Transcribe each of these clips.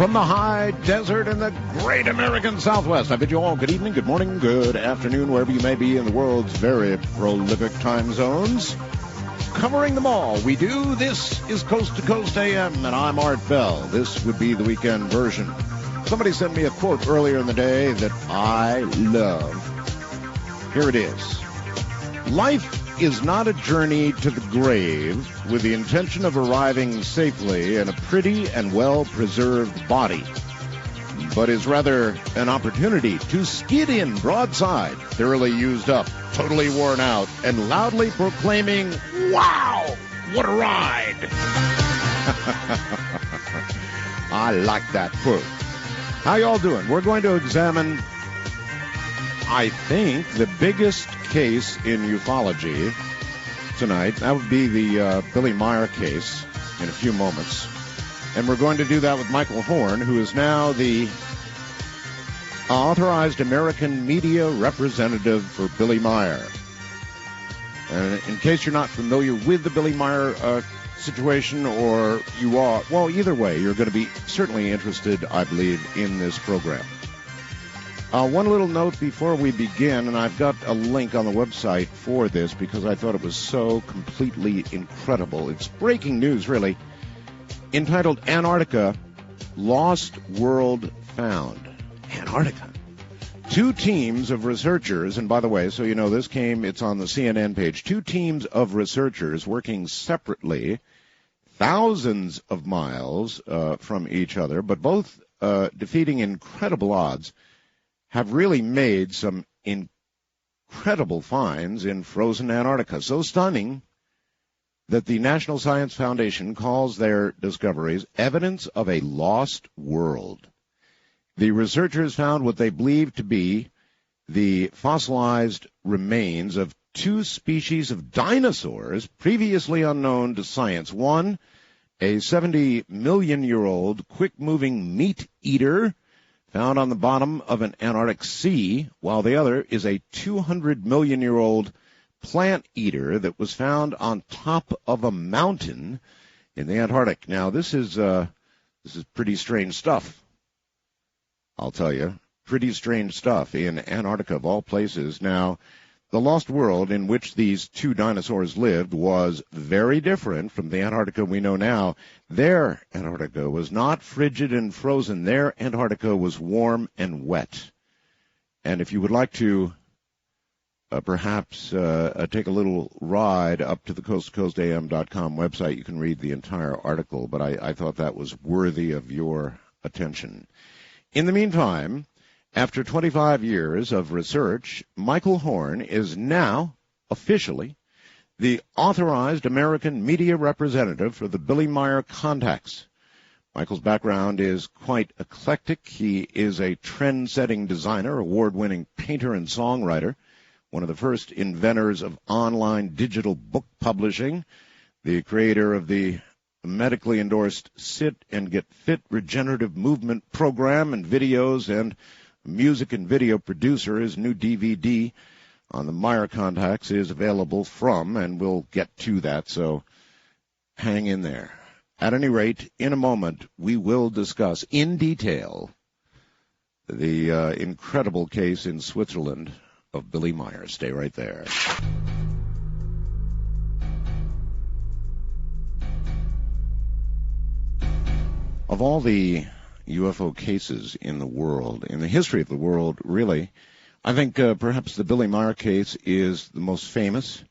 from the high desert in the great American Southwest. I bid you all good evening, good morning, good afternoon, wherever you may be in the world's very prolific time zones. Covering them all, we do. This is Coast to Coast AM, and I'm Art Bell. This would be the weekend version. Somebody sent me a quote earlier in the day that I love. Here it is. Life is not a journey to the grave with the intention of arriving safely in a pretty and well-preserved body, but is rather an opportunity to skid in broadside, thoroughly used up, totally worn out, and loudly proclaiming, "Wow, what a ride!" I like that quote. How y'all doing? We're going to examine, I think, the biggest case in ufology tonight. That would be the Billy Meier case in a few moments. And we're going to do that with Michael Horn, who is now the authorized American media representative for Billy Meier. And in case you're not familiar with the Billy Meier situation, or you are, well, either way, you're going to be certainly interested, I believe, in this program. One little note before we begin, and I've got a link on the website for this because I thought it was so completely incredible. It's breaking news, really, entitled Antarctica, Lost World Found. Antarctica. Two teams of researchers, and by the way, so you know this it's on the CNN page, two teams of researchers working separately, thousands of miles from each other, but both defeating incredible odds, have really made some incredible finds in frozen Antarctica. So stunning that the National Science Foundation calls their discoveries evidence of a lost world. The researchers found what they believe to be the fossilized remains of two species of dinosaurs previously unknown to science. One, a 70-million-year-old quick-moving meat eater found on the bottom of an Antarctic sea, while the other is a 200-million-year-old plant eater that was found on top of a mountain in the Antarctic. Now, this is pretty strange stuff, I'll tell you. Pretty strange stuff in Antarctica, of all places. Now, the lost world in which these two dinosaurs lived was very different from the Antarctica we know now. Their Antarctica was not frigid and frozen. Their Antarctica was warm and wet. And if you would like to perhaps take a little ride up to the coasttocoastam.com website, you can read the entire article, but I thought that was worthy of your attention. In the meantime, after 25 years of research, Michael Horn is now officially the authorized American media representative for the Billy Meier contacts. Michael's background is quite eclectic. He is a trend-setting designer, award-winning painter and songwriter, one of the first inventors of online digital book publishing, the creator of the medically endorsed Sit and Get Fit regenerative movement program and videos, and music and video producer. His new DVD on the Meier contacts is available from, and we'll get to that, so hang in there. At any rate, in a moment, we will discuss in detail the incredible case in Switzerland of Billy Meier. Stay right there. Of all the UFO cases in the world, in the history of the world, really, I think perhaps the Billy Meier case is the most famous,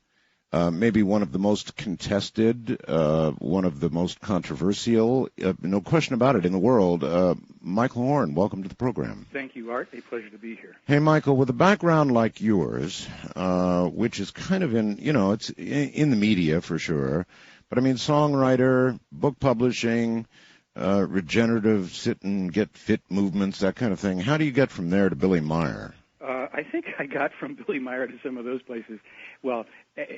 maybe one of the most contested, one of the most controversial, no question about it, in the world. Michael Horn, welcome to the program. Thank you, Art. A pleasure to be here. Hey, Michael, with a background like yours, which is kind of in, it's in the media for sure, but I mean songwriter, book publishing, regenerative sit and get fit movements, that kind of thing. How do you get from there to Billy Meier? I think I got from Billy Meier to some of those places. Well,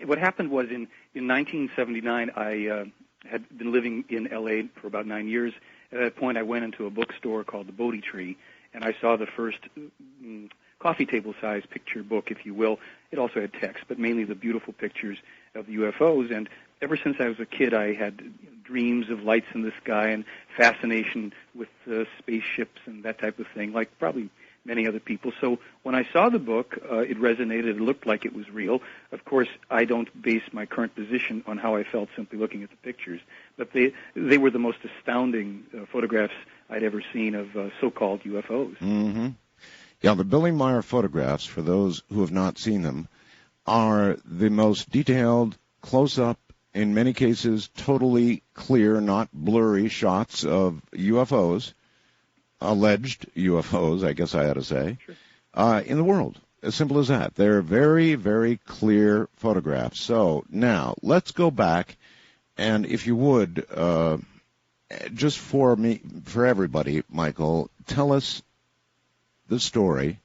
what happened was in 1979, I had been living in L.A. for about 9 years. At that point, I went into a bookstore called the Bodhi Tree, and I saw the first coffee table-size picture book, if you will. It also had text, but mainly the beautiful pictures of the UFOs. And ever since I was a kid, I had dreams of lights in the sky and fascination with spaceships and that type of thing, like probably many other people. So when I saw the book, it resonated. It looked like it was real. Of course, I don't base my current position on how I felt simply looking at the pictures, but they were the most astounding photographs I'd ever seen of so-called UFOs. Mm-hmm. Yeah, the Billy Meier photographs, for those who have not seen them, are the most detailed, close-up, in many cases totally clear, not blurry shots of UFOs, alleged UFOs, I guess I ought to say, sure. In the world. As simple as that. They're very, very clear photographs. So now let's go back, and if you would, just for me, for everybody, Michael, tell us the story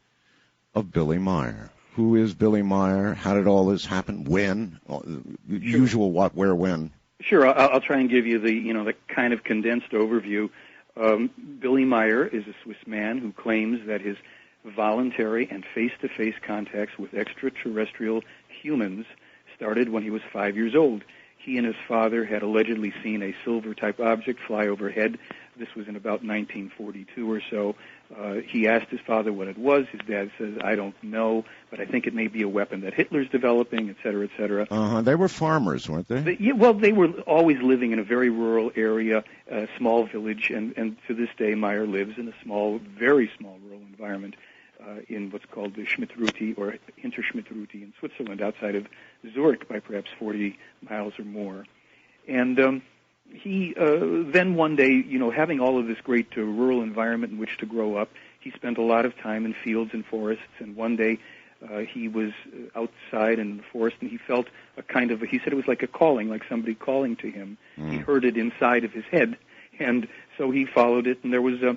of Billy Meier. Who is Billy Meier? How did all this happen? When? Usual what, where, when? Sure. I'll try and give you the kind of condensed overview. Billy Meier is a Swiss man who claims that his voluntary and face-to-face contacts with extraterrestrial humans started when he was 5 years old. He and his father had allegedly seen a silver-type object fly overhead. This was in about 1942 or so. He asked his father what it was. His dad says, I don't know, but I think it may be a weapon that Hitler's developing, et cetera, et cetera. They were farmers, weren't they? They were always living in a very rural area, a small village, and to this day Meier lives in a small, very small rural environment in what's called the Schmidt-Route or Hinterschmidt-Route in Switzerland, outside of Zurich by perhaps 40 miles or more. And he then one day, having all of this great rural environment in which to grow up, he spent a lot of time in fields and forests, and one day he was outside in the forest, and he felt he said it was like a calling, like somebody calling to him. He heard it inside of his head, and so he followed it, and there was a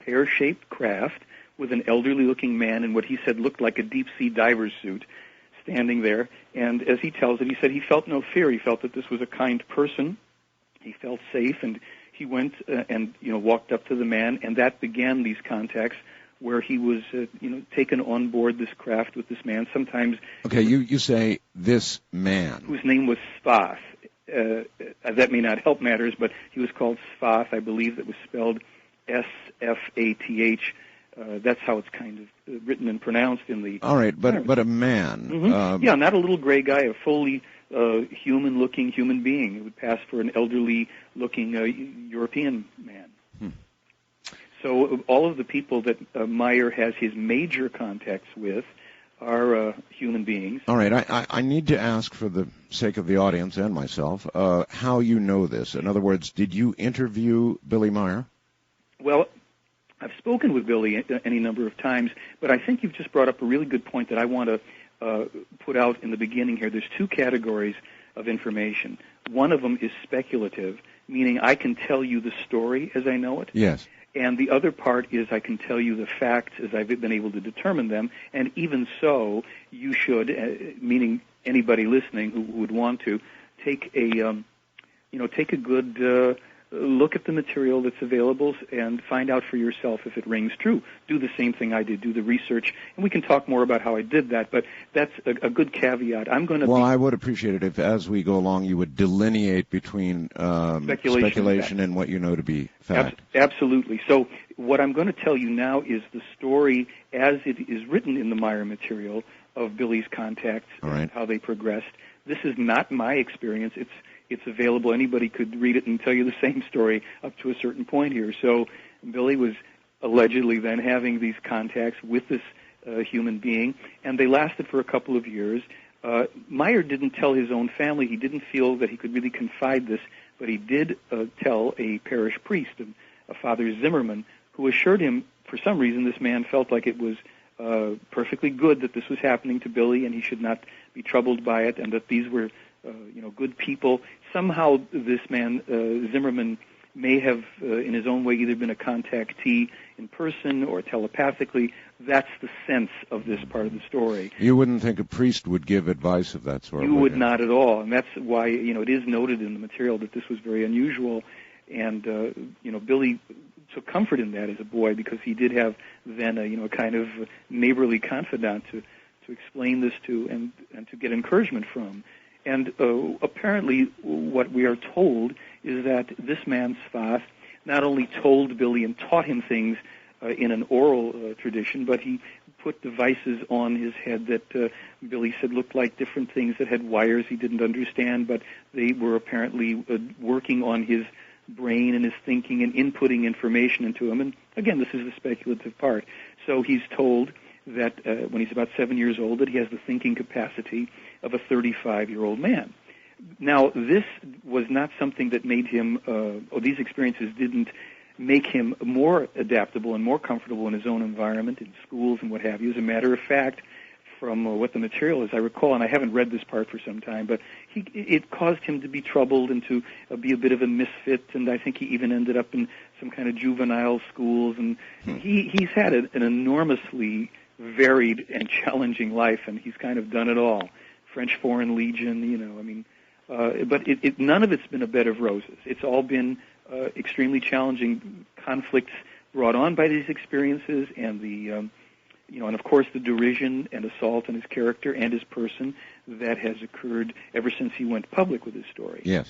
pear-shaped craft with an elderly-looking man in what he said looked like a deep-sea diver's suit standing there. And as he tells it, he said he felt no fear. He felt that this was a kind person. He felt safe, and he went and walked up to the man, and that began these contacts where he was taken on board this craft with this man. Sometimes... Okay, you say this man. Whose name was Sfath. That may not help matters, but he was called Sfath. I believe that was spelled S-F-A-T-H. That's how it's kind of written and pronounced in the... All right, but a man. Mm-hmm. Yeah, not a little gray guy, a fully human-looking human being. It would pass for an elderly-looking European man. So all of the people that Meier has his major contacts with are human beings. All right, I need to ask, for the sake of the audience and myself, how you know this. In other words, did you interview Billy Meier? Well, I've spoken with Billy any number of times, but I think you've just brought up a really good point that I want to put out in the beginning here. There's two categories of information. One of them is speculative, meaning I can tell you the story as I know it. Yes. And the other part is I can tell you the facts as I've been able to determine them. And even so, you should, meaning anybody listening who would want to, take a good look at the material that's available and find out for yourself if it rings true. Do the same thing I did. Do the research, and we can talk more about how I did that. But that's a good caveat. I'm going to. Well, I would appreciate it if, as we go along, you would delineate between speculation and what you know to be fact. Absolutely. So what I'm going to tell you now is the story as it is written in the Meier material of Billy's contacts and how they progressed. This is not my experience. It's available. Anybody could read it and tell you the same story up to a certain point here. So Billy was allegedly then having these contacts with this human being, and they lasted for a couple of years. Meier didn't tell his own family. He didn't feel that he could really confide this, but he did tell a parish priest, a Father Zimmerman, who assured him for some reason this man felt like it was perfectly good that this was happening to Billy, and he should not be troubled by it, and that these were good people. Somehow this man, Zimmerman, may have, in his own way, either been a contactee in person or telepathically. That's the sense of this part of the story. You wouldn't think a priest would give advice of that sort? You would not at all, and that's why it is noted in the material that this was very unusual. And Billy took comfort in that as a boy because he did have then a kind of neighborly confidant to explain this to and to get encouragement from. And apparently what we are told is that this man, Svath, not only told Billy and taught him things in an oral tradition, but he put devices on his head that Billy said looked like different things that had wires he didn't understand, but they were apparently working on his brain and his thinking and inputting information into him. And again, this is the speculative part. So he's told that when he's about 7 years old that he has the thinking capacity of a 35-year-old man. Now, this was not something that made him, or these experiences didn't make him more adaptable and more comfortable in his own environment, in schools and what have you. As a matter of fact, from what the material is, I recall, and I haven't read this part for some time, but it caused him to be troubled and to be a bit of a misfit, and I think he even ended up in some kind of juvenile schools, and he's had an enormously varied and challenging life, and he's kind of done it all. French Foreign Legion, but none of it's been a bed of roses. It's all been extremely challenging conflicts brought on by these experiences, and and of course the derision and assault on his character and his person that has occurred ever since he went public with his story. Yes.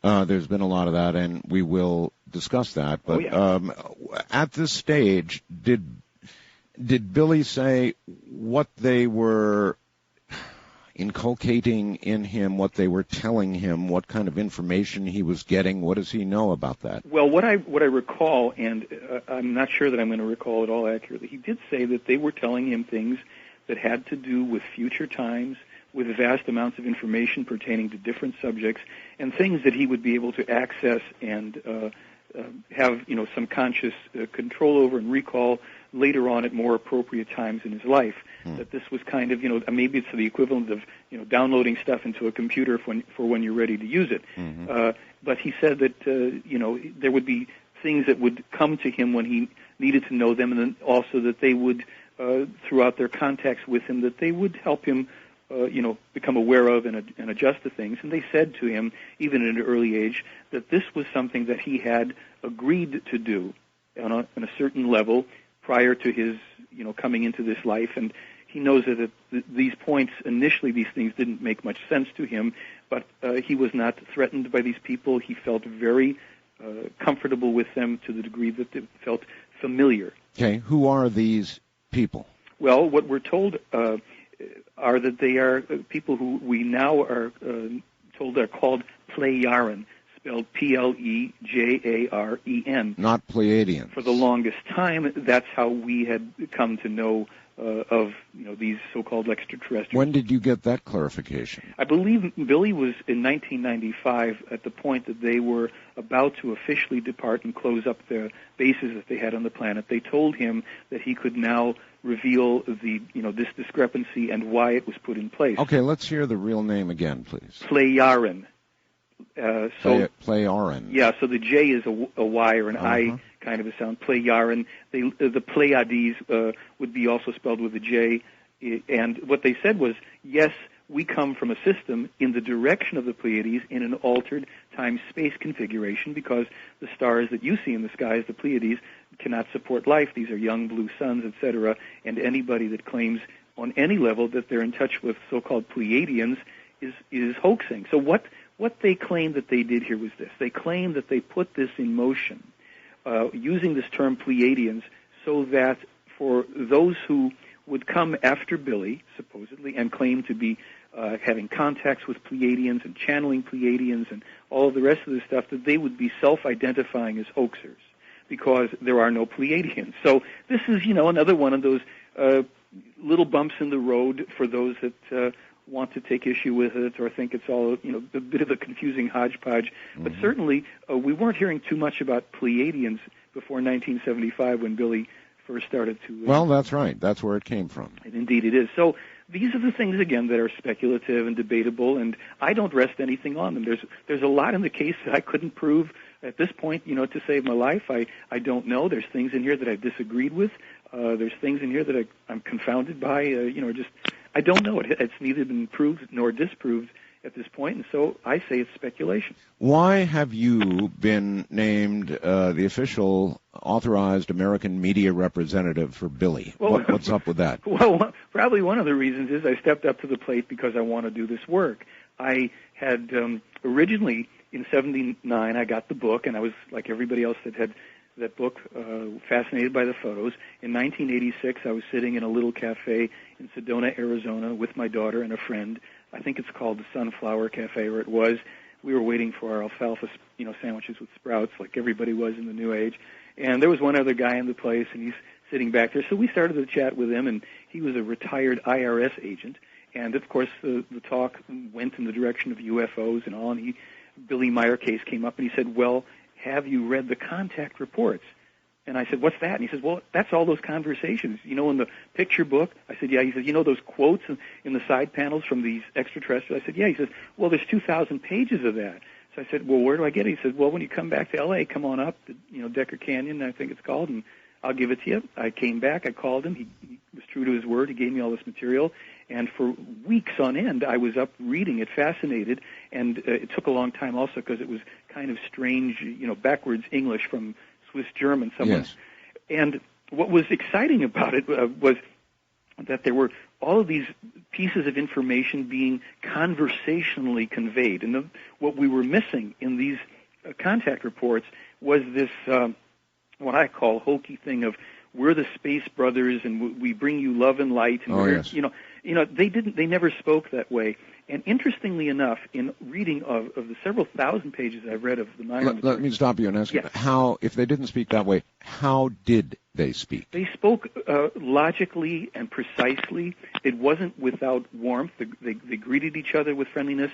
There's been a lot of that, and we will discuss that. But at this stage, did Billy say what they were inculcating in him, what they were telling him, what kind of information he was getting? What does he know about that? Well, what I recall, and I'm not sure that I'm going to recall it all accurately, he did say that they were telling him things that had to do with future times, with vast amounts of information pertaining to different subjects, and things that he would be able to access and have some conscious control over and recall later on at more appropriate times in his life. That this was kind of, maybe it's the equivalent of, downloading stuff into a computer for when you're ready to use it. But he said that, there would be things that would come to him when he needed to know them, and then also that they would, throughout their contacts with him, that they would help him, become aware of and adjust to things. And they said to him, even at an early age, that this was something that he had agreed to do on a certain level prior to his, coming into this life. And he knows that at these points, initially, these things didn't make much sense to him, but he was not threatened by these people. He felt very comfortable with them to the degree that they felt familiar. Okay, who are these people? Well, what we're told are that they are people who we now are told are called Plejaren, spelled Plejaren. Not Pleiadians. For the longest time, that's how we had come to know of these so-called extraterrestrials. When did you get that clarification? I believe Billy was in 1995 at the point that they were about to officially depart and close up the bases that they had on the planet. They told him that he could now reveal this discrepancy and why it was put in place. Okay, let's hear the real name again, please. Plejaren. Plejaren. Yeah, so the J is a Y or an I kind of a sound. Plejaren. The Pleiades would be also spelled with a J. And what they said was, yes, we come from a system in the direction of the Pleiades in an altered time-space configuration because the stars that you see in the skies, the Pleiades, cannot support life. These are young blue suns, etc. And anybody that claims on any level that they're in touch with so-called Pleiadians is hoaxing. So what they claim that they did here was this. They claim that they put this in motion using this term Pleiadians so that for those who would come after Billy, supposedly, and claim to be having contacts with Pleiadians and channeling Pleiadians and all of the rest of this stuff, that they would be self-identifying as hoaxers because there are no Pleiadians. So this is, another one of those little bumps in the road for those that want to take issue with it or think it's all, a bit of a confusing hodgepodge. But certainly we weren't hearing too much about Pleiadians before 1975 when Billy first started to... well, that's right. That's where it came from. And indeed it is. So these are the things, again, that are speculative and debatable, and I don't rest anything on them. There's a lot in the case that I couldn't prove at this point, to save my life. I don't know. There's things in here that I've disagreed with. There's things in here that I'm confounded by, I don't know. It's neither been proved nor disproved at this point, and so I say it's speculation. Why have you been named the official authorized American media representative for Billy? Well, what's up with that? Well, probably one of the reasons is I stepped up to the plate because I want to do this work. I had originally, in 79, I got the book, and I was, like everybody else that had that book, fascinated by the photos. In 1986, I was sitting in a little cafe in Sedona, Arizona, with my daughter and a friend. I think it's called the Sunflower Cafe, or it was. We were waiting for our alfalfa, sandwiches with sprouts, like everybody was in the New Age. And there was one other guy in the place, and he's sitting back there. So we started to chat with him, and he was a retired IRS agent. And, of course, the talk went in the direction of UFOs and all. And Billy Meier case came up, and he said, well, have you read the contact reports? And I said, what's that? And he says, well, that's all those conversations. In the picture book? I said, yeah. He says, those quotes in the side panels from these extraterrestrials? I said, yeah. He says, well, there's 2,000 pages of that. So I said, well, where do I get it? He said, well, when you come back to L.A., come on up to, Decker Canyon, I think it's called, and I'll give it to you. I came back. I called him. He was true to his word. He gave me all this material. And for weeks on end, I was up reading it, fascinated. And it took a long time also because it was kind of strange, backwards English from Swiss German. Yes. And what was exciting about it was that there were all of these pieces of information being conversationally conveyed. And what we were missing in these contact reports was this, what I call hokey thing of, we're the space brothers and we bring you love and light. And yes. They never spoke that way. And interestingly enough, in reading of the several thousand pages I've read of the Meier, let me stop you and ask you, how, if they didn't speak that way, how did they speak? They spoke logically and precisely. It wasn't without warmth. They greeted each other with friendliness.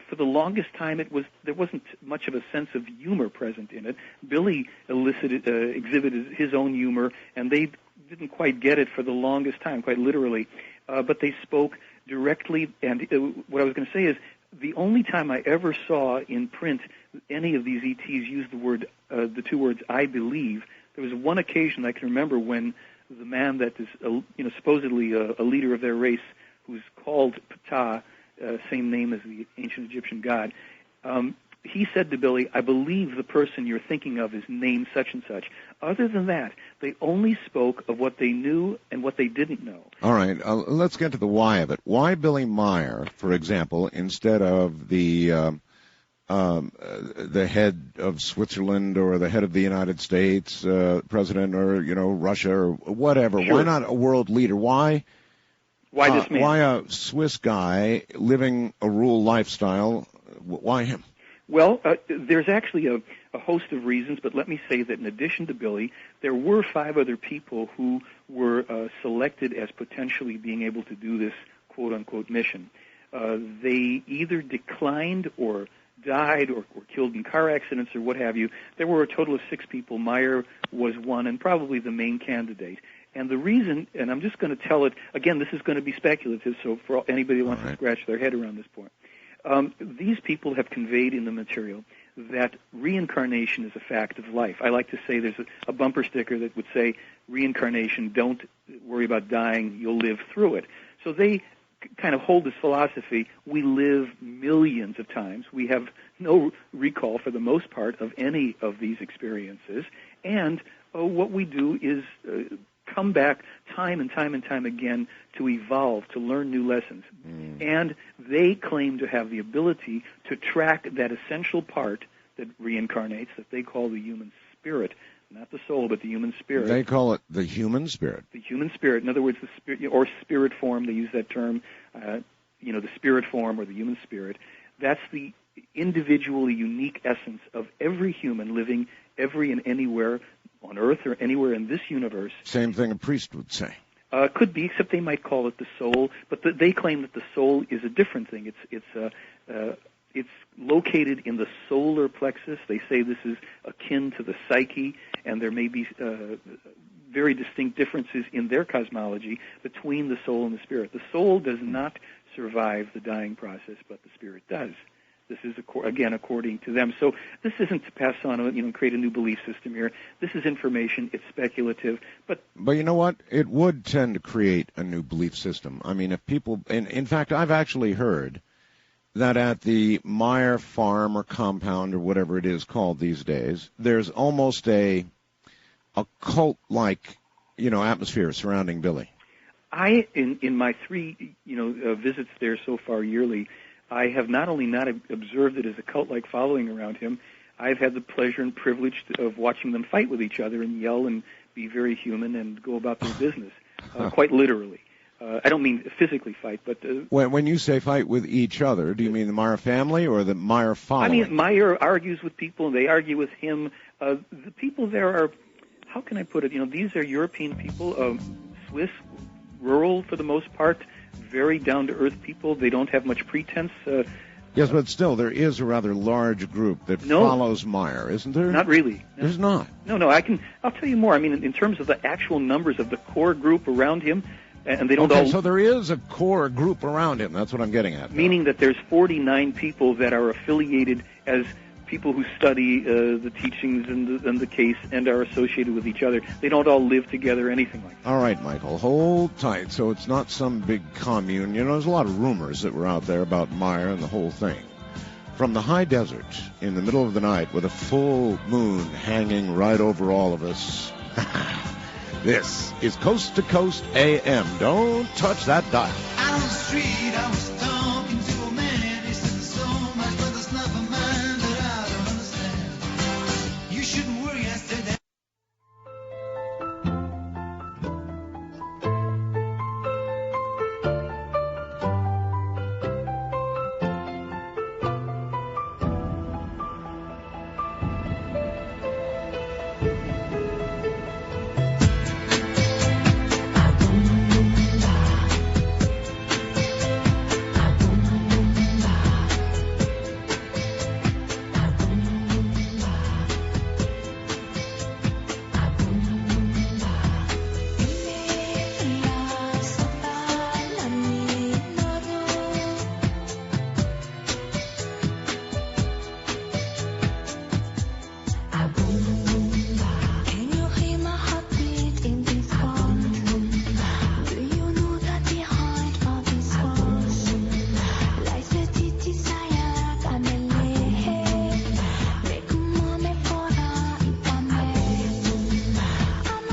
For the longest time, there wasn't much of a sense of humor present in it. Billy exhibited his own humor, and they didn't quite get it for the longest time, quite literally. But they spoke directly, and what I was going to say is the only time I ever saw in print any of these ETs use the two words "I believe." There was one occasion I can remember when the man that is supposedly a leader of their race, who's called Ptah, same name as the ancient Egyptian god, he said to Billy, I believe the person you're thinking of is named such and such. Other than that, they only spoke of what they knew and what they didn't know. All right, let's get to the why of it. Why Billy Meier, for example, instead of the head of Switzerland or the head of the United States, president, or Russia or whatever? Sure. Why not a world leader? Why this man? Why a Swiss guy living a rural lifestyle? Why him? Well, there's actually a host of reasons, but let me say that in addition to Billy, there were 5 other people who were selected as potentially being able to do this quote-unquote mission. They either declined or died or killed in car accidents or what have you. There were a total of 6 people. Meier was one and probably the main candidate. And the reason, and I'm just going to tell it, again, this is going to be speculative, so for anybody who wants to scratch their head around this point. These people have conveyed in the material that reincarnation is a fact of life. I like to say there's a bumper sticker that would say, reincarnation, don't worry about dying, you'll live through it. So they kind of hold this philosophy, we live millions of times. We have no recall, for the most part, of any of these experiences. And what we do is come back time and time and time again to evolve, to learn new lessons. And they claim to have the ability to track that essential part that reincarnates, that they call the human spirit, not the soul, but the human spirit. They call it the human spirit. The human spirit. In other words, the spirit, or spirit form, they use that term, the spirit form or the human spirit. That's the individually unique essence of every human living every and anywhere on Earth or anywhere in this universe. Same thing a priest would say. Could be, except they might call it the soul. But they claim that the soul is a different thing. It's located in the solar plexus. They say this is akin to the psyche, and there may be very distinct differences in their cosmology between the soul and the spirit. The soul does not survive the dying process, but the spirit does. This is, again, according to them. So this isn't to pass on, create a new belief system here. This is information. It's speculative. But you know what? It would tend to create a new belief system. I mean, if people, in fact, I've actually heard that at the Meier farm or compound or whatever it is called these days, there's almost a cult-like, atmosphere surrounding Billy. In my 3, visits there so far yearly, I have not only not observed it as a cult-like following around him, I've had the pleasure and privilege of watching them fight with each other and yell and be very human and go about their business, quite literally. I don't mean physically fight, but... when you say fight with each other, do you mean the Meier family or the Meier following? I mean, Meier argues with people, and they argue with him. The people there are, how can I put it, these are European people, Swiss, rural for the most part, very down-to-earth people. They don't have much pretense. Yes, but still, there is a rather large group that follows Meier, isn't there? Not really. No. There's not. No, I'll tell you more. I mean, in terms of the actual numbers of the core group around him, and they don't all... so there is a core group around him. That's what I'm getting at. Meaning that there's 49 people that are affiliated as people who study the teachings and the case and are associated with each other. They don't all live together or anything like that. All right, Michael, hold tight. So it's not some big commune. There's a lot of rumors that were out there about Meier and the whole thing. From the high desert in the middle of the night with a full moon hanging right over all of us, this is Coast to Coast AM. Don't touch that dial. Out on the street, I was talking to a man. He said there's so much, but there's nothing mine that I don't understand. You shouldn't worry, I said that.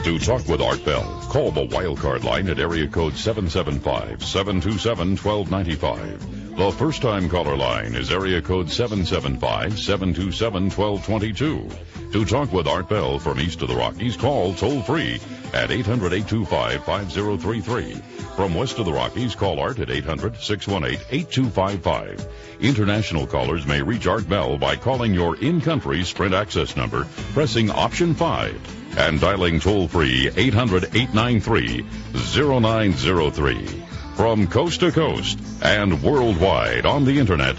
To talk with Art Bell, call the wildcard line at area code 775-727-1295. The first-time caller line is area code 775-727-1222. To talk with Art Bell from east of the Rockies, call toll-free at 800-825-5033. From west of the Rockies, call Art at 800-618-8255. International callers may reach Art Bell by calling your in-country Sprint access number, pressing option 5, and dialing toll-free 800-893-0903. From coast to coast and worldwide on the Internet,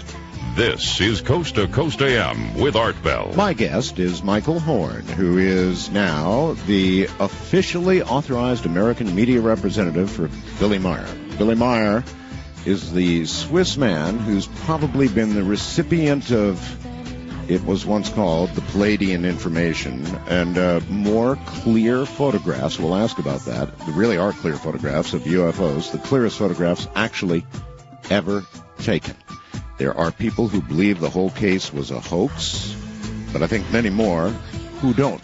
this is Coast to Coast AM with Art Bell. My guest is Michael Horn, who is now the officially authorized American media representative for Billy Meier. Billy Meier is the Swiss man who's probably been the recipient of, it was once called, the Pleiadian information, and more clear photographs. We'll ask about that. There really are clear photographs of UFOs, the clearest photographs actually ever taken. There are people who believe the whole case was a hoax, but I think many more who don't.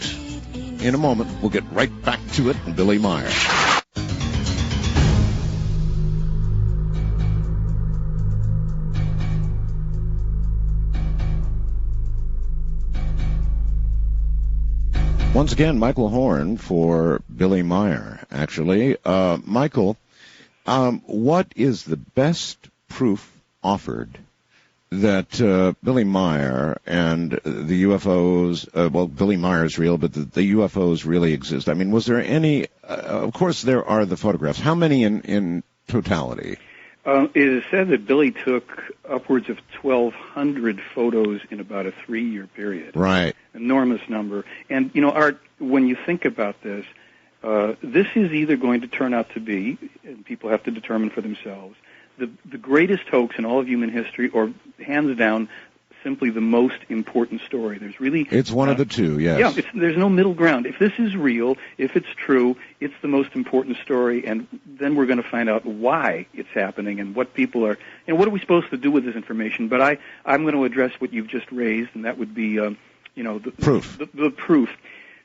In a moment, we'll get right back to it and Billy Meier. Once again, Michael Horn for Billy Meier, actually. Michael, what is the best proof offered that Billy Meier and the UFOs, Billy Meier's real, but the UFOs really exist? I mean, was there any, of course there are the photographs. How many in totality? It is said that Billy took upwards of 1,200 photos in about a 3-year period. Right. Enormous number. And, Art, when you think about this, this is either going to turn out to be, and people have to determine for themselves, the greatest hoax in all of human history, or hands down, simply the most important story. There's really... It's one of the two, yes. Yeah, there's no middle ground. If this is real, if it's true, it's the most important story, and then we're going to find out why it's happening and what people are... what are we supposed to do with this information? But I'm going to address what you've just raised, and that would be, the proof. The proof.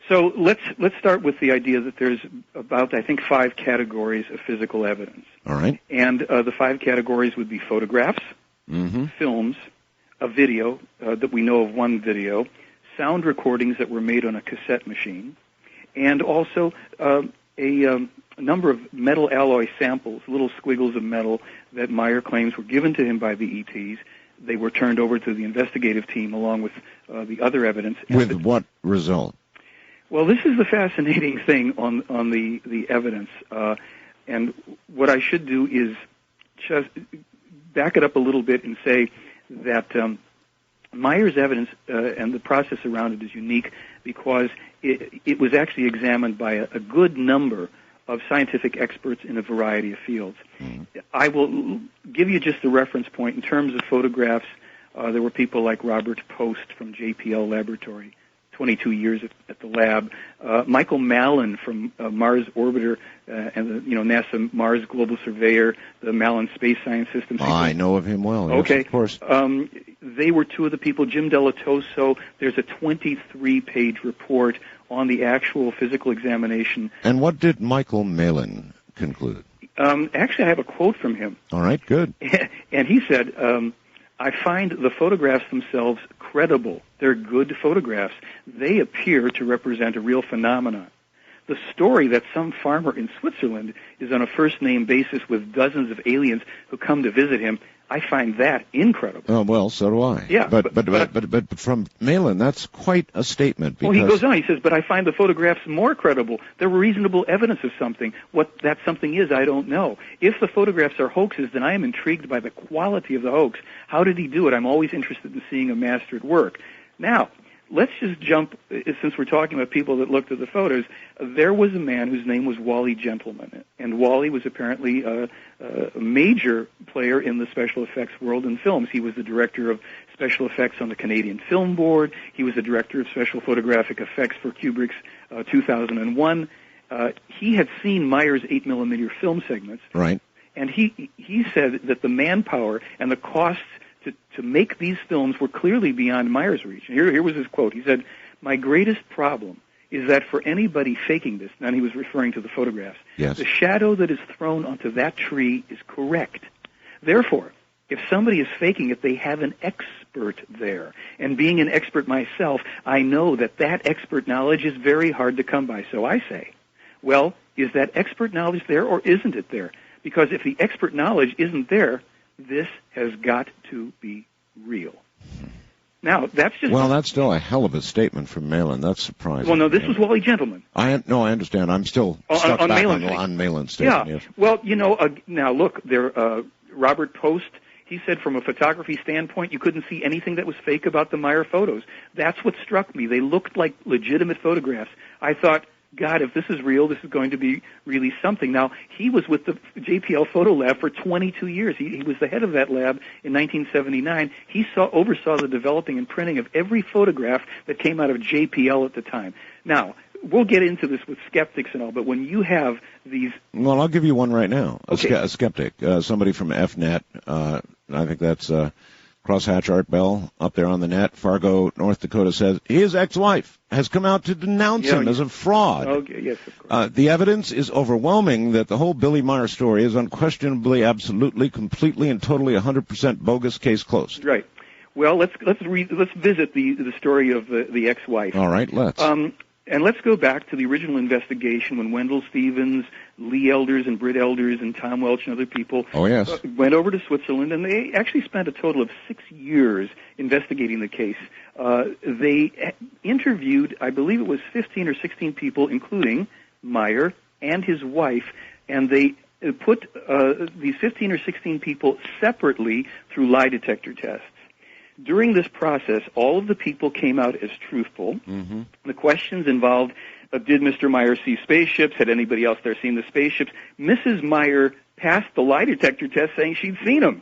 So let's start with the idea that there's about, I think, 5 categories of physical evidence. All right. And the 5 categories would be photographs, films, a video that we know of one video, sound recordings that were made on a cassette machine, and also a number of metal alloy samples, little squiggles of metal that Meier claims were given to him by the ETs. They were turned over to the investigative team along with the other evidence. With what result? Well, this is the fascinating thing on the evidence. And what I should do is just back it up a little bit and say that Meier's evidence and the process around it is unique because it was actually examined by a good number of scientific experts in a variety of fields. I will give you just a reference point. In terms of photographs, there were people like Robert Post from JPL Laboratory, 22 years at the lab. Michael Mallon from Mars Orbiter and the NASA Mars Global Surveyor, the Mallon Space Science System. I know of him well. Okay, yes, of course. They were two of the people. Jim Delatoso. There's a 23-page report on the actual physical examination. And what did Michael Mallon conclude? Actually, I have a quote from him. All right, good. And he said, I find the photographs themselves credible. They're good photographs. They appear to represent a real phenomenon. The story that some farmer in Switzerland is on a first-name basis with dozens of aliens who come to visit him, I find that incredible. Oh, well, so do I. Yeah, but from Malin, that's quite a statement. Well, he goes on. He says, but I find the photographs more credible. They're reasonable evidence of something. What that something is, I don't know. If the photographs are hoaxes, then I am intrigued by the quality of the hoax. How did he do it? I'm always interested in seeing a mastered work. Now, let's just jump, since we're talking about people that looked at the photos, there was a man whose name was Wally Gentleman, and Wally was apparently a major player in the special effects world in films. He was the director of special effects on the Canadian Film Board. He was the director of special photographic effects for Kubrick's 2001. He had seen Meier's 8mm film segments. Right. And he said that the manpower and the costs to make these films were clearly beyond Meier's reach. And here was his quote. He said, "My greatest problem is that for anybody faking this," and he was referring to the photographs, yes, "the shadow that is thrown onto that tree is correct. Therefore, if somebody is faking it, they have an expert there. And being an expert myself, I know that expert knowledge is very hard to come by. So I say, well, is that expert knowledge there or isn't it there? Because if the expert knowledge isn't there, this has got to be real." Now, that's just... Well, that's still a hell of a statement from Malin. That's surprising. Well, no, this was Wally Gentleman. I understand. I'm still stuck back on Malin's statement. Yeah. Yes. Well, now look, Robert Post, he said from a photography standpoint, you couldn't see anything that was fake about the Meier photos. That's what struck me. They looked like legitimate photographs. I thought, God, if this is real, this is going to be really something. Now, he was with the JPL Photo Lab for 22 years. He was the head of that lab in 1979. He oversaw the developing and printing of every photograph that came out of JPL at the time. Now, we'll get into this with skeptics and all, but when you have these... Well, I'll give you one right now. Okay. A skeptic, somebody from FNet, I think that's... Crosshatch Art Bell up there on the net, Fargo, North Dakota, says his ex-wife has come out to denounce him as a fraud. Okay, yes, of course. The evidence is overwhelming that the whole Billy Meier story is unquestionably, absolutely, completely, and totally 100% bogus. Case closed. Right. Well, let's visit the story of the ex-wife. All right, let's. And let's go back to the original investigation when Wendell Stevens, Lee Elders, and Britt Elders, and Tom Welch and other people went over to Switzerland, and they actually spent a total of 6 years investigating the case. They interviewed, I believe it was 15 or 16 people, including Meier and his wife, and they put these 15 or 16 people separately through lie detector tests. During this process, all of the people came out as truthful. Mm-hmm. The questions involved, did Mr. Meier see spaceships? Had anybody else there seen the spaceships? Mrs. Meier passed the lie detector test saying she'd seen them.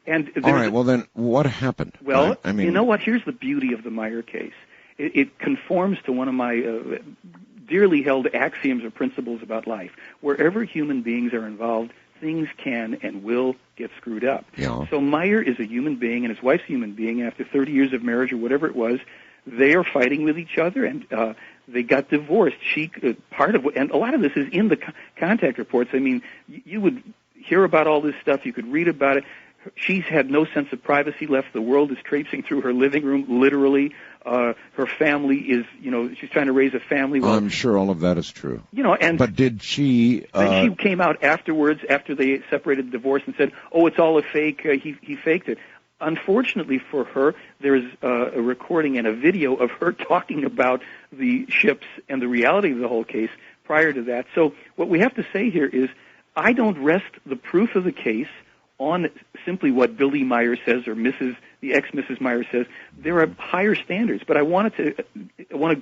And all right, well then, what happened? Well, I mean, you know what? Here's the beauty of the Meier case. It conforms to one of my dearly held axioms or principles about life. Wherever human beings are involved, things can and will get screwed up. Yeah. So Meier is a human being, and his wife's a human being. After 30 years of marriage or whatever it was, they are fighting with each other, and they got divorced. And a lot of this is in the contact reports. I mean, you would hear about all this stuff. You could read about it. She's had no sense of privacy left. The world is traipsing through her living room, literally. Her family is, she's trying to raise a family. Well, I'm sure all of that is true. But did she... Then she came out afterwards, after they separated, divorced, and said, "Oh, it's all a fake. He faked it." Unfortunately for her, there's a recording and a video of her talking about the ships and the reality of the whole case prior to that. So what we have to say here is, I don't rest the proof of the case on simply what Billy Meier says or the ex-Mrs. Meier says. There are higher standards, but I want to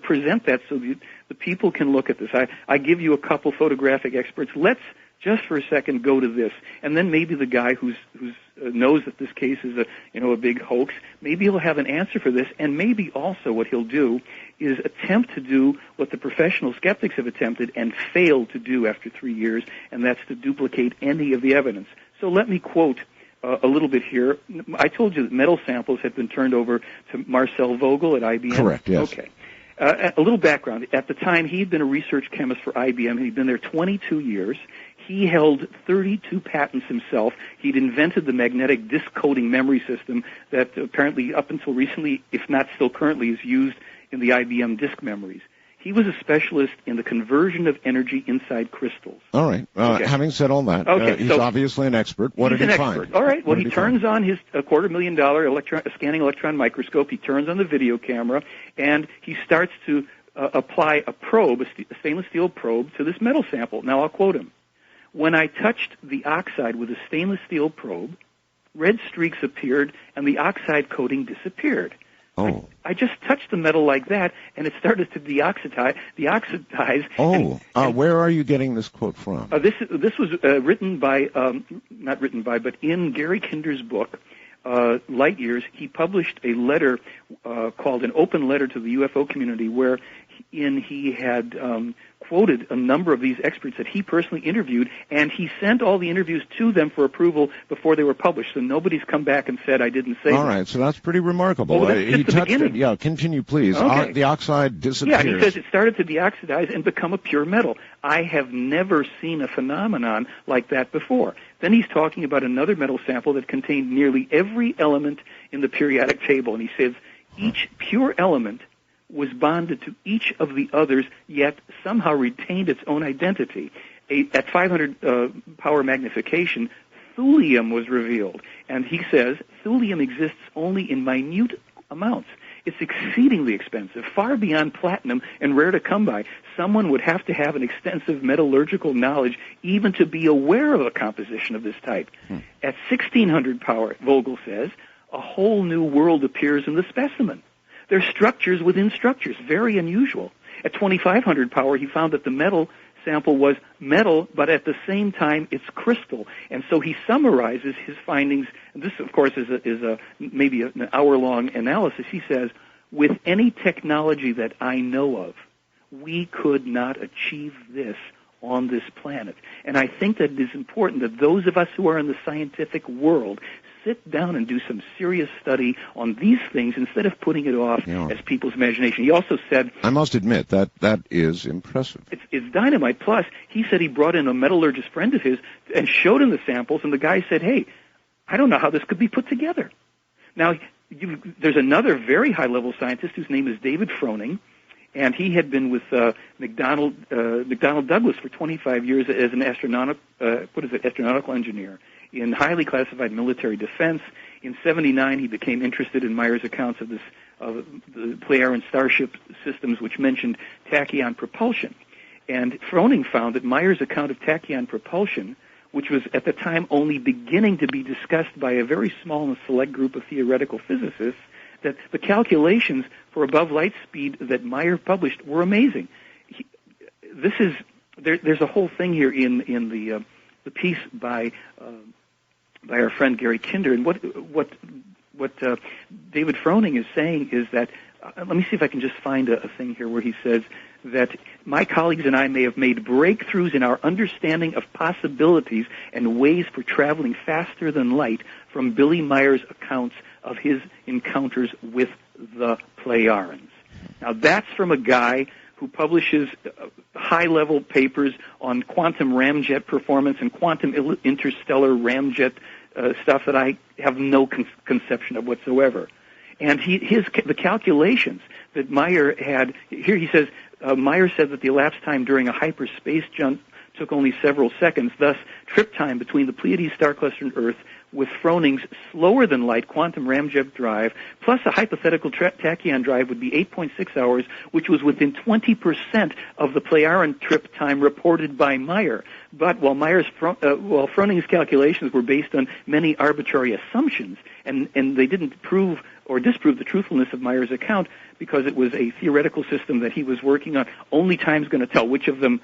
present that so the people can look at this. I give you a couple photographic experts. Let's just for a second go to this, and then maybe the guy who's knows that this case is a big hoax, maybe he'll have an answer for this, and maybe also what he'll do is attempt to do what the professional skeptics have attempted and failed to do after 3 years, and that's to duplicate any of the evidence. So let me quote a little bit here. I told you that metal samples had been turned over to Marcel Vogel at IBM. Correct, yes. Okay. A little background. At the time, he had been a research chemist for IBM. He'd been there 22 years. He held 32 patents himself. He'd invented the magnetic disk coding memory system that apparently up until recently, if not still currently, is used in the IBM disk memories. He was a specialist in the conversion of energy inside crystals. All right. Okay. Having said all that, he's obviously an expert. What did he find? All right. Well, he turns on his $250,000 scanning electron microscope. He turns on the video camera, and he starts to apply a probe, a stainless steel probe, to this metal sample. Now, I'll quote him. "When I touched the oxide with a stainless steel probe, red streaks appeared, and the oxide coating disappeared. Oh. I just touched the metal like that, and it started to deoxidize. Where are you getting this quote from? This was written by, not written by, but in Gary Kinder's book, Light Years. He published a letter called An Open Letter to the UFO Community, where he had quoted a number of these experts that he personally interviewed, and he sent all the interviews to them for approval before they were published. So nobody's come back and said I didn't say All right, so that's pretty remarkable. Well, that's he just the touched beginning. it. Yeah, continue, please. Okay. The oxide disappears. Yeah, he says it started to deoxidize and become a pure metal. I have never seen a phenomenon like that before. Then he's talking about another metal sample that contained nearly every element in the periodic table, and he says each pure element was bonded to each of the others, yet somehow retained its own identity. At 500 power magnification, thulium was revealed. And he says thulium exists only in minute amounts. It's exceedingly expensive, far beyond platinum, and rare to come by. Someone would have to have an extensive metallurgical knowledge even to be aware of a composition of this type. At 1600 power, Vogel says, a whole new world appears in the specimen. There's structures within structures, very unusual. At 2500 power, he found that the metal sample was metal, but at the same time, it's crystal. And so he summarizes his findings. And this, of course, is maybe an hour-long analysis. He says, with any technology that I know of, we could not achieve this on this planet. And I think that it is important that those of us who are in the scientific world sit down and do some serious study on these things instead of putting it off as people's imagination. He also said... I must admit, that is impressive. It's dynamite. Plus, he said he brought in a metallurgist friend of his and showed him the samples, and the guy said, hey, I don't know how this could be put together. Now, there's another very high-level scientist whose name is David Froning, and he had been with McDonnell Douglas for 25 years as an astronautical engineer in highly classified military defense. In '79, he became interested in Meier's accounts of the Plejaren starship systems, which mentioned tachyon propulsion. And Froning found that Meier's account of tachyon propulsion, which was at the time only beginning to be discussed by a very small and select group of theoretical physicists, that the calculations for above light speed that Meier published were amazing. There's a whole thing here in the piece by our friend Gary Kinder, and what David Froning is saying is that let me see if I can just find a thing here where he says that my colleagues and I may have made breakthroughs in our understanding of possibilities and ways for traveling faster than light from Billy Meier's accounts of his encounters with the Plejarens. Now, that's from a guy who publishes high-level papers on quantum ramjet performance and quantum interstellar ramjet stuff that I have no conception of whatsoever. And the calculations that Meier had, here he says, Meier said that the elapsed time during a hyperspace jump took only several seconds. Thus, trip time between the Pleiades star cluster and Earth with Froning's slower than light quantum ramjet drive plus a hypothetical tachyon drive would be 8.6 hours, which was within 20% of the Plejaren trip time reported by Meier. But while Froning's calculations were based on many arbitrary assumptions, and they didn't prove or disprove the truthfulness of Meier's account because it was a theoretical system that he was working on, only time's going to tell which of them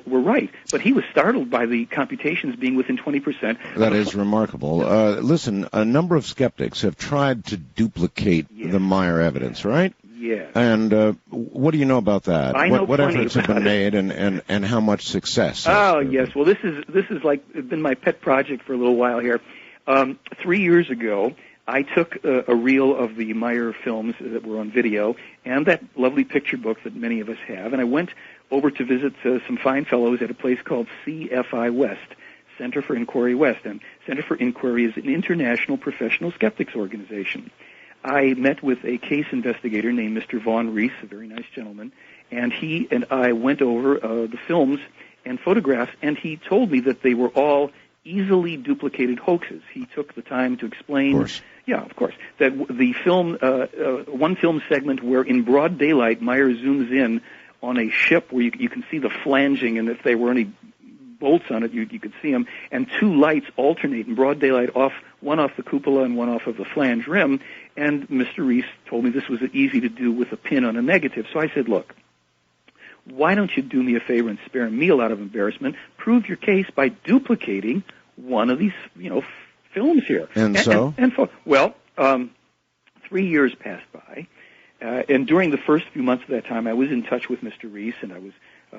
were right. But he was startled by the computations being within 20%. That is remarkable. Listen, a number of skeptics have tried to duplicate the Meier evidence, right? Yes. And what do you know about that? I know what plenty efforts have been made, and how much success? Oh, yes. Well, this is like been my pet project for a little while here. 3 years ago, I took a reel of the Meier films that were on video and that lovely picture book that many of us have, and I went over to visit some fine fellows at a place called CFI West, Center for Inquiry West. And Center for Inquiry is an international professional skeptics organization. I met with a case investigator named Mr. Vaughn Reese, a very nice gentleman, and he and I went over the films and photographs, and he told me that they were all easily duplicated hoaxes. He took the time to explain... Of course. Yeah, of course. That the film, one film segment where in broad daylight Meier zooms in on a ship where you can see the flanging, and if there were any bolts on it, you could see them, and two lights alternate in broad daylight, one off the cupola and one off of the flange rim, and Mr. Reese told me this was easy to do with a pin on a negative. So I said, look, why don't you do me a favor and spare me a lot of embarrassment? Prove your case by duplicating one of these, films here. Well, 3 years passed by, and during the first few months of that time, I was in touch with Mr. Reese, and I was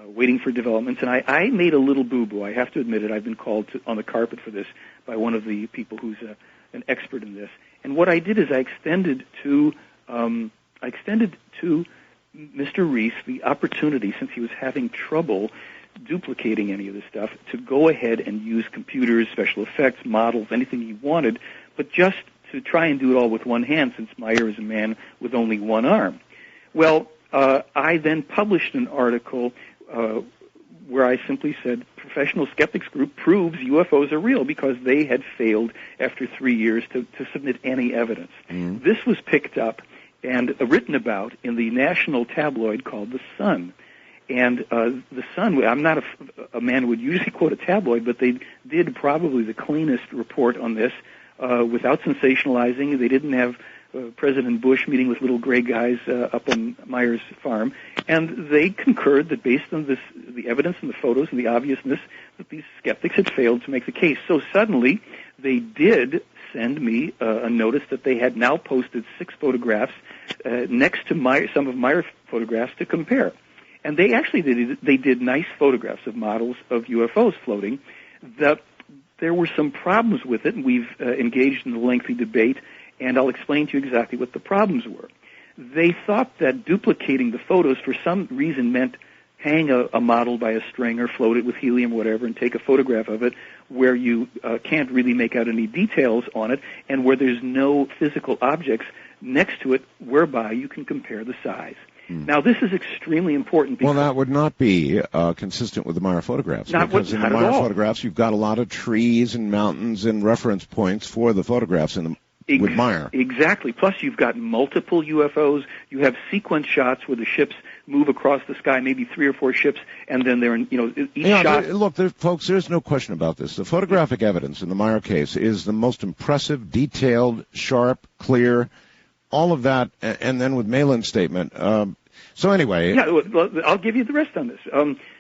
waiting for developments, and I made a little boo-boo. I have to admit it. I've been called on the carpet for this by one of the people who's an expert in this. And what I did is I extended to Mr. Reese the opportunity, since he was having trouble duplicating any of this stuff, to go ahead and use computers, special effects, models, anything he wanted, but just to try and do it all with one hand, since Meier is a man with only one arm. Well, I then published an article where I simply said, Professional Skeptics Group proves UFOs are real, because they had failed after 3 years to submit any evidence. Mm. This was picked up and written about in the national tabloid called The Sun. And The Sun, I'm not a man who would usually quote a tabloid, but they did probably the cleanest report on this without sensationalizing. They didn't have President Bush meeting with little gray guys up on Meier's farm. And they concurred that based on the evidence and the photos and the obviousness, that these skeptics had failed to make the case. So suddenly, they did send me a notice that they had now posted 6 photographs next to some of Meier's photographs to compare. And they actually did nice photographs of models of UFOs floating. There were some problems with it, and we've engaged in a lengthy debate, and I'll explain to you exactly what the problems were. They thought that duplicating the photos for some reason meant hang a model by a string or float it with helium or whatever and take a photograph of it where you can't really make out any details on it and where there's no physical objects next to it whereby you can compare the size. Now, this is extremely important. Because that would not be consistent with the Meier photographs. Because in the Meier photographs, you've got a lot of trees and mountains and reference points for the photographs with Meier. Exactly. Plus, you've got multiple UFOs. You have sequence shots where the ships move across the sky, maybe 3 or 4 ships, and then they're in, each shot. Look, folks, there's no question about this. The photographic evidence in the Meier case is the most impressive, detailed, sharp, clear, all of that, and then with Malin's statement. So anyway... Yeah, well, I'll give you the rest on this,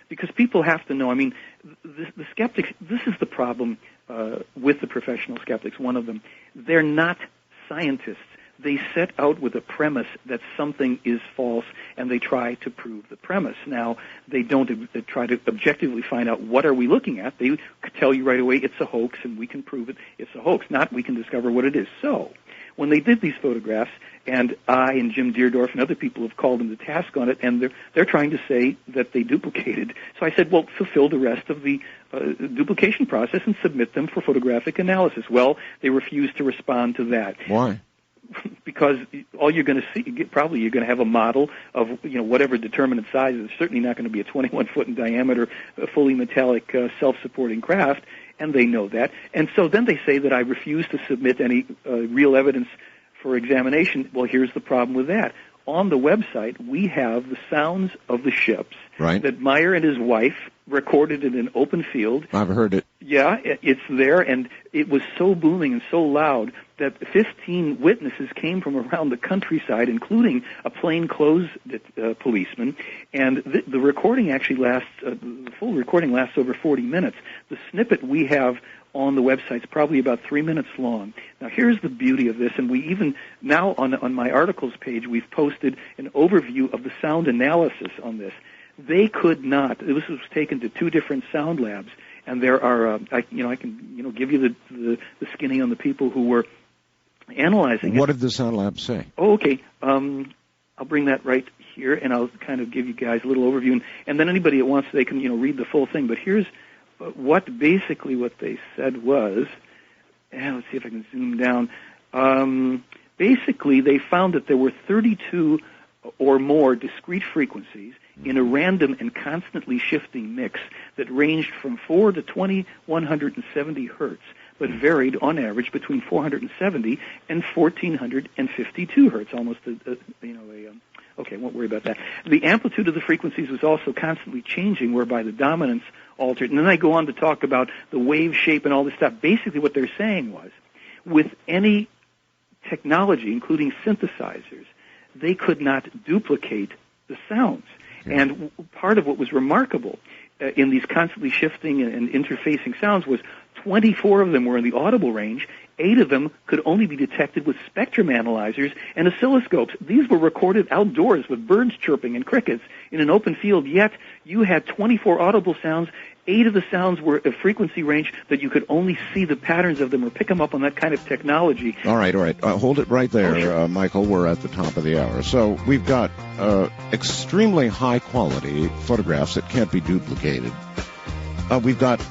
because people have to know. I mean, the skeptics, this is the problem with the professional skeptics, one of them. They're not scientists. They set out with a premise that something is false, and they try to prove the premise. Now, they don't try to objectively find out what are we looking at. They tell you right away it's a hoax, and we can prove it's a hoax, not we can discover what it is. So, when they did these photographs, and I and Jim Deerdorf and other people have called them to task on it, and they're trying to say that they duplicated. So I said, well, fulfill the rest of the duplication process and submit them for photographic analysis. Well, they refused to respond to that. Why? Because all you're going to see, probably you're going to have a model of whatever determinate size. It's certainly not going to be a 21 foot in diameter, fully metallic, self-supporting craft, and they know that. And so then they say that I refuse to submit any real evidence for examination. Well, here's the problem with that. On the website, we have the sounds of the ships that Meier and his wife recorded in an open field. I've heard it. Yeah, it's there, and it was so booming and so loud that 15 witnesses came from around the countryside, including a plainclothes policeman. And the recording actually lasts, the full recording lasts over 40 minutes. The snippet we have on the website is probably about 3 minutes long. Now, here's the beauty of this, and we even, now on my articles page, we've posted an overview of the sound analysis on this. They could not, this was taken to 2 different sound labs, and there are, I can give you the skinny on the people who were analyzing it. What did the sound lab say? Oh, okay. I'll bring that right here, and I'll kind of give you guys a little overview, and then anybody that wants, they can, read the full thing. But here's what they said was, and let's see if I can zoom down. Basically, they found that there were 32 or more discrete frequencies in a random and constantly shifting mix that ranged from 4 to 2170 hertz, but varied on average between 470 and 1452 hertz, almost okay, won't worry about that. The amplitude of the frequencies was also constantly changing, whereby the dominance altered. And then I go on to talk about the wave shape and all this stuff. Basically what they're saying was, with any technology, including synthesizers, they could not duplicate the sounds. And part of what was remarkable in these constantly shifting and interfacing sounds was 24 of them were in the audible range. 8 of them could only be detected with spectrum analyzers and oscilloscopes. These were recorded outdoors with birds chirping and crickets in an open field, yet you had 24 audible sounds. 8 of the sounds were a frequency range that you could only see the patterns of them or pick them up on that kind of technology. All right. Hold it right there, sure. Michael. We're at the top of the hour. So we've got extremely high-quality photographs that can't be duplicated. We've got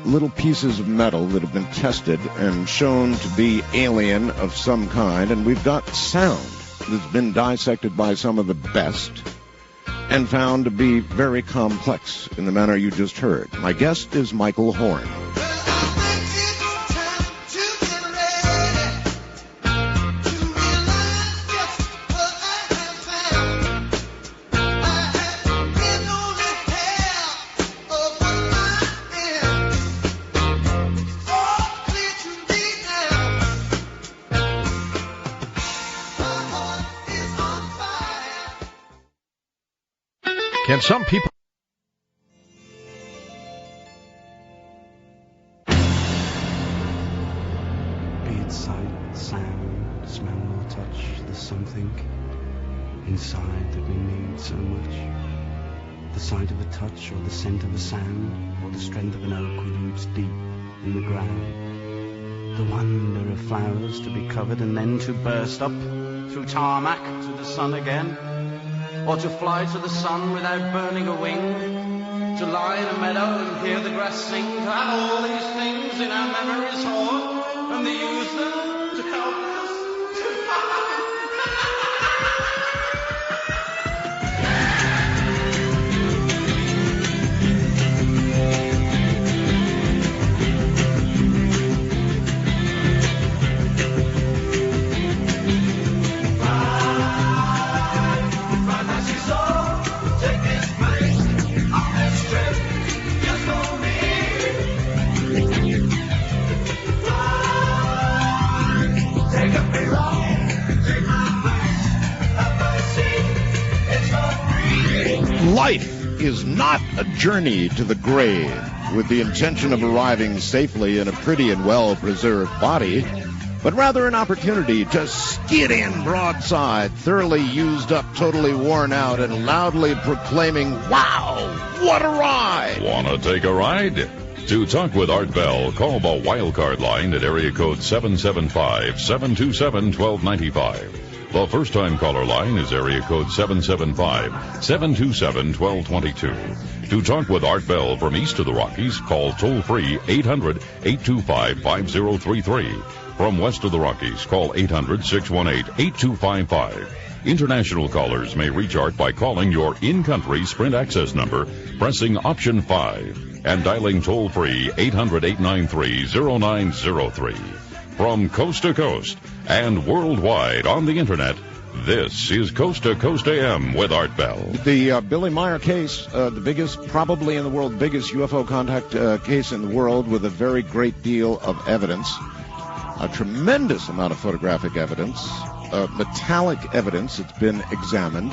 little pieces of metal that have been tested and shown to be alien of some kind, and we've got sound that's been dissected by some of the best and found to be very complex in the manner you just heard. My guest is Michael Horn. Can some people... Be it sight, sound, smell or touch, there's something inside that we need so much. The sight of a touch or the scent of a sound or the strength of an oak with roots deep in the ground. The wonder of flowers to be covered and then to burst up through tarmac to the sun again. Or to fly to the sun without burning a wing, to lie in a meadow and hear the grass sing, to have all these things in our memories stored, and to use them to help us to find. Life is not a journey to the grave with the intention of arriving safely in a pretty and well-preserved body, but rather an opportunity to skid in broadside, thoroughly used up, totally worn out, and loudly proclaiming, "Wow, what a ride!" Want to take a ride? To talk with Art Bell, call the wildcard line at area code 775-727-1295. The first-time caller line is area code 775-727-1222. To talk with Art Bell from east of the Rockies, call toll-free 800-825-5033. From west of the Rockies, call 800-618-8255. International callers may reach Art by calling your in-country Sprint access number, pressing option 5, and dialing toll-free 800-893-0903. From coast to coast and worldwide on the Internet, this is Coast to Coast AM with Art Bell. The Billy Meier case, the biggest, probably in the world, biggest UFO contact case in the world, with a very great deal of evidence, a tremendous amount of photographic evidence, metallic evidence that's been examined,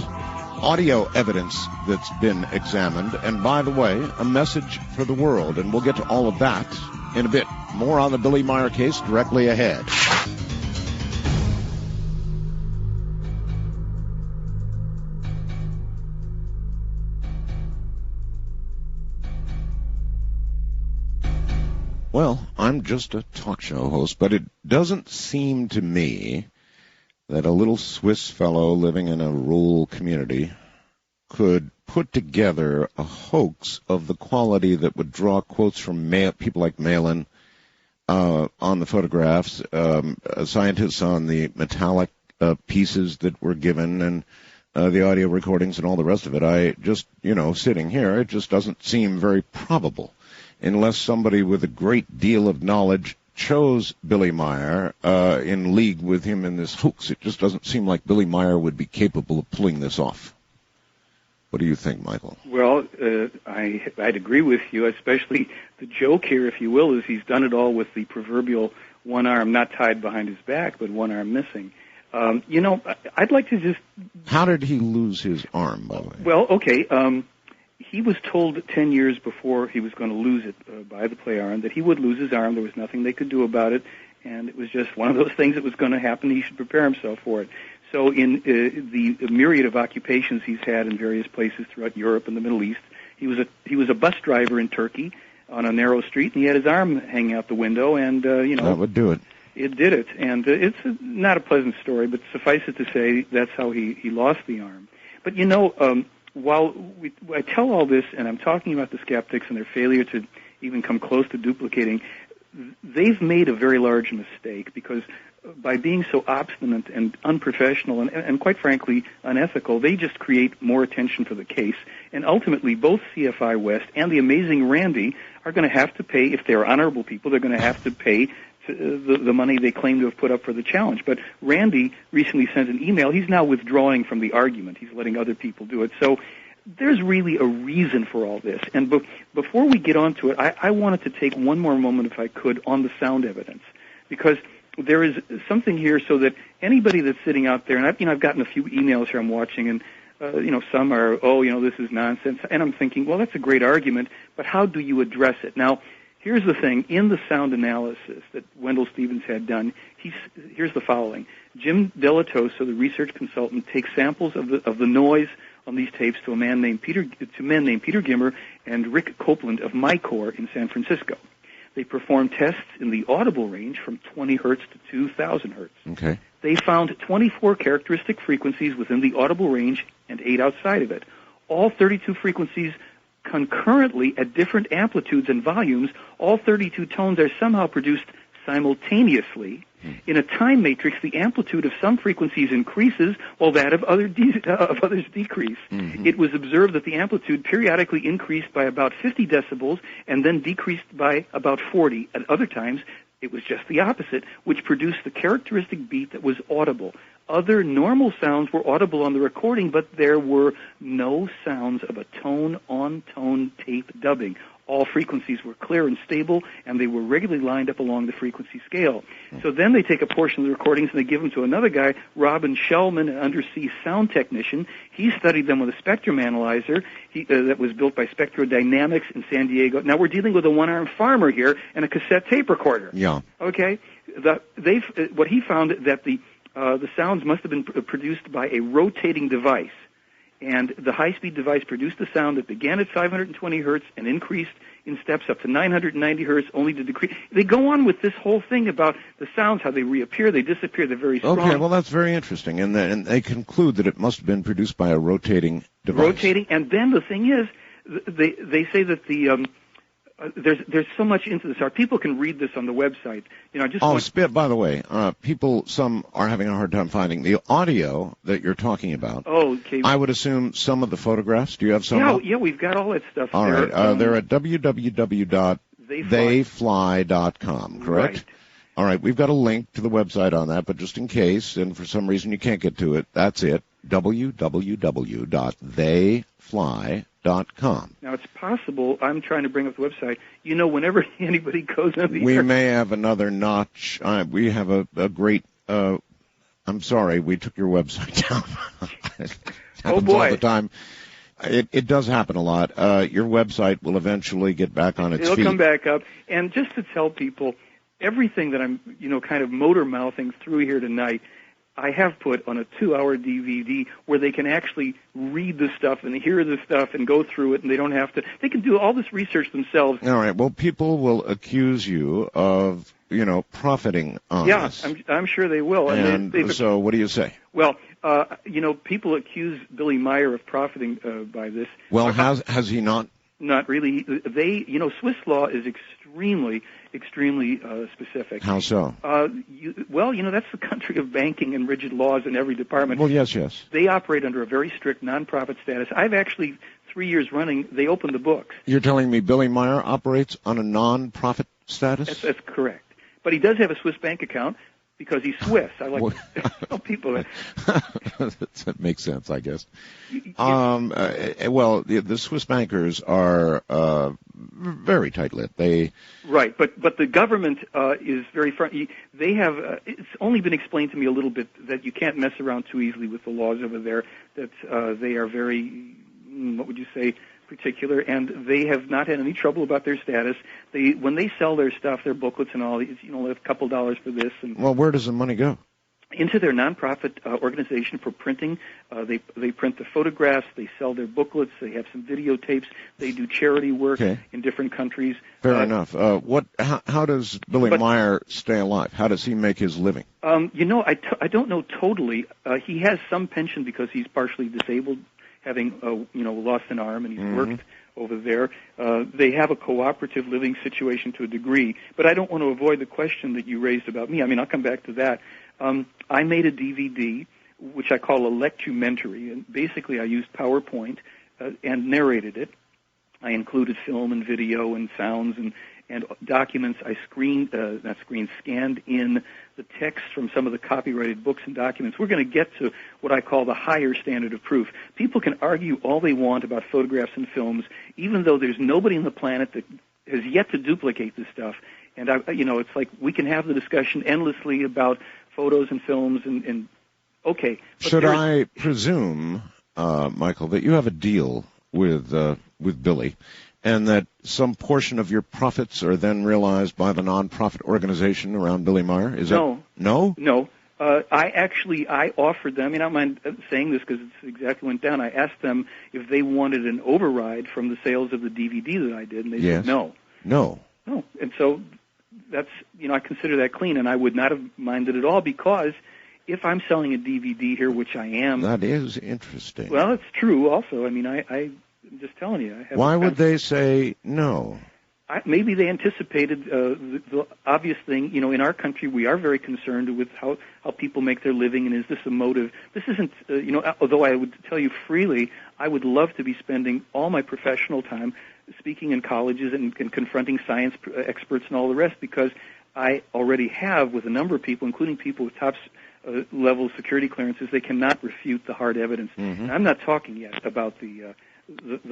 audio evidence that's been examined, and by the way, a message for the world. And we'll get to all of that in a bit. More on the Billy Meier case directly ahead. Well, I'm just a talk show host, but it doesn't seem to me that a little Swiss fellow living in a rural community could put together a hoax of the quality that would draw quotes from people like Malin on the photographs, scientists on the metallic pieces that were given, and the audio recordings and all the rest of it. I just, sitting here, it just doesn't seem very probable unless somebody with a great deal of knowledge chose Billy Meier in league with him in this hoax. It just doesn't seem like Billy Meier would be capable of pulling this off. What do you think, Michael? Well, I'd agree with you, especially the joke here, if you will, is he's done it all with the proverbial one arm not tied behind his back, but one arm missing. I'd like to just... How did he lose his arm, by the way? Well, okay, he was told 10 years before he was going to lose it by the Plejaren that he would lose his arm. There was nothing they could do about it, and it was just one of those things that was going to happen. He should prepare himself for it. So in the myriad of occupations he's had in various places throughout Europe and the Middle East, he was a bus driver in Turkey on a narrow street, and he had his arm hanging out the window, and that would do it. It did it, and it's not a pleasant story, but suffice it to say that's how he lost the arm. But while I tell all this, and I'm talking about the skeptics and their failure to even come close to duplicating, they've made a very large mistake, because by being so obstinate and unprofessional and quite frankly unethical, they just create more attention for the case. And ultimately, both CFI West and the amazing Randy are going to have to pay, if they're honorable people, they're going to have to pay the money they claim to have put up for the challenge. But Randy recently sent an email. He's now withdrawing from the argument. He's letting other people do it. So there's really a reason for all this. And before we get on to it, I wanted to take one more moment, if I could, on the sound evidence, because there is something here so that anybody that's sitting out there, and I've gotten a few emails here I'm watching, and some are, this is nonsense, and I'm thinking, well, that's a great argument, but how do you address it? Now, here's the thing. In the sound analysis that Wendell Stevens had done, here's the following. Jim Delatoso, the research consultant, takes samples of the noise on these tapes to men named Peter Gimmer and Rick Copeland of Meier in San Francisco. They performed tests in the audible range from 20 hertz to 2,000 hertz. Okay. They found 24 characteristic frequencies within the audible range and 8 outside of it. All 32 frequencies concurrently at different amplitudes and volumes. All 32 tones are somehow produced simultaneously. In a time matrix, the amplitude of some frequencies increases while that of others decrease. Mm-hmm. It was observed that the amplitude periodically increased by about 50 decibels and then decreased by about 40. At other times, it was just the opposite, which produced the characteristic beat that was audible. Other normal sounds were audible on the recording, but there were no sounds of a tone-on-tone tape dubbing. All frequencies were clear and stable, and they were regularly lined up along the frequency scale. So then they take a portion of the recordings and they give them to another guy, Robin Shellman, an undersea sound technician. He studied them with a spectrum analyzer that was built by Spectrodynamics in San Diego. Now we're dealing with a one-armed farmer here and a cassette tape recorder. Yeah. Okay. What he found that the sounds must have been produced by a rotating device. And the high-speed device produced a sound that began at 520 hertz and increased in steps up to 990 hertz, only to decrease. They go on with this whole thing about the sounds, how they reappear, they disappear, they're very strong. Okay, well, that's very interesting. And they conclude that it must have been produced by a rotating device. Rotating, and then the thing is, they say that the there's so much into this. Our people can read this on the website. By the way, some are having a hard time finding the audio that you're talking about. Oh, okay. I would assume some of the photographs. Do you have some? Yeah, we've got all that stuff. All there. right, they're at www.theyfly.com, correct? Right. All right, we've got a link to the website on that, but just in case, and for some reason you can't get to it, that's it. www.theyfly.com. Now, it's possible, I'm trying to bring up the website, whenever anybody goes on the We air. may have another notch. We have a great, I'm sorry, we took your website down. Oh, boy. All the time. It does happen a lot. Your website will eventually get back on its feet. It'll come back up. And just to tell people, everything that I'm, kind of motor mouthing through here tonight, I have put on a 2-hour DVD where they can actually read the stuff and hear the stuff and go through it, and they don't have to. They can do all this research themselves. All right. Well, people will accuse you of, profiting on this. Yeah, I'm sure they will. And so what do you say? Well, people accuse Billy Meier of profiting by this. Well, has he not? Not really. Swiss law is extremely specific. How so? That's the country of banking and rigid laws in every department. Well, yes. They operate under a very strict nonprofit status. I've actually, 3 years running, they open the books. You're telling me Billy Meier operates on a nonprofit status? That's correct. But he does have a Swiss bank account because he's Swiss. I like to tell people that. That makes sense, I guess. The Swiss bankers are very tight-lipped. Right, but the government is very friendly. They have. It's only been explained to me a little bit that you can't mess around too easily with the laws over there. That they are very, what would you say, particular, and they have not had any trouble about their status. When they sell their stuff, their booklets and all, a couple dollars for this. And well, where does the money go? Into their nonprofit organization for printing. They print the photographs. They sell their booklets. They have some videotapes. They do charity work in different countries. Fair enough. How does Billy Meier stay alive? How does he make his living? I don't know totally. He has some pension because he's partially disabled, having lost an arm, and he's worked over there. They have a cooperative living situation to a degree, but I don't want to avoid the question that you raised about me. I'll come back to that. I made a DVD, which I call a lectumentary, and basically I used PowerPoint and narrated it. I included film and video and sounds and documents. I scanned in the text from some of the copyrighted books and documents. We're going to get to what I call the higher standard of proof. People can argue all they want about photographs and films, even though there's nobody on the planet that has yet to duplicate this stuff. And it's like we can have the discussion endlessly about photos and films and okay. Should I presume, Michael, that you have a deal with Billy, and that some portion of your profits are then realized by the nonprofit organization around Billy Meier? No. No? I offered them, I don't mind saying this because it's exactly went down. I asked them if they wanted an override from the sales of the DVD that I did, and they said no. No. And so that's, I consider that clean, and I would not have minded at all, because if I'm selling a DVD here, which I am. That is interesting. Well, it's true also. I'm just telling you. Why would they say no? Maybe they anticipated the obvious thing. In our country, we are very concerned with how people make their living, and is this a motive? This isn't, although I would tell you freely, I would love to be spending all my professional time speaking in colleges and confronting science experts and all the rest, because I already have, with a number of people, including people with top level security clearances, they cannot refute the hard evidence. And I'm not talking yet about the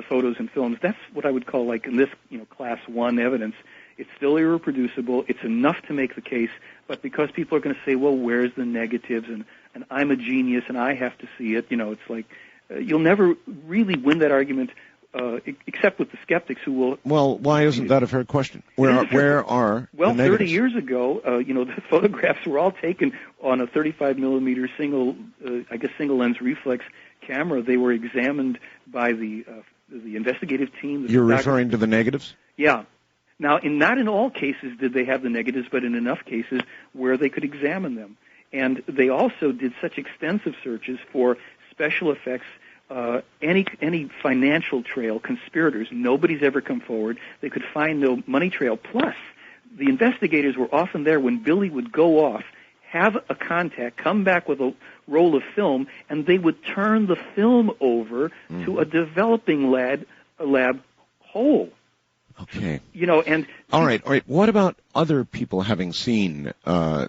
photos and films. That's what I would call, like, in this, class 1 evidence. It's still irreproducible. It's enough to make the case, but because people are going to say, well, where's the negatives, and I'm a genius and I have to see it, it's like you'll never really win that argument except with the skeptics who will. Well, why isn't that a fair question? Where are well, the negatives? 30 years ago, the photographs were all taken on a 35 millimeter single lens reflex camera. They were examined by the investigative team. You're referring to the negatives? Yeah. Now, not in all cases did they have the negatives, but in enough cases where they could examine them. And they also did such extensive searches for special effects, any financial trail, conspirators. Nobody's ever come forward. They could find no money trail. Plus, the investigators were often there when Billy would go off, have a contact, come back with a roll of film, and they would turn the film over to a developing lab whole. Okay. And all right. What about other people having seen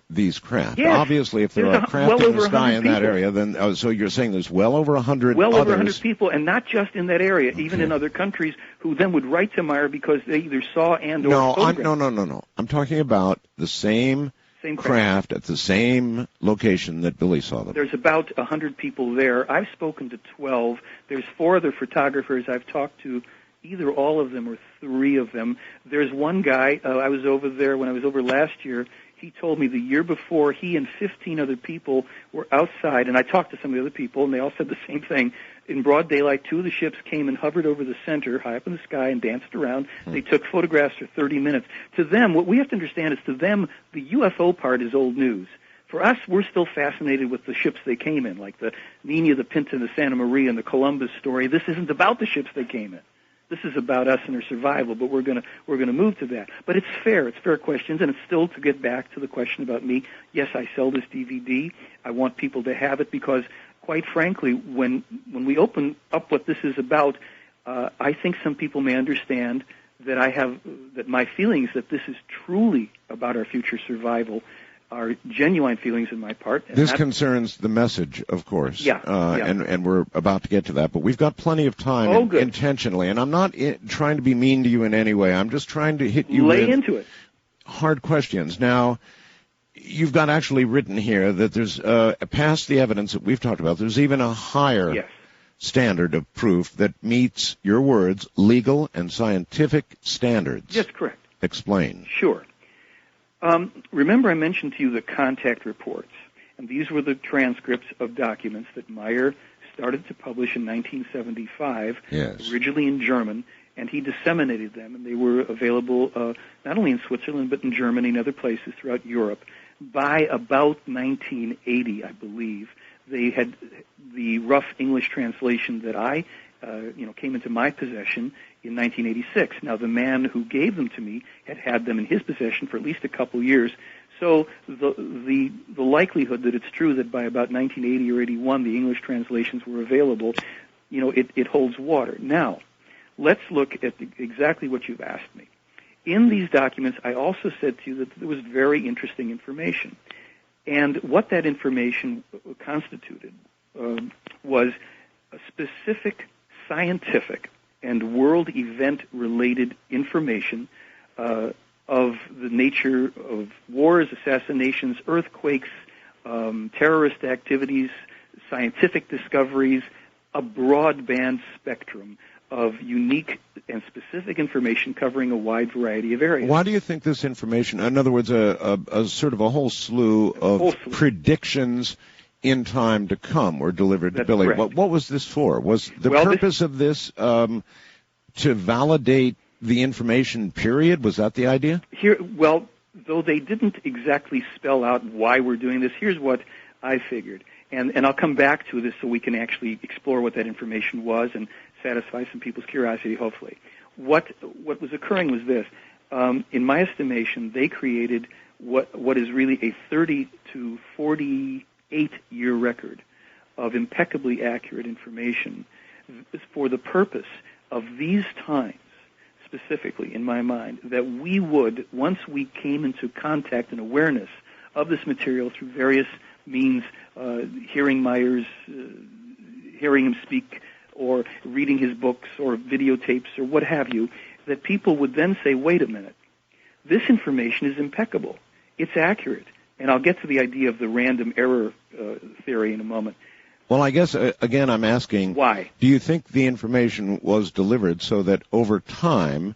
these craft? Yes, obviously, if there are craft in the sky in that area, then so you're saying there's well over 100 well others. Over 100 people, and not just in that area, even in other countries, who then would write to Meier because they either saw and or photographed. No. I'm talking about the same craft at the same location that Billy saw them. There's about 100 people there. I've spoken to 12. There's 4 other photographers I've talked to. Either all of them or 3 of them. There's one guy, I was over there when I was over last year. He told me the year before he and 15 other people were outside, and I talked to some of the other people, and they all said the same thing. In broad daylight, 2 of the ships came and hovered over the center, high up in the sky, and danced around. They took photographs for 30 minutes. To them, what we have to understand is to them, the UFO part is old news. For us, we're still fascinated with the ships they came in, like the Nina, the Pinta, the Santa Maria, and the Columbus story. This isn't about the ships they came in. This is about us and our survival, but we're gonna move to that. But it's fair questions, and it's still to get back to the question about me. Yes, I sell this DVD. I want people to have it because, quite frankly, when we open up what this is about, I think some people may understand that my feelings that this is truly about our future survival are genuine feelings on my part. This concerns the message, of course. Yeah. And we're about to get to that, but we've got plenty of time intentionally, and I'm not trying to be mean to you in any way. I'm just trying to hit you with into it. Hard questions. Now, you've got actually written here that there's, past the evidence that we've talked about, there's even a higher standard of proof that meets, your words, legal and scientific standards. Yes, correct. Explain. Sure. Remember I mentioned to you the contact reports, and these were the transcripts of documents that Meier started to publish in 1975, originally in German, and he disseminated them, and they were available not only in Switzerland but in Germany and other places throughout Europe. By about 1980, I believe, they had the rough English translation that I came into my possession in 1986. Now, the man who gave them to me had them in his possession for at least a couple of years. So the likelihood that it's true that by about 1980 or 81 the English translations were available, it holds water. Now, let's look at exactly what you've asked me. In these documents, I also said to you that there was very interesting information. And what that information constituted was a specific scientific and world event-related information of the nature of wars, assassinations, earthquakes, terrorist activities, scientific discoveries, a broadband spectrum of unique and specific information covering a wide variety of areas. Why do you think this information, in other words, a sort of a whole slew of predictions in time to come were delivered to Billy? What was this for? Was the purpose of this to validate the information, period? Was that the idea? Though they didn't exactly spell out why we're doing this, here's what I figured. And I'll come back to this so we can actually explore what that information was and satisfy some people's curiosity, hopefully. What was occurring was this. In my estimation, they created what is really a 30 to 48-year record of impeccably accurate information for the purpose of these times, specifically in my mind, that we would, once we came into contact and awareness of this material through various means, hearing Meier's, hearing him speak, or reading his books or videotapes or what have you, that people would then say, wait a minute, this information is impeccable. It's accurate. And I'll get to the idea of the random error theory in a moment. Well, I guess, again, I'm asking, Why? do you think the information was delivered so that over time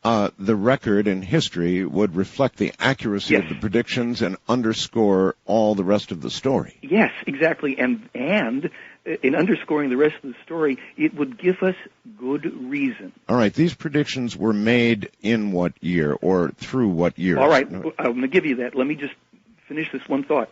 the record and history would reflect the accuracy Yes. of the predictions and underscore all the rest of the story? Yes, exactly. And in underscoring the rest of the story, it would give us good reason. All right, these predictions were made in what year or through what year? All right, I'm going to give you that. Let me just finish this one thought.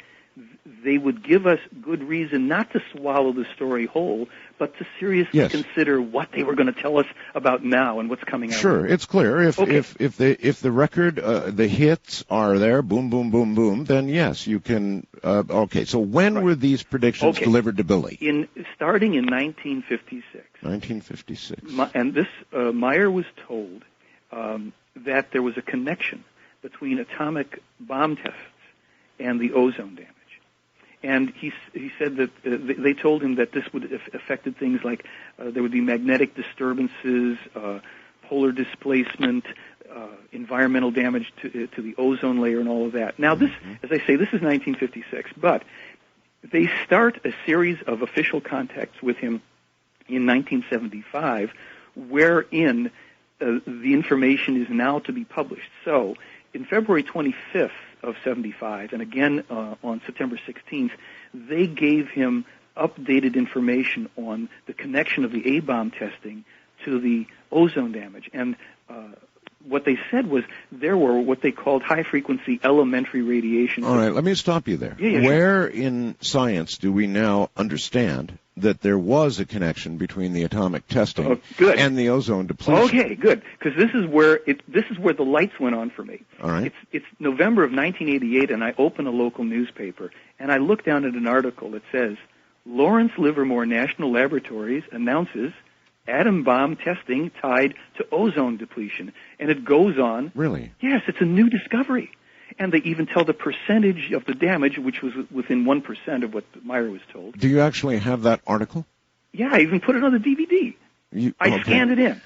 They would give us good reason not to swallow the story whole, but to seriously Yes. consider what they were going to tell us about now and what's coming out. Sure, it's clear. If the record, the hits are there, boom, boom, boom, boom, then yes, you can. Okay, so when were these predictions delivered to Billy? Starting in 1956. 1956. And this Meier was told that there was a connection between atomic bomb tests and the ozone damage. And he said that they told him that this would have affected things like there would be magnetic disturbances, polar displacement, environmental damage to the ozone layer, and all of that. Now, this, as I say, this is 1956, but they start a series of official contacts with him in 1975, wherein the information is now to be published. So, in February 25th of 75, and again on September 16th, they gave him updated information on the connection of the A-bomb testing to the ozone damage. And what they said was there were what they called high-frequency elementary radiation. All right, let me stop you there. Yeah, Where in science do we now understand that there was a connection between the atomic testing and the ozone depletion? Okay, good, because this is where the lights went on for me. All right. It's November of 1988, and I open a local newspaper, and I look down at an article that says, Lawrence Livermore National Laboratories announces atom bomb testing tied to ozone depletion. And it goes on. Really? Yes, it's a new discovery. And they even tell the percentage of the damage, which was within 1% of what Meier was told. Do you actually have that article? Yeah, I even put it on the DVD. I scanned it in.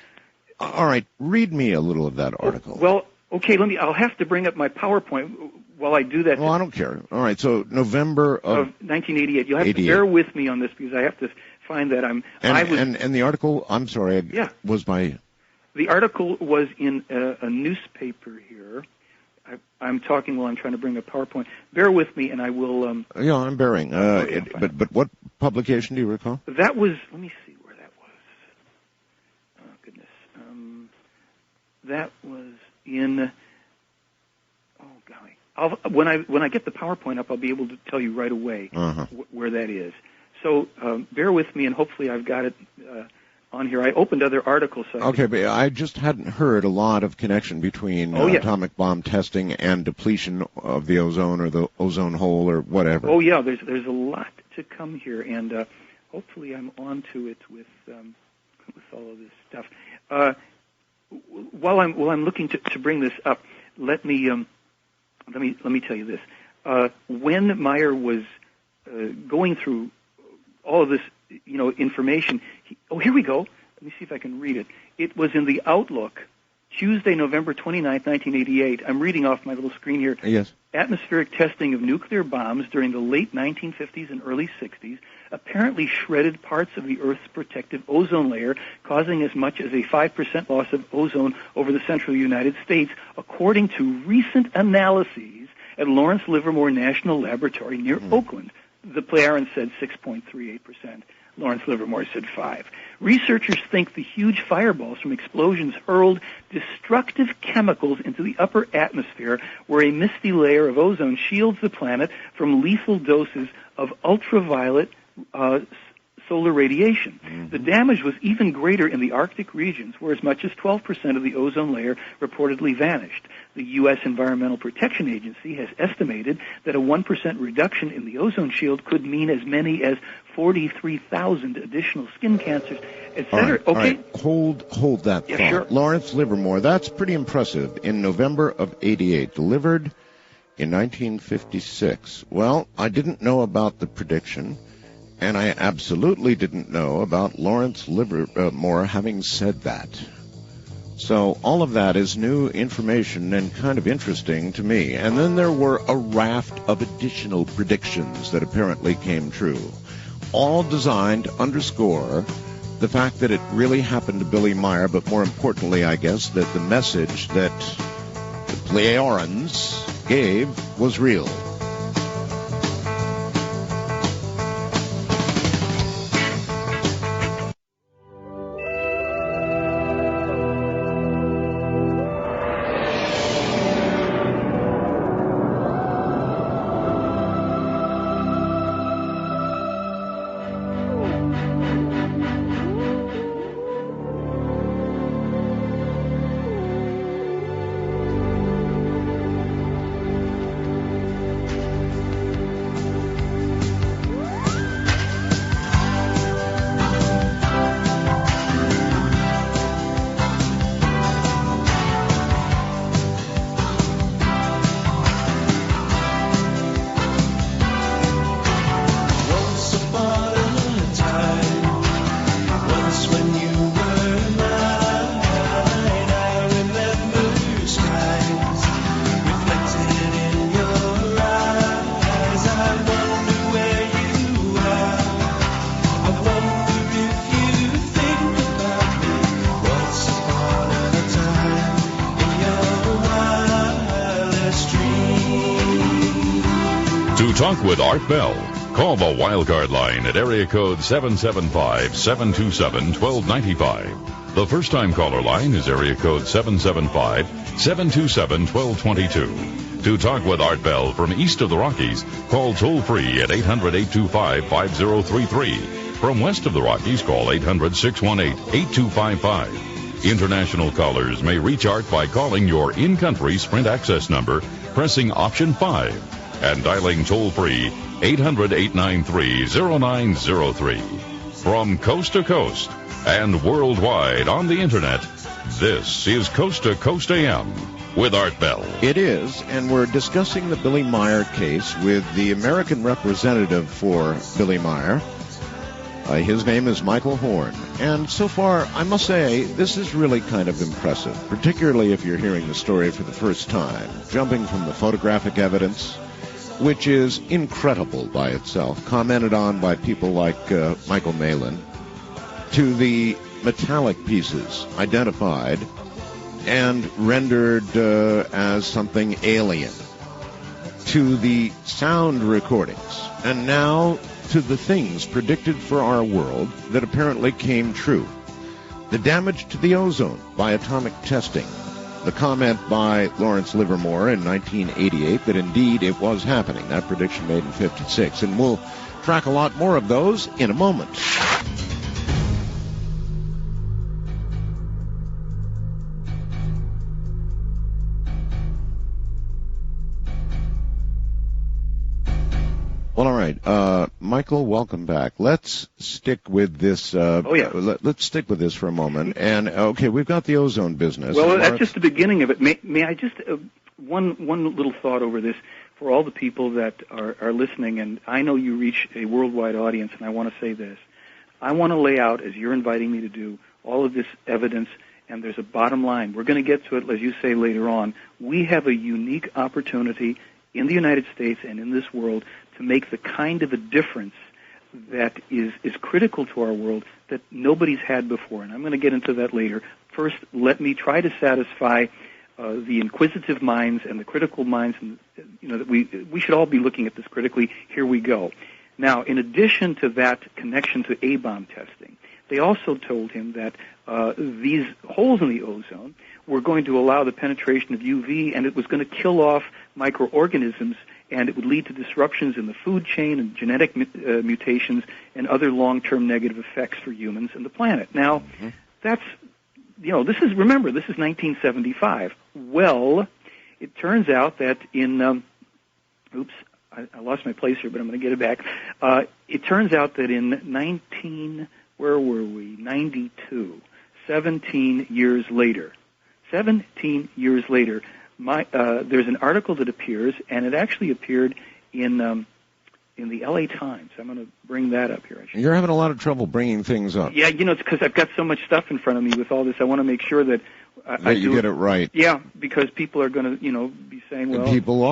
All right, read me a little of that article. Well, okay, I'll have to bring up my PowerPoint while I do that. Well, I don't care. All right, so November of 1988. You'll have to bear with me on this because I have to find that and the article, I'm sorry, was by... The article was in a newspaper here. I'm talking while I'm trying to bring up PowerPoint. Bear with me, and I will... Yeah, I'm bearing. But what publication do you recall? That was... Let me see where that was. Oh, goodness. That was in... Oh, golly. When I get the PowerPoint up, I'll be able to tell you right away where that is. So bear with me, and hopefully I've got it on here. I opened other articles. So but I just hadn't heard a lot of connection between atomic bomb testing and depletion of the ozone or the ozone hole or whatever. Oh, yeah, there's a lot to come here, and hopefully I'm on to it with all of this stuff. While I'm looking to bring this up, let me tell you this. When Meier was going through all of this, information. Here we go. Let me see if I can read it. It was in the Outlook, Tuesday, November 29th, 1988. I'm reading off my little screen here. Yes. Atmospheric testing of nuclear bombs during the late 1950s and early 60s apparently shredded parts of the Earth's protective ozone layer, causing as much as a 5% loss of ozone over the central United States, according to recent analyses at Lawrence Livermore National Laboratory near Oakland. The Plejaren said 6.38%. Lawrence Livermore said 5%. Researchers think the huge fireballs from explosions hurled destructive chemicals into the upper atmosphere, where a misty layer of ozone shields the planet from lethal doses of ultraviolet solar radiation. The damage was even greater in the Arctic regions, where as much as 12% of the ozone layer reportedly vanished. The U.S. Environmental Protection Agency has estimated that a 1% reduction in the ozone shield could mean as many as 43,000 additional skin cancers, etc. All right. Hold that thought. Sure. Lawrence Livermore, that's pretty impressive. In November of 88, delivered in 1956. Well, I didn't know about the prediction, and I absolutely didn't know about Lawrence Livermore having said that. So all of that is new information and kind of interesting to me. And then there were a raft of additional predictions that apparently came true. all designed to underscore the fact that it really happened to Billy Meier, but more importantly, I guess, that the message that the Plejarians gave was real. To talk with Art Bell, call the Wildcard line at area code 775-727-1295. The first-time caller line is area code 775-727-1222. To talk with Art Bell from east of the Rockies, call toll-free at 800-825-5033. From west of the Rockies, call 800-618-8255. International callers may reach Art by calling your in-country Sprint access number, pressing option 5. And dialing toll-free 800-893-0903. From coast to coast and worldwide on the Internet, this is Coast to Coast AM with Art Bell. It is, and we're discussing the Billy Meier case with the American representative for Billy Meier. His name is Michael Horn. And so far, I must say, this is really kind of impressive, particularly if you're hearing the story for the first time, jumping from the photographic evidence, which is incredible by itself, commented on by people like Michael Malin, to the metallic pieces identified and rendered as something alien, to the sound recordings, and now to the things predicted for our world that apparently came true. The damage to the ozone by atomic testing. The comment by Lawrence Livermore in 1988 that indeed it was happening. That prediction made in 56. And we'll track a lot more of those in a moment. Well, all right. Michael, welcome back. Let's stick with this. Let's stick with this for a moment. And, okay, we've got the ozone business. Well, that's just the beginning of it. May I just, one little thought over this for all the people that are listening, and I know you reach a worldwide audience, and I want to say this. I want to lay out, as you're inviting me to do, all of this evidence, and there's a bottom line. We're going to get to it, as you say, later on. We have a unique opportunity in the United States and in this world to make the kind of a difference that is critical to our world that nobody's had before. And I'm going to get into that later. First, let me try to satisfy the inquisitive minds and the critical minds, and, that we should all be looking at this critically. Here we go. Now, in addition to that connection to A-bomb testing, they also told him that these holes in the ozone were going to allow the penetration of UV, and it was going to kill off microorganisms, and it would lead to disruptions in the food chain and genetic mutations and other long-term negative effects for humans and the planet. Now, that's, this is 1975. Well, it turns out that in, I lost my place here, but I'm going to get it back. It turns out that in 92, 17 years later, there's an article that appears, and it actually appeared in the LA Times. I'm going to bring that up here. You're having a lot of trouble bringing things up. Yeah, it's because I've got so much stuff in front of me with all this. I want to make sure that that you get it right. Yeah, because people are going to, be saying, well... People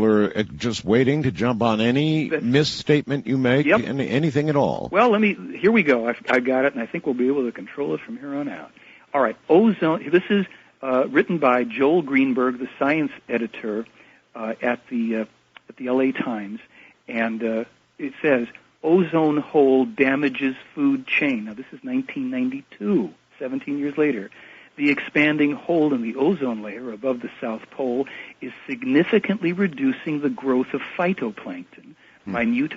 are just waiting to jump on any misstatement you make, Yep. anything at all. Well, here we go. I got it, and I think we'll be able to control it from here on out. All right, ozone, this is written by Joel Greenberg, the science editor at the LA Times, and it says, ozone hole damages food chain. Now, this is 1992, 17 years later. The expanding hole in the ozone layer above the South Pole is significantly reducing the growth of phytoplankton, minute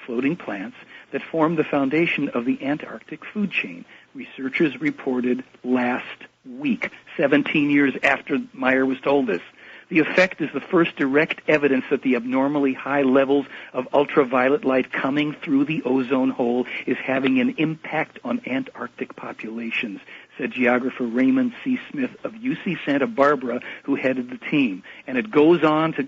floating plants that form the foundation of the Antarctic food chain. Researchers reported last week, 17 years after Meier was told this. The effect is the first direct evidence that the abnormally high levels of ultraviolet light coming through the ozone hole is having an impact on Antarctic populations, said geographer Raymond C. Smith of UC Santa Barbara, who headed the team. And it goes on to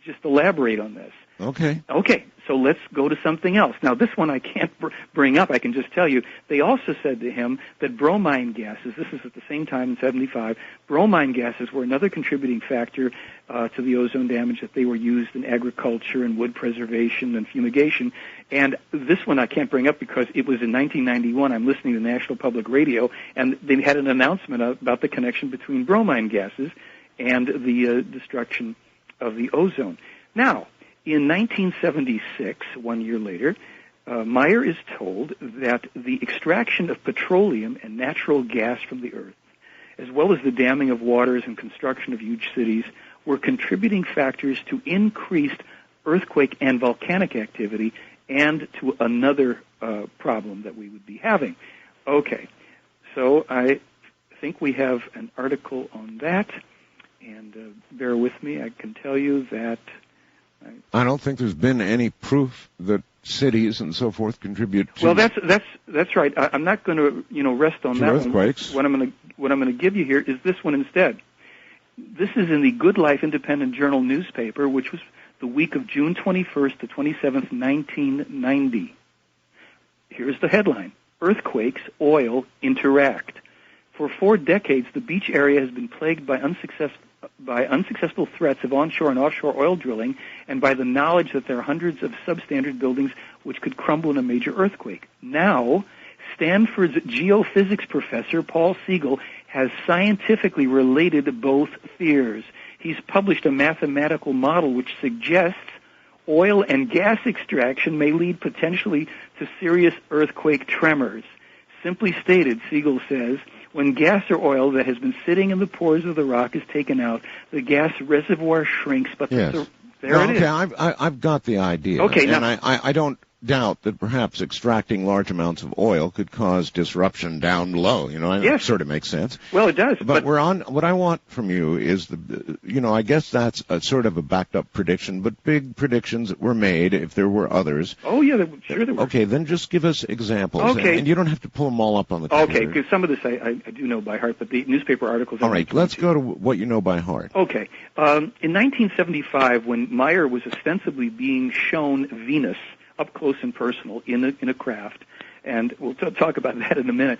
just elaborate on this. Okay, so let's go to something else. Now, this one I can't bring up. I can just tell you, they also said to him that bromine gases, this is at the same time in 75, bromine gases were another contributing factor to the ozone damage, that they were used in agriculture and wood preservation and fumigation. And this one I can't bring up because it was in 1991. I'm listening to National Public Radio, and they had an announcement about the connection between bromine gases and the destruction of the ozone. Now, in 1976, 1 year later, Meier is told that the extraction of petroleum and natural gas from the earth, as well as the damming of waters and construction of huge cities, were contributing factors to increased earthquake and volcanic activity and to another problem that we would be having. Okay, so I think we have an article on that, and bear with me. I can tell you that... I don't think there's been any proof that cities and so forth contribute to... Well, that's right. I'm not going to rest on that earthquakes. What I'm going to give you here is this one instead. This is in the Good Life Independent Journal newspaper, which was the week of June 21st to 27th, 1990. Here's the headline: Earthquakes, Oil Interact. For 4 decades, the beach area has been plagued by unsuccessful threats of onshore and offshore oil drilling, and by the knowledge that there are hundreds of substandard buildings which could crumble in a major earthquake. Now, Stanford's geophysics professor, Paul Siegel, has scientifically related both fears. He's published a mathematical model which suggests oil and gas extraction may lead potentially to serious earthquake tremors. Simply stated, Siegel says, when gas or oil that has been sitting in the pores of the rock is taken out, the gas reservoir shrinks, but yes. It is. I've got the idea. Okay, and now, I don't doubt that perhaps extracting large amounts of oil could cause disruption down below. Yes. It sort of makes sense. Well, it does. But we're on. What I want from you is I guess that's a sort of a backed up prediction, but big predictions that were made. If there were others. Oh yeah, sure there were. Okay, then just give us examples. Okay. And you don't have to pull them all up on the computer. Okay, because some of this I do know by heart, but the newspaper articles. All right, let's go to what you know by heart. Okay, in 1975, when Meier was ostensibly being shown Venus up close and personal in a craft, and we'll talk about that in a minute.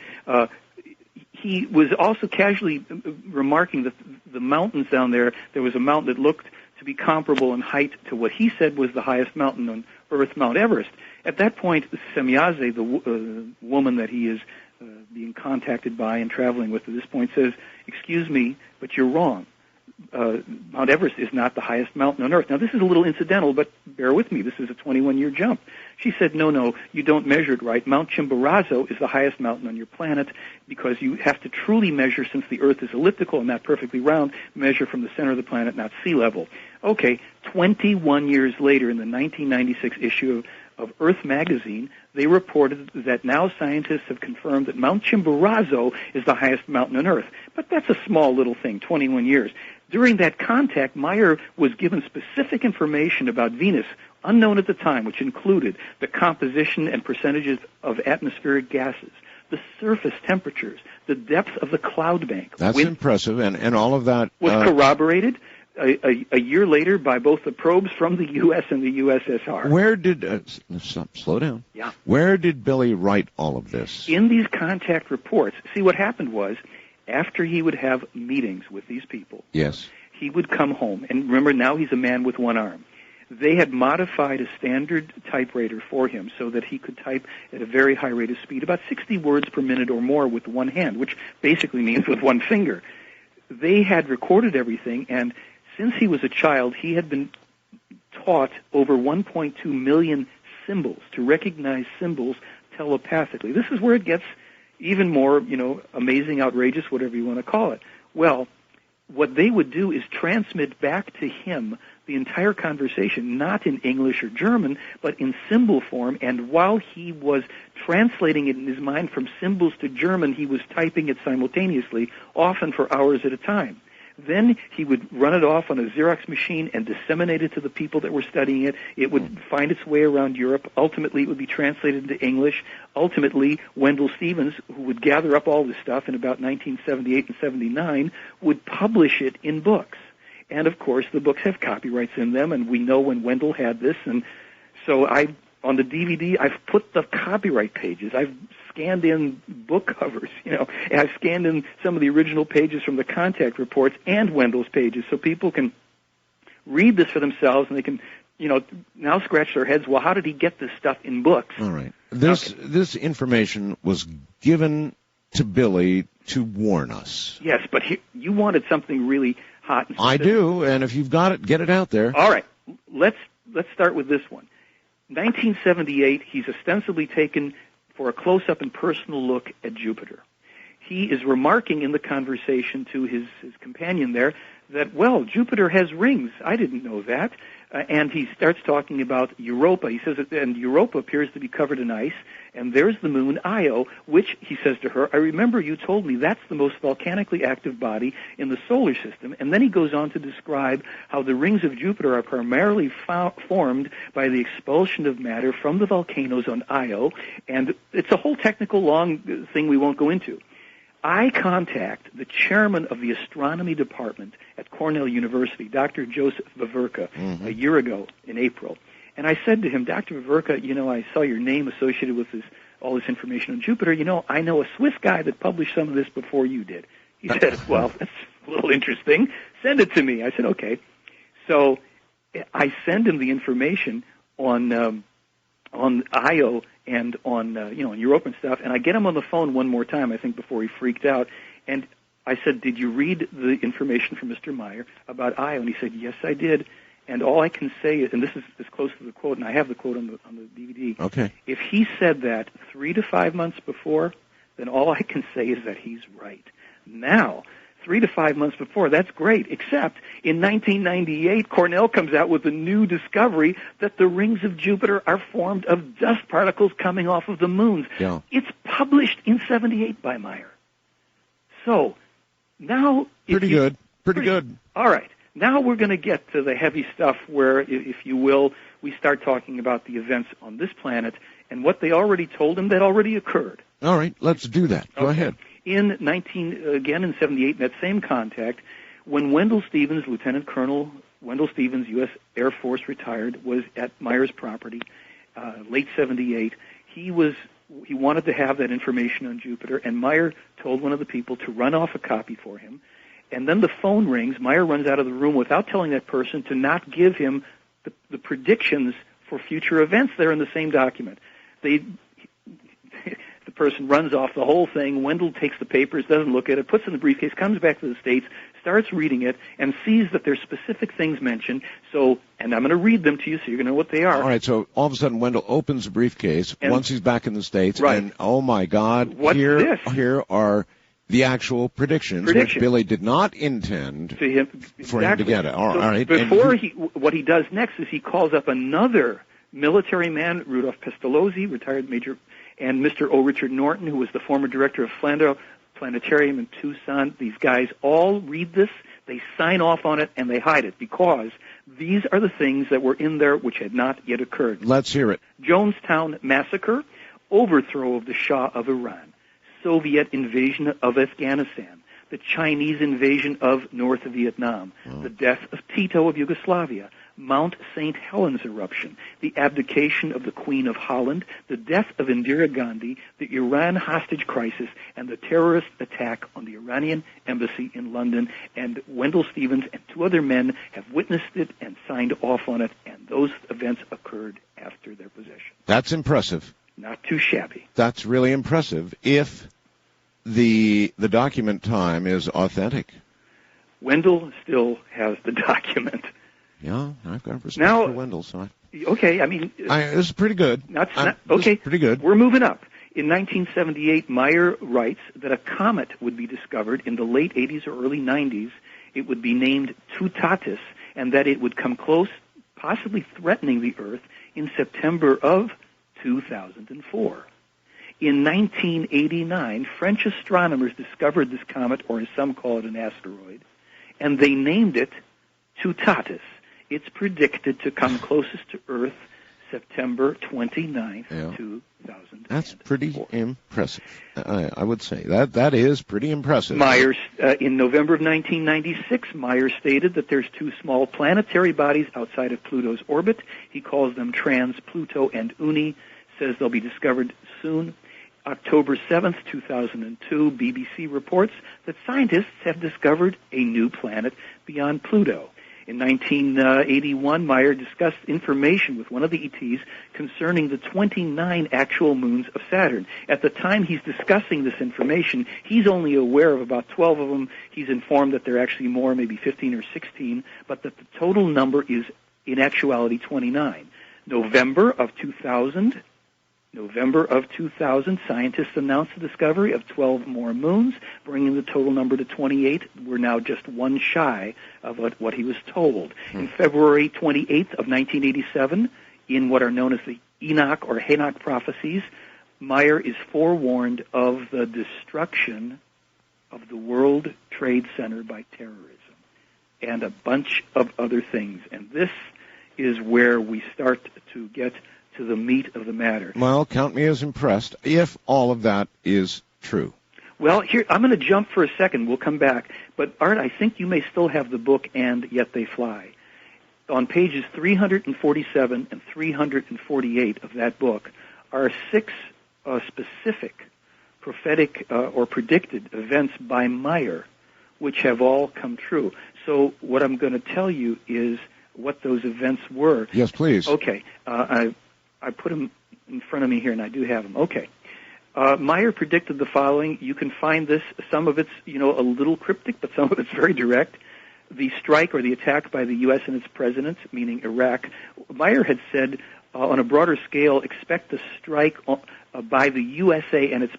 He was also casually remarking that the mountains down there was a mountain that looked to be comparable in height to what he said was the highest mountain on Earth, Mount Everest. At that point, Semyaze, the woman that he is being contacted by and traveling with at this point, says, "Excuse me, but you're wrong. Mount Everest is not the highest mountain on Earth." Now, this is a little incidental, but bear with me. This is a 21-year jump. She said, no, you don't measure it right. Mount Chimborazo is the highest mountain on your planet because you have to truly measure, since the Earth is elliptical and not perfectly round, measure from the center of the planet, not sea level. Okay, 21 years later, in the 1996 issue of Earth magazine, they reported that now scientists have confirmed that Mount Chimborazo is the highest mountain on Earth. But that's a small little thing, 21 years. During that contact, Meier was given specific information about Venus, unknown at the time, which included the composition and percentages of atmospheric gases, the surface temperatures, the depth of the cloud bank. That's impressive, and all of that was corroborated a year later by both the probes from the U.S. and the USSR. Where did slow down? Yeah. Where did Billy write all of this? In these contact reports. See, what happened was, after he would have meetings with these people, Yes. he would come home. And remember, now he's a man with one arm. They had modified a standard typewriter for him so that he could type at a very high rate of speed, about 60 words per minute or more with one hand, which basically means with one finger. They had recorded everything, and since he was a child, he had been taught over 1.2 million symbols, to recognize symbols telepathically. This is where it gets even more, amazing, outrageous, whatever you want to call it. Well, what they would do is transmit back to him the entire conversation, not in English or German, but in symbol form, and while he was translating it in his mind from symbols to German, he was typing it simultaneously, often for hours at a time. Then he would run it off on a Xerox machine and disseminate it to the people that were studying it. It would find its way around Europe. Ultimately, it would be translated into English. Ultimately, Wendell Stevens, who would gather up all this stuff in about 1978 and 79, would publish it in books. And, of course, the books have copyrights in them, and we know when Wendell had this. And so on the DVD, I've put the copyright pages. I've scanned in book covers, and I've scanned in some of the original pages from the contact reports and Wendell's pages so people can read this for themselves and they can, now scratch their heads, well, how did he get this stuff in books? All right. This information was given to Billy to warn us. Yes, but you wanted something really hot and specific. I do, and if you've got it, get it out there. All right. Let's start with this one. 1978, he's ostensibly taken for a close-up and personal look at Jupiter. He is remarking in the conversation to his companion there that, well, Jupiter has rings. I didn't know that. And he starts talking about Europa. He says, and Europa appears to be covered in ice, and there's the moon Io, which, he says to her, I remember you told me that's the most volcanically active body in the solar system. And then he goes on to describe how the rings of Jupiter are primarily formed by the expulsion of matter from the volcanoes on Io, and it's a whole technical long thing we won't go into. I contact the chairman of the astronomy department at Cornell University, Dr. Joseph Vaverka, a year ago in April. And I said to him, Dr. Vaverka, I saw your name associated with all this information on Jupiter. I know a Swiss guy that published some of this before you did. He said, well, that's a little interesting. Send it to me. I said, okay. So I send him the information on Io and on on Europe and stuff, and I get him on the phone one more time, I think, before he freaked out, and I said, did you read the information from Mr. Meier about Io? And he said, yes, I did, and all I can say is, and this is as close to the quote, and I have the quote on the DVD, okay. If he said that 3 to 5 months before, then all I can say is that he's right. Now, 3 to 5 months before, that's great, except in 1998, Cornell comes out with a new discovery that the rings of Jupiter are formed of dust particles coming off of the moons. Yeah. It's published in 78 by Meier. So, now... Pretty good. All right. Now we're going to get to the heavy stuff where, if you will, we start talking about the events on this planet and what they already told him that already occurred. All right, let's do that. Go ahead. In 78, in that same contact, when Wendell Stevens, Lieutenant Colonel Wendell Stevens, U.S. Air Force retired, was at Meier's property, late 78, he wanted to have that information on Jupiter, and Meier told one of the people to run off a copy for him. And then the phone rings. Meier runs out of the room without telling that person to not give him the predictions for future events. They're in the same document. The person runs off the whole thing. Wendell takes the papers, doesn't look at it, puts it in the briefcase, comes back to the States, starts reading it, and sees that there's specific things mentioned. So, and I'm going to read them to you so you're going to know what they are. All right, so all of a sudden Wendell opens the briefcase once he's back in the States, right. And oh my God, what's this? Here are the actual predictions, which Billy did not intend for him to get it. All right. Before what he does next is he calls up another military man, Rudolph Pestalozzi, retired major, and Mr. O. Richard Norton, who was the former director of Flandreau Planetarium in Tucson. These guys all read this, they sign off on it, and they hide it because these are the things that were in there which had not yet occurred. Let's hear it. Jonestown Massacre, overthrow of the Shah of Iran, Soviet invasion of Afghanistan, the Chinese invasion of North Vietnam, the death of Tito of Yugoslavia, Mount St. Helens eruption, the abdication of the Queen of Holland, the death of Indira Gandhi, the Iran hostage crisis, and the terrorist attack on the Iranian embassy in London. And Wendell Stevens and two other men have witnessed it and signed off on it, and those events occurred after their possession. That's impressive. Not too shabby. That's really impressive if the document time is authentic. Wendell still has the document. Yeah, I've got respect for Wendell, so okay, I mean... this is pretty good. Okay, pretty good. We're moving up. In 1978, Meier writes that a comet would be discovered in the late 80s or early 90s. It would be named Tutatis, and that it would come close, possibly threatening the Earth, in September of 2004. In 1989, French astronomers discovered this comet, or as some call it, an asteroid, and they named it Tutatis. It's predicted to come closest to Earth September 29th, 2004. That's pretty impressive. I would say that is pretty impressive. Meier, in November of 1996, Meier stated that there's two small planetary bodies outside of Pluto's orbit. He calls them Trans-Pluto and Uni, says they'll be discovered soon. October 7th, 2002, BBC reports that scientists have discovered a new planet beyond Pluto. In 1981, Meier discussed information with one of the ETs concerning the 29 actual moons of Saturn. At the time he's discussing this information, he's only aware of about 12 of them. He's informed that there are actually more, maybe 15 or 16, but that the total number is, in actuality, 29. November of 2000, scientists announced the discovery of 12 more moons, bringing the total number to 28. We're now just one shy of what he was told. In February 28th of 1987, in what are known as the Enoch or Henoch prophecies, Meier is forewarned of the destruction of the World Trade Center by terrorism and a bunch of other things. And this is where we start to get to the meat of the matter. Well, count me as impressed if all of that is true. Well, here, I'm going to jump for a second. We'll come back. But, Art, I think you may still have the book, And Yet They Fly. On pages 347 and 348 of that book are 6 specific prophetic or predicted events by Meier, which have all come true. So what I'm going to tell you is what those events were. Yes, please. Okay. I put them in front of me here, and I do have them. Okay. Meier predicted the following. You can find this. Some of it's, a little cryptic, but some of it's very direct. The strike or the attack by the U.S. and its president, meaning Iraq. Meier had said, on a broader scale, expect the strike by the USA and its,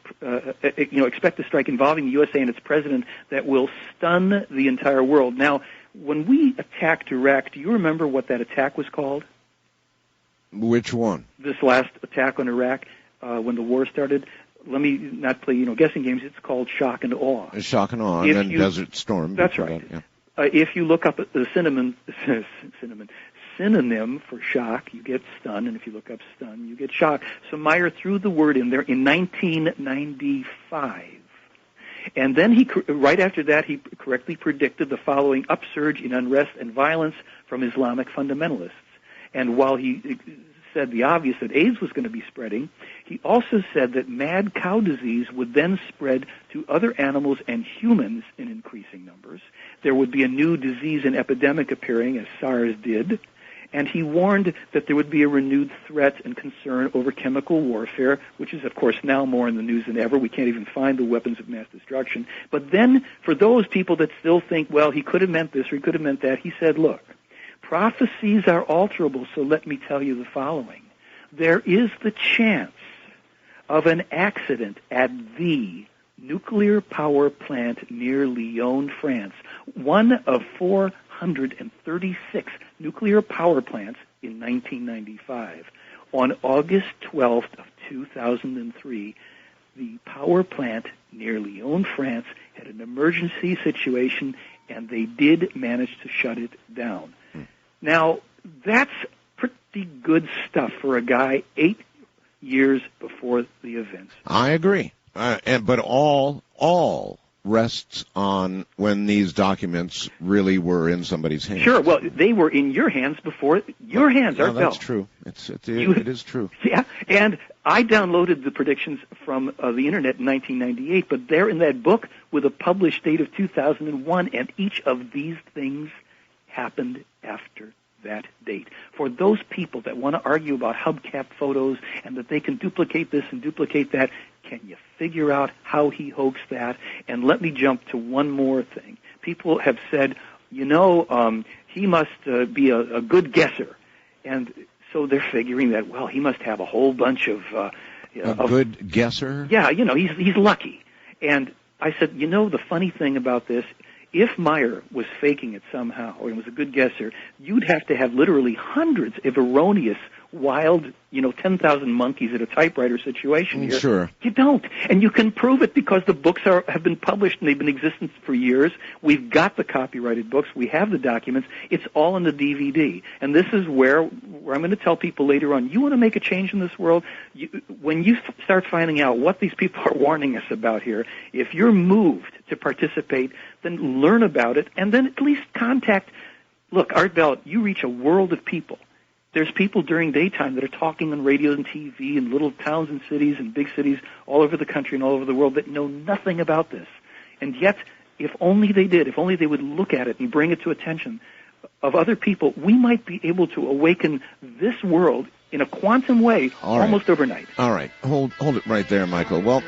expect the strike involving the USA and its president that will stun the entire world. Now, when we attacked Iraq, do you remember what that attack was called? Which one? This last attack on Iraq, when the war started. Let me not play, guessing games. It's called shock and awe. Shock and awe, and then Desert Storm. That's right. Yeah. If you look up the synonym for shock, you get stun, and if you look up stun, you get shock. So Meier threw the word in there in 1995. And then right after that, he correctly predicted the following upsurge in unrest and violence from Islamic fundamentalists. And while he said the obvious that AIDS was going to be spreading, he also said that mad cow disease would then spread to other animals and humans in increasing numbers. There would be a new disease and epidemic appearing, as SARS did. And he warned that there would be a renewed threat and concern over chemical warfare, which is, of course, now more in the news than ever. We can't even find the weapons of mass destruction. But then, for those people that still think, well, he could have meant this or he could have meant that, he said, look, prophecies are alterable, so let me tell you the following. There is the chance of an accident at the nuclear power plant near Lyon, France, one of 436 nuclear power plants in 1995. On August 12th of 2003, the power plant near Lyon, France, had an emergency situation, and they did manage to shut it down. Now, that's pretty good stuff for a guy 8 years before the events. I agree. But all rests on when these documents really were in somebody's hands. Sure. Well, they were in your hands before your hands, Art Bell. That's true. It is true. Yeah, and I downloaded the predictions from the Internet in 1998, but they're in that book with a published date of 2001, and each of these things happened after that date. For those people that want to argue about hubcap photos and that they can duplicate this and duplicate that, can you figure out how he hoaxed that? And let me jump to one more thing. People have said, he must be a good guesser. And so they're figuring that, well, he must have a whole bunch of... good guesser? Yeah, he's lucky. And I said, the funny thing about this, if Meier was faking it somehow, or he was a good guesser, you'd have to have literally hundreds of erroneous, wild, 10,000 monkeys at a typewriter situation here. Sure. You don't. And you can prove it because the books have been published and they've been in existence for years. We've got the copyrighted books. We have the documents. It's all in the DVD. And this is where I'm going to tell people later on, you want to make a change in this world? When you start finding out what these people are warning us about here, if you're moved to participate, then learn about it and then at least contact. Look, Art Bell, you reach a world of people. There's people during daytime that are talking on radio and TV in little towns and cities and big cities all over the country and all over the world that know nothing about this. And yet, if only they did, if only they would look at it and bring it to attention of other people, we might be able to awaken this world in a quantum way almost overnight. All right. Hold it right there, Michael. Well,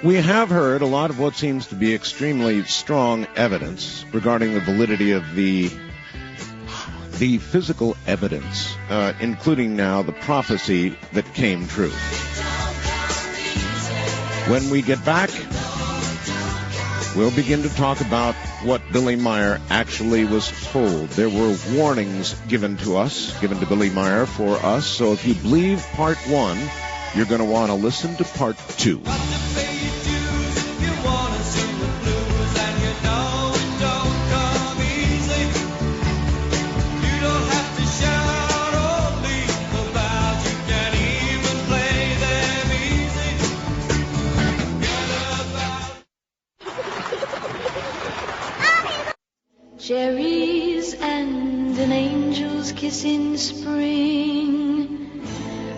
we have heard a lot of what seems to be extremely strong evidence regarding the validity of the physical evidence, including now the prophecy that came true. When we get back, we'll begin to talk about what Billy Meier actually was told. There were warnings given to Billy Meier for us, so if you believe part 1, you're going to want to listen to part 2. Cherries and an angel's kiss in spring.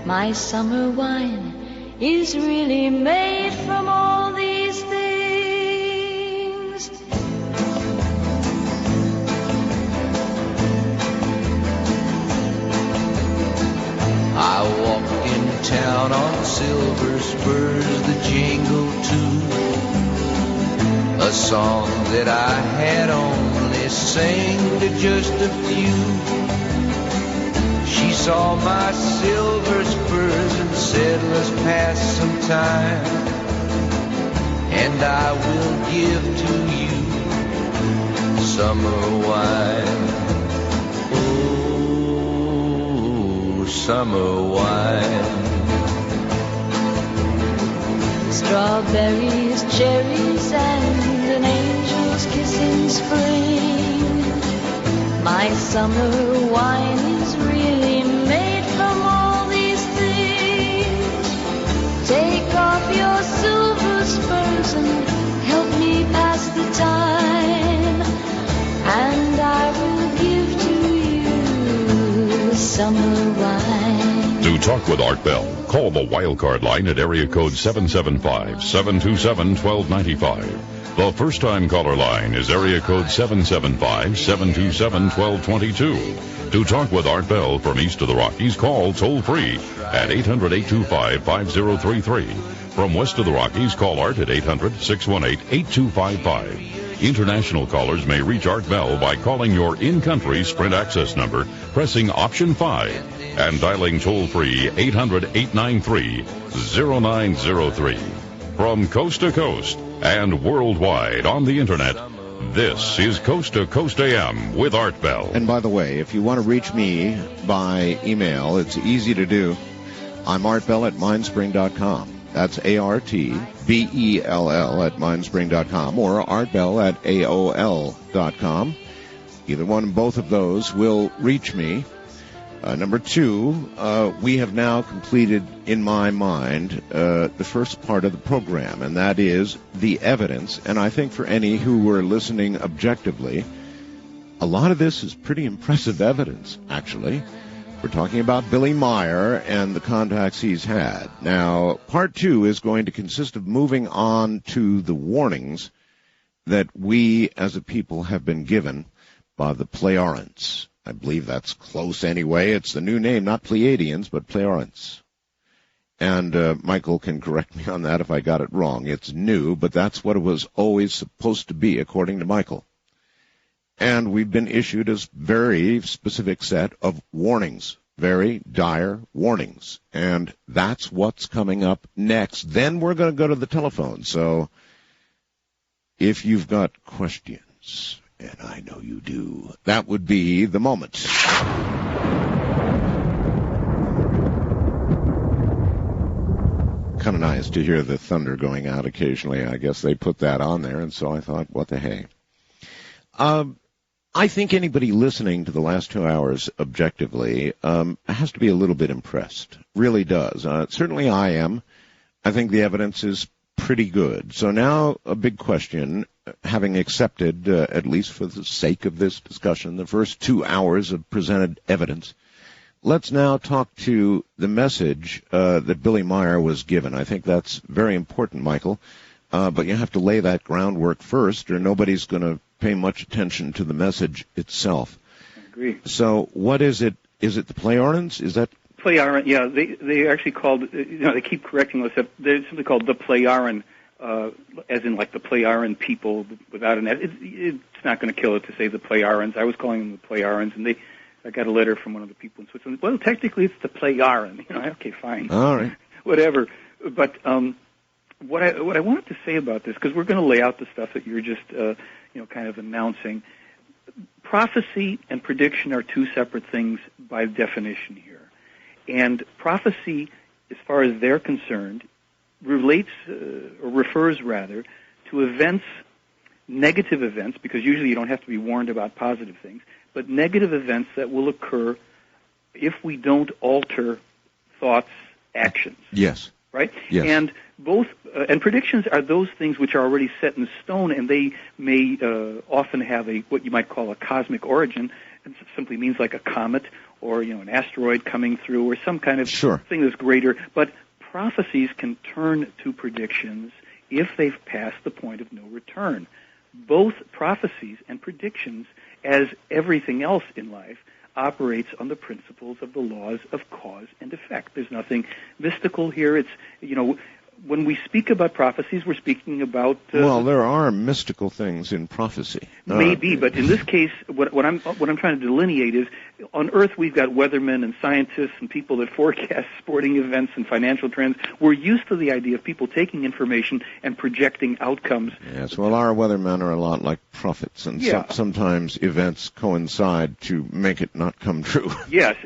My summer wine is really made from all these things. I walked in town on silver spurs that jingle too. A song that I had only sang to just a few. She saw my silver spurs and said, let's pass some time, and I will give to you summer wine. Oh, summer wine. Strawberries, cherries, and an angel's kiss in spring. My summer wine is really made from all these things. Take off your silver spurs and help me pass the time, and I will give to you summer wine. To talk with Art Bell, call the wildcard line at area code 775-727-1295. The first-time caller line is area code 775-727-1222. To talk with Art Bell from east of the Rockies, call toll-free at 800-825-5033. From west of the Rockies, call Art at 800-618-8255. International callers may reach Art Bell by calling your in-country Sprint access number, pressing option 5, and dialing toll-free 800-893-0903. From coast to coast and worldwide on the Internet, this is Coast to Coast AM with Art Bell. And by the way, if you want to reach me by email, it's easy to do. I'm Art Bell at mindspring.com. That's ARTBELL at mindspring.com, or artbell at AOL.com. Either one, both of those will reach me. Number two, we have now completed, in my mind, the first part of the program, and that is the evidence. And I think for any who were listening objectively, a lot of this is pretty impressive evidence, actually. We're talking about Billy Meier and the contacts he's had. Now, part two is going to consist of moving on to the warnings that we as a people have been given by the Plejaren. I believe that's close anyway. It's the new name, not Pleiadians, but Plejaren. And Michael can correct me on that if I got it wrong. It's new, but that's what it was always supposed to be, according to Michael. And we've been issued a very specific set of warnings, very dire warnings. And that's what's coming up next. Then we're going to go to the telephone. So if you've got questions, and I know you do, that would be the moment. Kind of nice to hear the thunder going out occasionally. I guess they put that on there, and so I thought, what the hey. I think anybody listening to the last 2 hours objectively has to be a little bit impressed. Really does. Certainly I am. I think the evidence is pretty good. So now a big question, having accepted, at least for the sake of this discussion, the first 2 hours of presented evidence, let's now talk to the message that Billy Meier was given. I think that's very important, Michael. But you have to lay that groundwork first, or nobody's going to pay much attention to the message itself. I agree. So what is it? Is it the Plejarens? Is that? Plejaren, yeah. They actually called, they keep correcting us. They're simply called the Plejaren, as in like the Plejaren people without an S. It's not going to kill it to say the Plejarens. I was calling them the Plejarens, and I got a letter from one of the people in Switzerland. Well, technically it's the Plejaren. Okay, fine. All right. Whatever. But what I wanted to say about this, because we're going to lay out the stuff that you're just kind of announcing. Prophecy and prediction are two separate things by definition here. And prophecy, as far as they're concerned, relates or refers rather to events, negative events, because usually you don't have to be warned about positive things, but negative events that will occur if we don't alter thoughts, actions. Yes. Right? Yes. And both and predictions are those things which are already set in stone, and they may often have what you might call a cosmic origin. It simply means like a comet or an asteroid coming through or some kind of thing that's greater. But prophecies can turn to predictions if they've passed the point of no return. Both prophecies and predictions, as everything else in life, operates on the principles of the laws of cause and effect. There's nothing mystical here. It's, when we speak about prophecies, we're speaking about... well, there are mystical things in prophecy. Maybe, but in this case, what I'm trying to delineate is, on Earth we've got weathermen and scientists and people that forecast sporting events and financial trends. We're used to the idea of people taking information and projecting outcomes. Yes, well, our weathermen are a lot like prophets, and sometimes events coincide to make it not come true. Yes.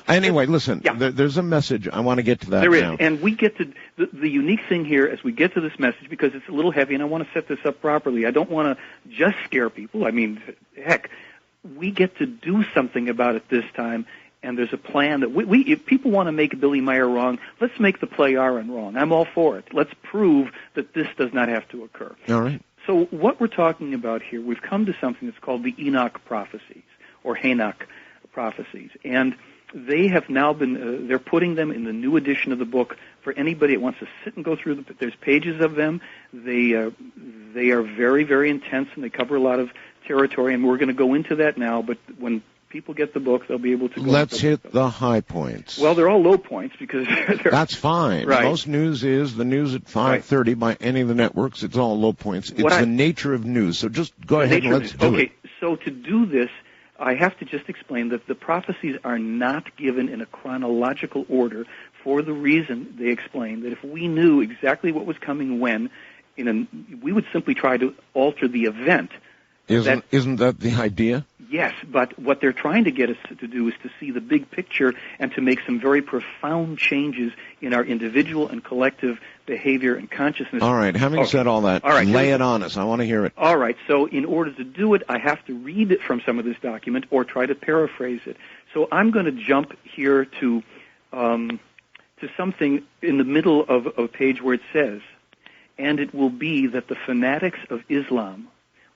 Anyway, listen, there's a message. I want to get to that now. There is, and we get to... The unique thing here, as we get to this message, because it's a little heavy, and I want to set this up properly. I don't want to just scare people. I mean, heck, we get to do something about it this time, and there's a plan that if people want to make Billy Meier wrong, let's make the Plejaren wrong. I'm all for it. Let's prove that this does not have to occur. All right. So what we're talking about here, we've come to something that's called the Enoch prophecies, or Hanok prophecies, and they have now been, they're putting them in the new edition of the book for anybody that wants to sit and go through there's pages of them. They are very, very intense, and they cover a lot of territory, and we're going to go into that now, but when people get the book, they'll be able to go. Let's hit the high points. Well, they're all low points because that's fine. Right. Most news is the news at 5:30 by any of the networks. It's all low points. It's the nature of news. So just go ahead and let's do it. Okay, so to do this, I have to just explain that the prophecies are not given in a chronological order for the reason they explain that if we knew exactly what was coming when, we would simply try to alter the event. Isn't that the idea? Yes, but what they're trying to get us to do is to see the big picture and to make some very profound changes in our individual and collective behavior and consciousness. All right, having said all that, lay it on us. I want to hear it. All right, so in order to do it, I have to read it from some of this document or try to paraphrase it. So I'm going to jump here to something in the middle of a page where it says, "And it will be that the fanatics of Islam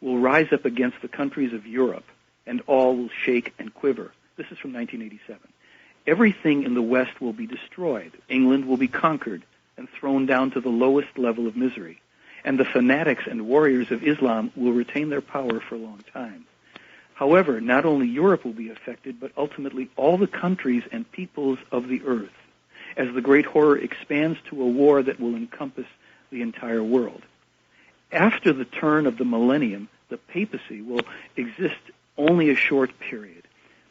will rise up against the countries of Europe, and all will shake and quiver." This is from 1987. "Everything in the West will be destroyed. England will be conquered and thrown down to the lowest level of misery. And the fanatics and warriors of Islam will retain their power for a long time. However, not only Europe will be affected, but ultimately all the countries and peoples of the earth, as the great horror expands to a war that will encompass the entire world. After the turn of the millennium, the papacy will exist only a short period.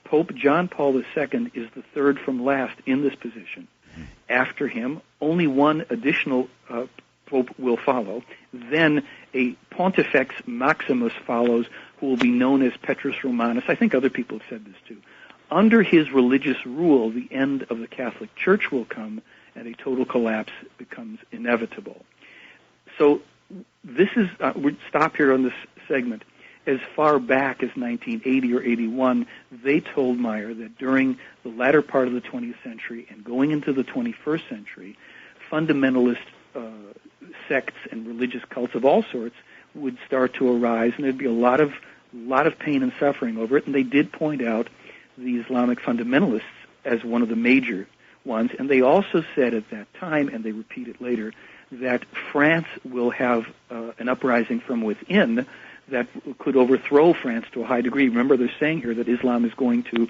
Pope John Paul II is the third from last in this position. After him, only one additional pope will follow. Then a Pontifex Maximus follows, who will be known as Petrus Romanus. I think other people have said this too. Under his religious rule, the end of the Catholic Church will come, and a total collapse becomes inevitable." So this is, we'll stop here on this segment. As far back as 1980 or 81, they told Meier that during the latter part of the 20th century and going into the 21st century, fundamentalist sects and religious cults of all sorts would start to arise, and there'd be a lot of pain and suffering over it. And they did point out the Islamic fundamentalists as one of the major ones. And they also said at that time, and they repeat it later, that France will have an uprising from within that could overthrow France to a high degree. Remember, they're saying here that Islam is going to,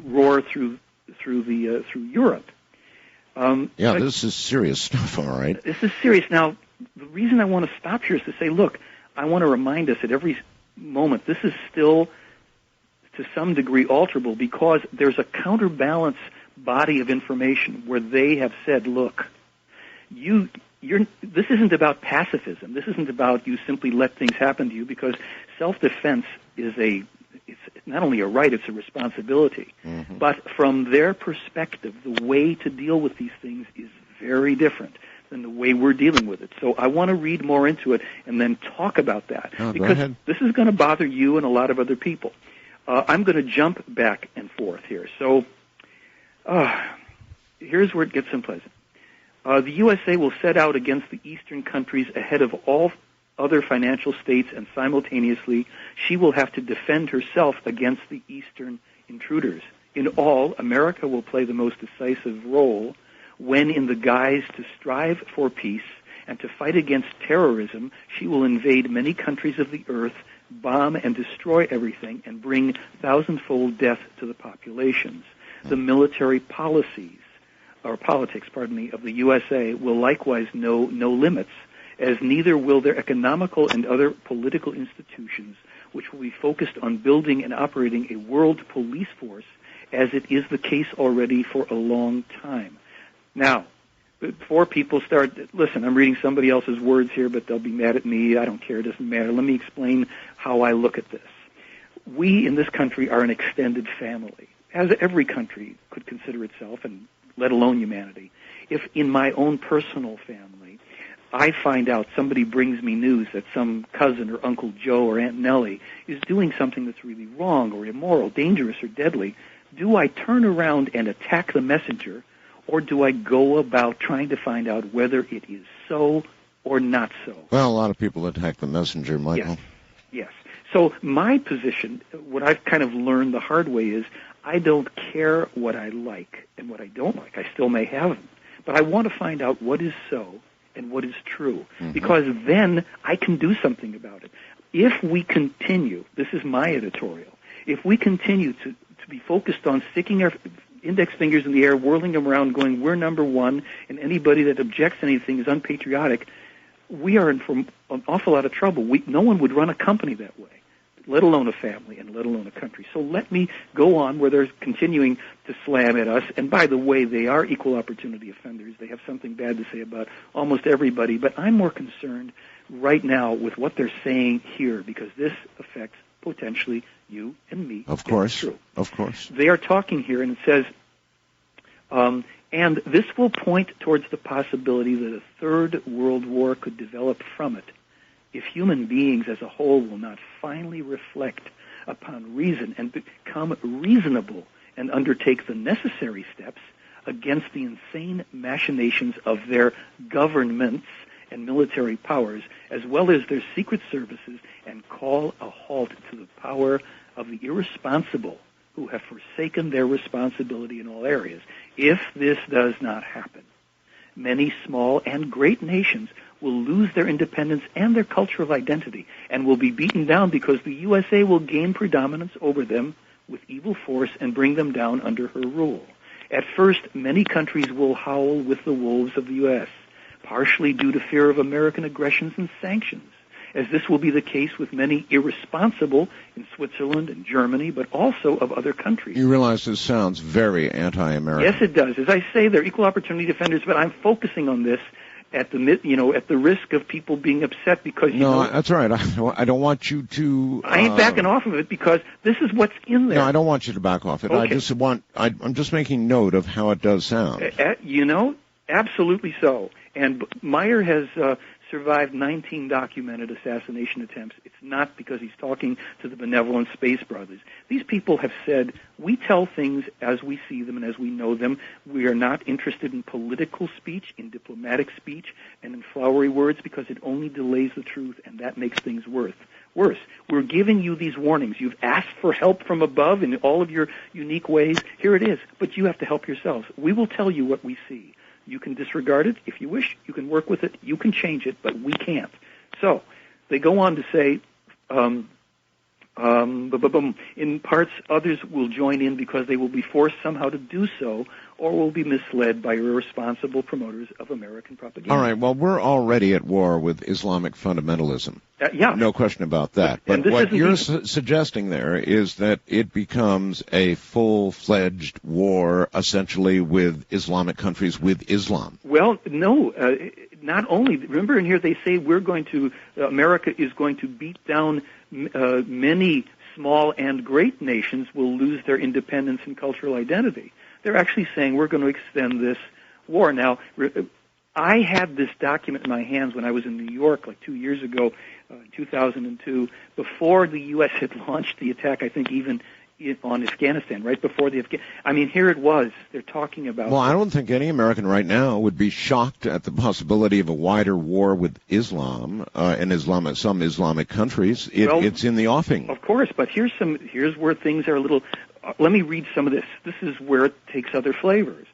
roar through Europe. This is serious stuff, all right. This is serious. Now, the reason I want to stop here is to say, look, I want to remind us at every moment, this is still, to some degree, alterable, because there's a counterbalance body of information where they have said, look, this isn't about pacifism. This isn't about you simply let things happen to you, because self-defense is it's not only a right, it's a responsibility. Mm-hmm. But from their perspective, the way to deal with these things is very different than the way we're dealing with it. So I want to read more into it and then talk about that, because this is going to bother you and a lot of other people. I'm going to jump back and forth here. So here's where it gets unpleasant. The USA will set out against the eastern countries ahead of all other financial states, and simultaneously she will have to defend herself against the eastern intruders. In all, America will play the most decisive role when, in the guise to strive for peace and to fight against terrorism, she will invade many countries of the earth, bomb and destroy everything, and bring thousandfold death to the populations. The military politics, of the USA will likewise know no limits, as neither will their economical and other political institutions, which will be focused on building and operating a world police force, as it is the case already for a long time. Now, before people start, listen, I'm reading somebody else's words here, but they'll be mad at me. I don't care. It doesn't matter. Let me explain how I look at this. We in this country are an extended family, as every country could consider itself, and let alone humanity. If in my own personal family I find out somebody brings me news that some cousin or Uncle Joe or Aunt Nellie is doing something that's really wrong or immoral, dangerous or deadly, do I turn around and attack the messenger, or do I go about trying to find out whether it is so or not so? Well, a lot of people attack the messenger, Michael. Yes. So my position, what I've kind of learned the hard way, is I don't care what I like and what I don't like. I still may have them. But I want to find out what is so and what is true, because then I can do something about it. If we continue, this is my editorial, if we continue to be focused on sticking our index fingers in the air, whirling them around, going, we're number one, and anybody that objects to anything is unpatriotic, we are in for an awful lot of trouble. No one would run a company that way, let alone a family and let alone a country. So let me go on where they're continuing to slam at us. And by the way, they are equal opportunity offenders. They have something bad to say about almost everybody. But I'm more concerned right now with what they're saying here, because this affects potentially you and me. Of course. True. Of course. They are talking here, and it says, and this will point towards the possibility that a third world war could develop from it, if human beings as a whole will not finally reflect upon reason and become reasonable and undertake the necessary steps against the insane machinations of their governments and military powers, as well as their secret services, and call a halt to the power of the irresponsible who have forsaken their responsibility in all areas. If this does not happen, many small and great nations will lose their independence and their cultural identity and will be beaten down because the USA will gain predominance over them with evil force and bring them down under her rule. At first, many countries will howl with the wolves of the U.S., partially due to fear of American aggressions and sanctions, as this will be the case with many irresponsible in Switzerland and Germany, but also of other countries. You realize this sounds very anti-American. Yes, it does. As I say, they're equal opportunity defenders, but I'm focusing on this at the risk of people being upset because that's right. I don't want you to. I ain't backing off of it because this is what's in there. No, I don't want you to back off it. Okay. I'm just making note of how it does sound. Absolutely so. And Meier has survived 19 documented assassination attempts. It's not because he's talking to the benevolent space brothers. These people have said, we tell things as we see them and as we know them. We are not interested in political speech, in diplomatic speech, and in flowery words because it only delays the truth, and that makes things worse. We're giving you these warnings. You've asked for help from above in all of your unique ways. Here it is, but you have to help yourselves. We will tell you what we see. You can disregard it if you wish. You can work with it. You can change it, but we can't. So they go on to say, in parts, others will join in because they will be forced somehow to do so or will be misled by irresponsible promoters of American propaganda. All right, well, we're already at war with Islamic fundamentalism. Yeah. No question about that. But what you're suggesting there is that it becomes a full-fledged war, essentially, with Islamic countries, with Islam. Well, no. Not only, remember in here they say America is going to beat down many small and great nations will lose their independence and cultural identity. They're actually saying we're going to extend this war. Now, I had this document in my hands when I was in New York like 2 years ago, 2002, before the U.S. had launched the attack, I think even on Afghanistan, right before here it was. They're talking about... Well, I don't think any American right now would be shocked at the possibility of a wider war with Islam and some Islamic countries. It's in the offing. Of course, but here's where things are a little... let me read some of this. This is where it takes other flavors.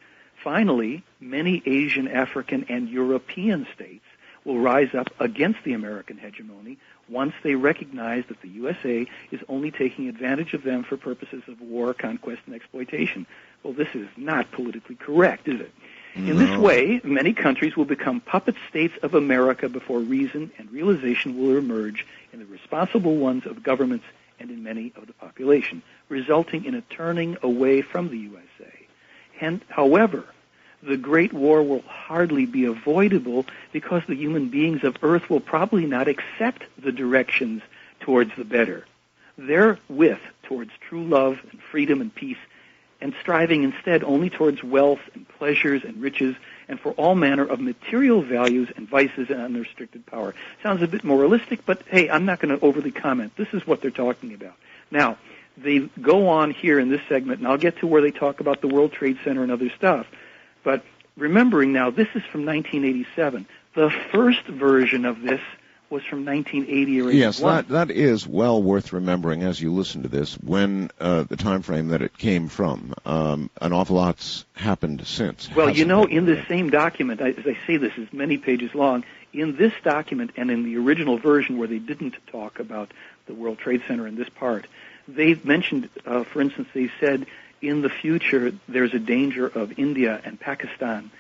Finally, many Asian, African, and European states will rise up against the American hegemony once they recognize that the USA is only taking advantage of them for purposes of war, conquest, and exploitation. Well, this is not politically correct, is it? No. In this way, many countries will become puppet states of America before reason and realization will emerge in the responsible ones of governments and in many of the population, resulting in a turning away from the USA. However, the Great War will hardly be avoidable because the human beings of Earth will probably not accept the directions towards the better. Therewith, towards true love and freedom and peace, and striving instead only towards wealth and pleasures and riches and for all manner of material values and vices and unrestricted power. Sounds a bit moralistic, but hey, I'm not going to overly comment. This is what they're talking about. Now, they go on here in this segment, and I'll get to where they talk about the World Trade Center and other stuff. But remembering now, this is from 1987. The first version of this was from 1980 or 81. Yes, that is well worth remembering as you listen to this, when the time frame that it came from. An awful lot's happened since. Well, in this same document, as I say, this is many pages long, in this document and in the original version where they didn't talk about the World Trade Center in this part, they mentioned, for instance, they said, in the future, there's a danger of India and Pakistan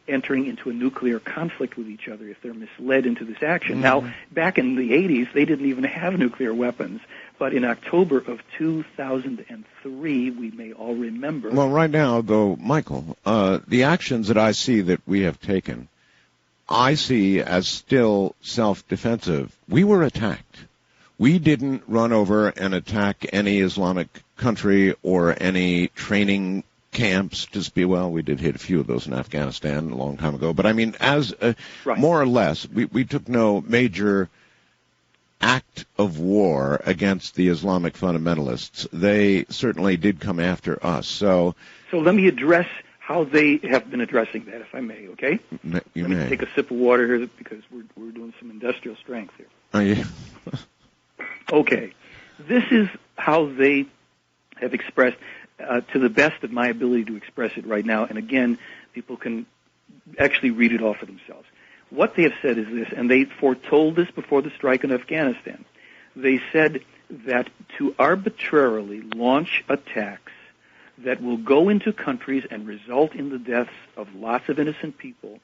entering into a nuclear conflict with each other if they're misled into this action. Mm-hmm. Now, back in the 80s, they didn't even have nuclear weapons. But in October of 2003, we may all remember... Well, right now, though, Michael, the actions that I see that we have taken, I see as still self-defensive. We were attacked. We didn't run over and attack any Islamic country or any training camps. We did hit a few of those in Afghanistan a long time ago. But I mean, as right. More or less, we took no major act of war against the Islamic fundamentalists. They certainly did come after us. So let me address how they have been addressing that, if I may, okay? Let me take a sip of water here because we're doing some industrial strength here. Oh, yeah. Okay. This is how they have expressed, to the best of my ability to express it right now, and again, people can actually read it all for themselves. What they have said is this, and they foretold this before the strike in Afghanistan. They said that to arbitrarily launch attacks that will go into countries and result in the deaths of lots of innocent people,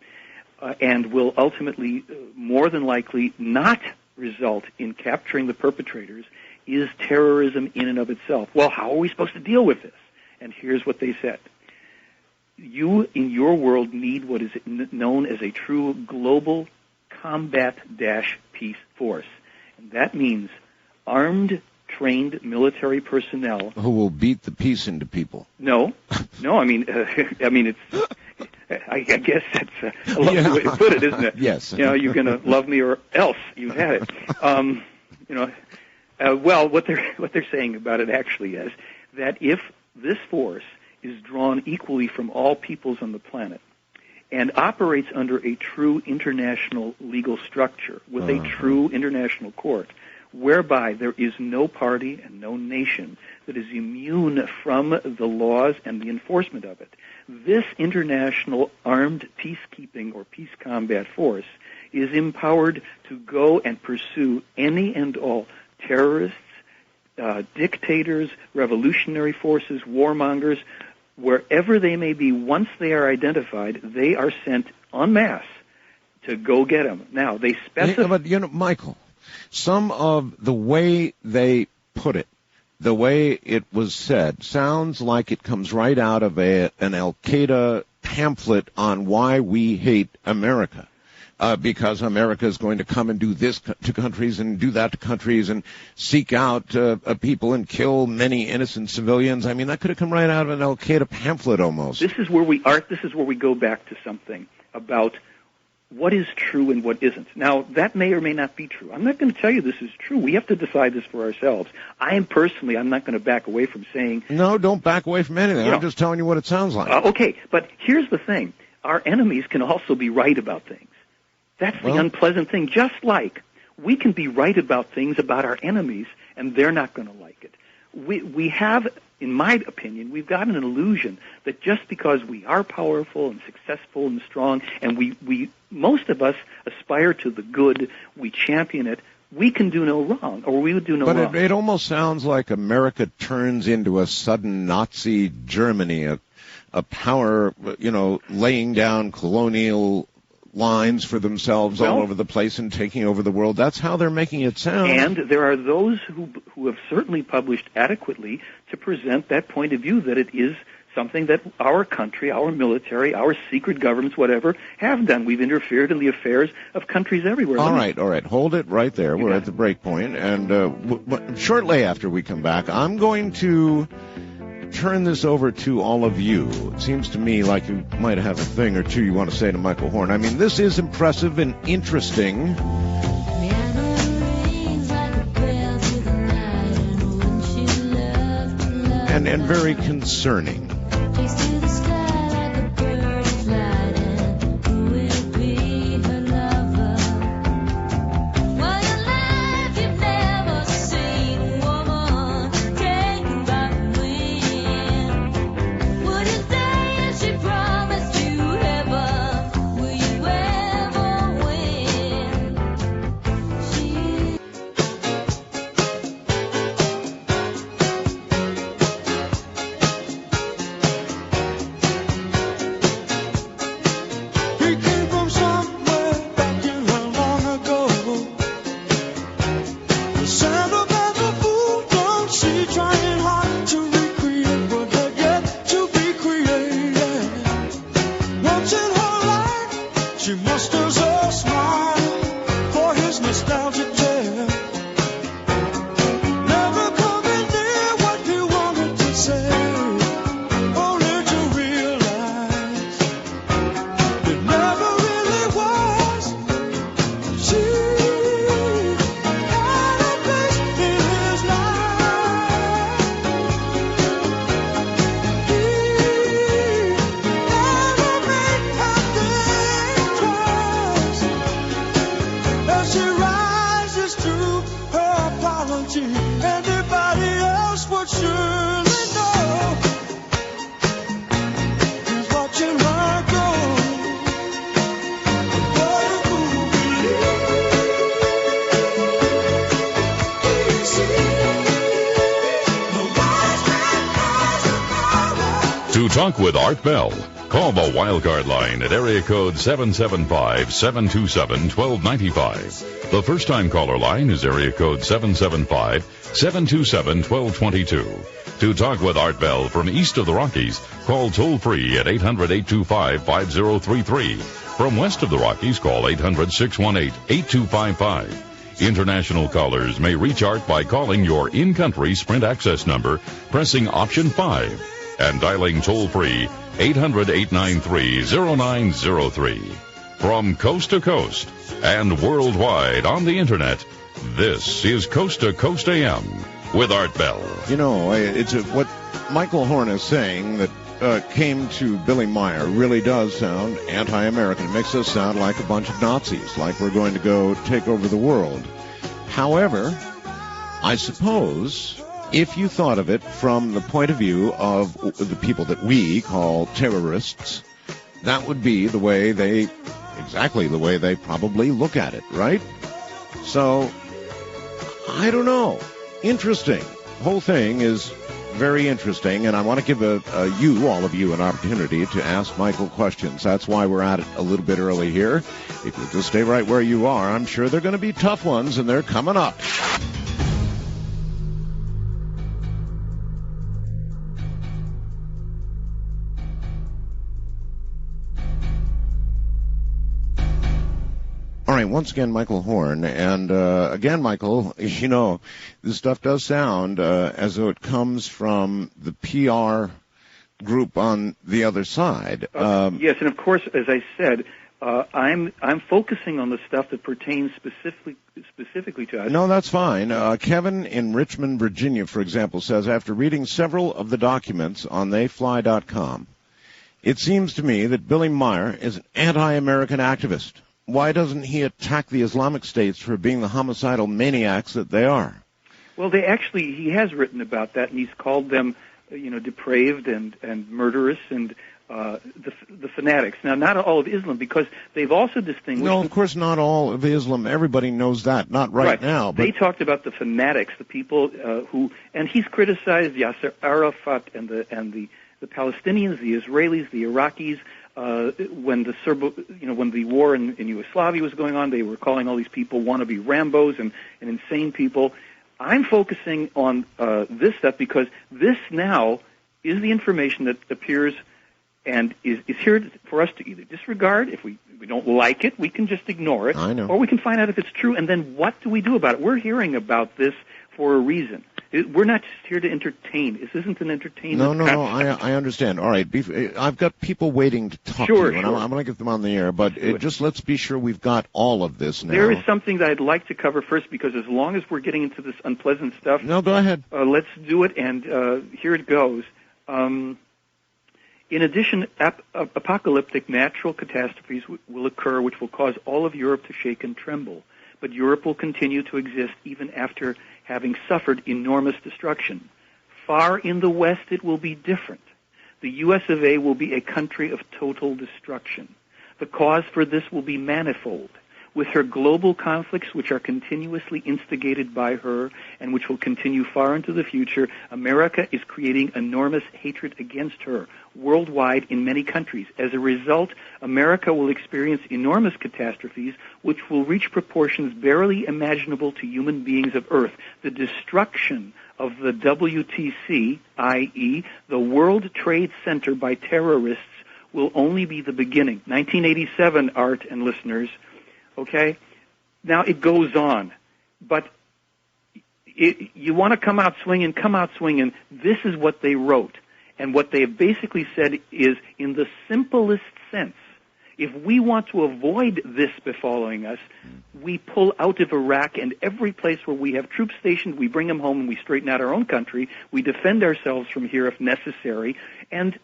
and will ultimately, more than likely, not result in capturing the perpetrators, is terrorism in and of itself. Well, how are we supposed to deal with this? And here's what they said. You, in your world, need what is known as a true global combat-peace force. And that means armed, trained military personnel who will beat the peace into people. No. I mean, it's. I guess that's a lovely way to put it, isn't it? Yes. You're going to love me or else. You've had it. Well, what they're saying about it actually is that if this force is drawn equally from all peoples on the planet and operates under a true international legal structure with a true international court, whereby there is no party and no nation that is immune from the laws and the enforcement of it. This international armed peacekeeping or peace combat force is empowered to go and pursue any and all terrorists, dictators, revolutionary forces, warmongers, wherever they may be. Once they are identified, they are sent en masse to go get them. Now, they specify... But, Michael, some of the way they put it, the way it was said, sounds like it comes right out of an Al-Qaeda pamphlet on why we hate America. Because America is going to come and do this to countries and do that to countries and seek out people and kill many innocent civilians. I mean, that could have come right out of an Al-Qaeda pamphlet almost. This is where we go back to something about what is true and what isn't. Now, that may or may not be true. I'm not going to tell you this is true. We have to decide this for ourselves. I'm not going to back away from saying... No, don't back away from anything. I'm just telling you what it sounds like. Okay, but here's the thing. Our enemies can also be right about things. That's the unpleasant thing. Just like we can be right about things about our enemies, and they're not going to like it. We have, in my opinion, we've got an illusion that just because we are powerful and successful and strong, and we most of us aspire to the good, we champion it, we can do no wrong, or we would do no wrong. But it almost sounds like America turns into a sudden Nazi Germany, a power, laying down colonial lines for themselves all over the place and taking over the world. That's how they're making it sound. And there are those who have certainly published adequately to present that point of view, that it is something that our country, our military, our secret governments, whatever, have done. We've interfered in the affairs of countries everywhere. All right. Hold it right there. We're at the break point. And shortly after we come back, I'm going to turn this over to all of you. It seems to me like you might have a thing or two you want to say to Michael Horn. I mean, this is impressive and interesting. And very concerning. talk with Art Bell, call the Wildcard line at area code 775-727-1295. The first-time caller line is area code 775-727-1222. To talk with Art Bell from east of the Rockies, call toll-free at 800-825-5033. From west of the Rockies, call 800-618-8255. International callers may reach Art by calling your in-country Sprint access number, pressing option 5, and dialing toll-free 800-893-0903. From coast to coast and worldwide on the Internet, this is Coast to Coast AM with Art Bell. You know, it's what Michael Horn is saying that came to Billy Meier really does sound anti-American. It makes us sound like a bunch of Nazis, like we're going to go take over the world. However, I suppose if you thought of it from the point of view of the people that we call terrorists, that would be exactly the way they probably look at it, right? So, I don't know. Interesting. The whole thing is very interesting, and I want to give all of you, an opportunity to ask Michael questions. That's why we're at it a little bit early here. If you just stay right where you are, I'm sure they're going to be tough ones, and they're coming up. All right, once again, Michael Horn. And again, Michael, you know, this stuff does sound as though it comes from the PR group on the other side. Yes, and of course, as I said, I'm focusing on the stuff that pertains specifically to us. No, that's fine. Kevin in Richmond, Virginia, for example, says, after reading several of the documents on theyfly.com, it seems to me that Billy Meier is an anti-American activist. Why doesn't he attack the Islamic states for being the homicidal maniacs that they are? Well, he has written about that, and he's called them, depraved and murderous and the fanatics. Now, not all of Islam, because they've also distinguished... No, of course not all of Islam. Everybody knows that. Not right now. But they talked about the fanatics, the people who... And he's criticized Yasser Arafat and the Palestinians, the Israelis, the Iraqis. When the war in Yugoslavia was going on, they were calling all these people wannabe Rambos and insane people. I'm focusing on this stuff because this now is the information that appears and is here for us to either disregard. If we don't like it, we can just ignore it. I know. Or we can find out if it's true, and then what do we do about it? We're hearing about this for a reason. We're not just here to entertain. This isn't an entertainment. No, I understand. All right, I've got people waiting to talk to you, and I'm going to get them on the air, but just let's be sure we've got all of this now. There is something that I'd like to cover first, because as long as we're getting into this unpleasant stuff... No, go ahead. Let's do it, and here it goes. In addition, apocalyptic natural catastrophes will occur which will cause all of Europe to shake and tremble. But Europe will continue to exist even after having suffered enormous destruction. Far in the West, it will be different. The U.S. of A. will be a country of total destruction. The cause for this will be manifold. With her global conflicts, which are continuously instigated by her and which will continue far into the future, America is creating enormous hatred against her worldwide in many countries. As a result, America will experience enormous catastrophes which will reach proportions barely imaginable to human beings of Earth. The destruction of the WTC, i.e., the World Trade Center, by terrorists will only be the beginning. 1987, Art and listeners. Okay? Now, it goes on. But you want to come out swinging, come out swinging. This is what they wrote. And what they have basically said is, in the simplest sense, if we want to avoid this befalling us, we pull out of Iraq, and every place where we have troops stationed, we bring them home and we straighten out our own country. We defend ourselves from here if necessary. And,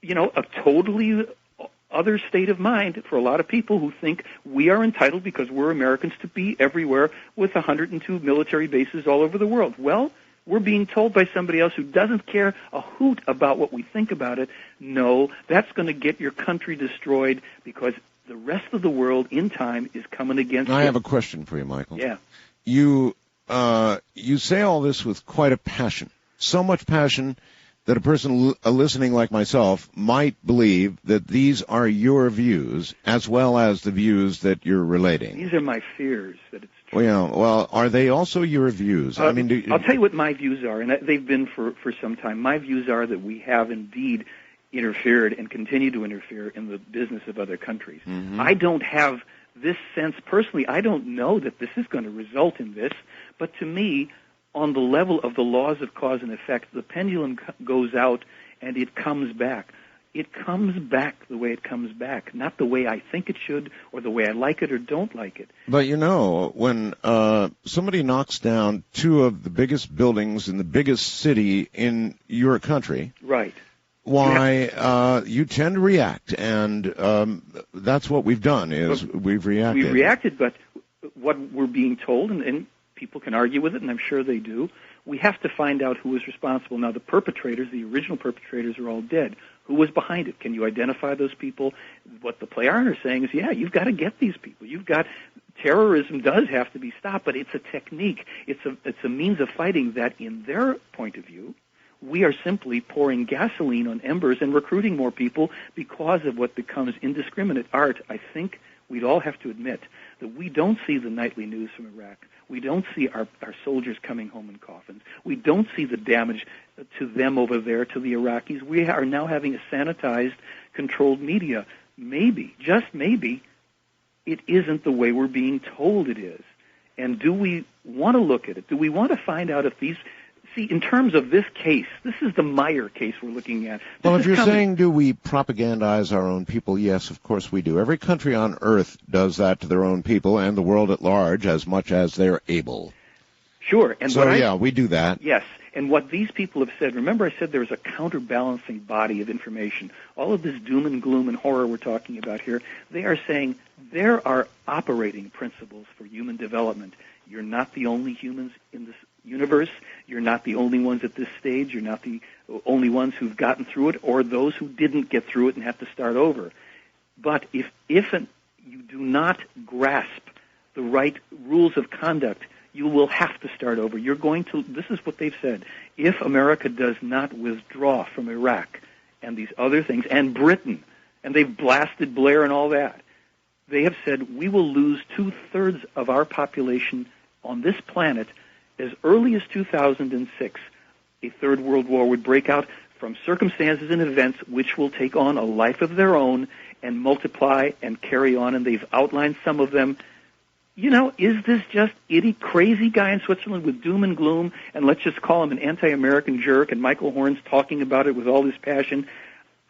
a totally other state of mind for a lot of people who think we are entitled, because we're Americans, to be everywhere with 102 military bases all over the world. Well, we're being told by somebody else who doesn't care a hoot about what we think about it, no, that's going to get your country destroyed, because the rest of the world in time is coming against you. I have a question for you, Michael. Yeah. You say all this with quite a passion, so much passion that a person listening like myself might believe that these are your views as well as the views that you're relating? These are my fears that it's true. Well, are they also your views? I'll tell you what my views are, and they've been for some time. My views are that we have indeed interfered and continue to interfere in the business of other countries. Mm-hmm. I don't have this sense personally. I don't know that this is going to result in this, but to me, on the level of the laws of cause and effect, the pendulum goes out and it comes back. It comes back the way it comes back, not the way I think it should or the way I like it or don't like it. But when somebody knocks down two of the biggest buildings in the biggest city in your country, right? Why you tend to react, and that's what we've done. We've reacted. We reacted, but what we're being told, and people can argue with it, and I'm sure they do. We have to find out who was responsible. Now, the perpetrators, the original perpetrators, are all dead. Who was behind it? Can you identify those people? What the Plejaren are saying is, yeah, you've got to get these people. Terrorism does have to be stopped, but it's a technique. It's a means of fighting that, in their point of view, we are simply pouring gasoline on embers and recruiting more people because of what becomes indiscriminate art. I think we'd all have to admit that we don't see the nightly news from Iraq. We don't see our soldiers coming home in coffins. We don't see the damage to them over there, to the Iraqis. We are now having a sanitized, controlled media. Maybe, just maybe, it isn't the way we're being told it is. And do we want to look at it? Do we want to find out if these... See, in terms of this case, this is the Meier case we're looking at. Well, if you're saying, do we propagandize our own people? Yes, of course we do. Every country on earth does that to their own people and the world at large as much as they're able. Sure. And we do that. Yes. And what these people have said, remember I said there was a counterbalancing body of information. All of this doom and gloom and horror we're talking about here, they are saying there are operating principles for human development. You're not the only humans in this universe. You're not the only ones at this stage. You're not the only ones who've gotten through it or those who didn't get through it and have to start over. But if you do not grasp the right rules of conduct, you will have to start over. This is what they've said. If America does not withdraw from Iraq and these other things, and Britain, and they've blasted Blair and all that, they have said we will lose 2/3 of our population on this planet as early as 2006. A third world war would break out from circumstances and events which will take on a life of their own and multiply and carry on, and they've outlined some of them. Is this just crazy guy in Switzerland with doom and gloom, and let's just call him an anti-American jerk, and Michael Horn's talking about it with all this passion?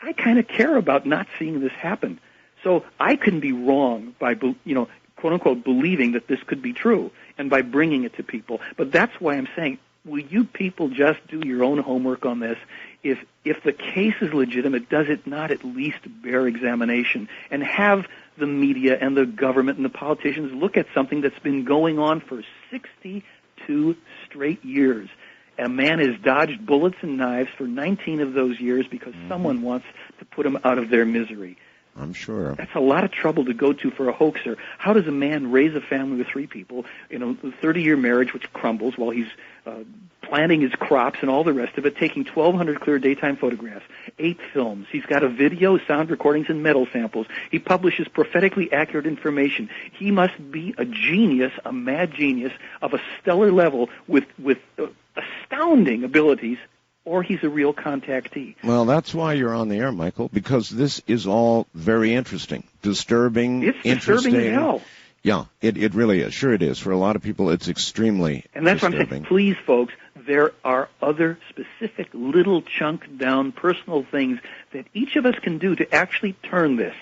I kind of care about not seeing this happen. So I couldn't be wrong by, quote-unquote, believing that this could be true and by bringing it to people. But that's why I'm saying, will you people just do your own homework on this? If the case is legitimate, does it not at least bear examination? And have the media and the government and the politicians look at something that's been going on for 62 straight years. A man has dodged bullets and knives for 19 of those years because someone wants to put him out of their misery. I'm sure. That's a lot of trouble to go to for a hoaxer. How does a man raise a family with 3 people in a 30-year marriage which crumbles while he's planting his crops and all the rest of it, taking 1,200 clear daytime photographs, 8 films. He's got a video, sound recordings, and metal samples. He publishes prophetically accurate information. He must be a genius, a mad genius of a stellar level with astounding abilities, or he's a real contactee. Well, that's why you're on the air, Michael, because this is all very interesting, disturbing, interesting. Disturbing as hell. Yeah, it really is. Sure it is. For a lot of people, it's extremely And that's disturbing. what I'm saying. Please, folks, there are other specific little chunk-down personal things that each of us can do to actually turn this.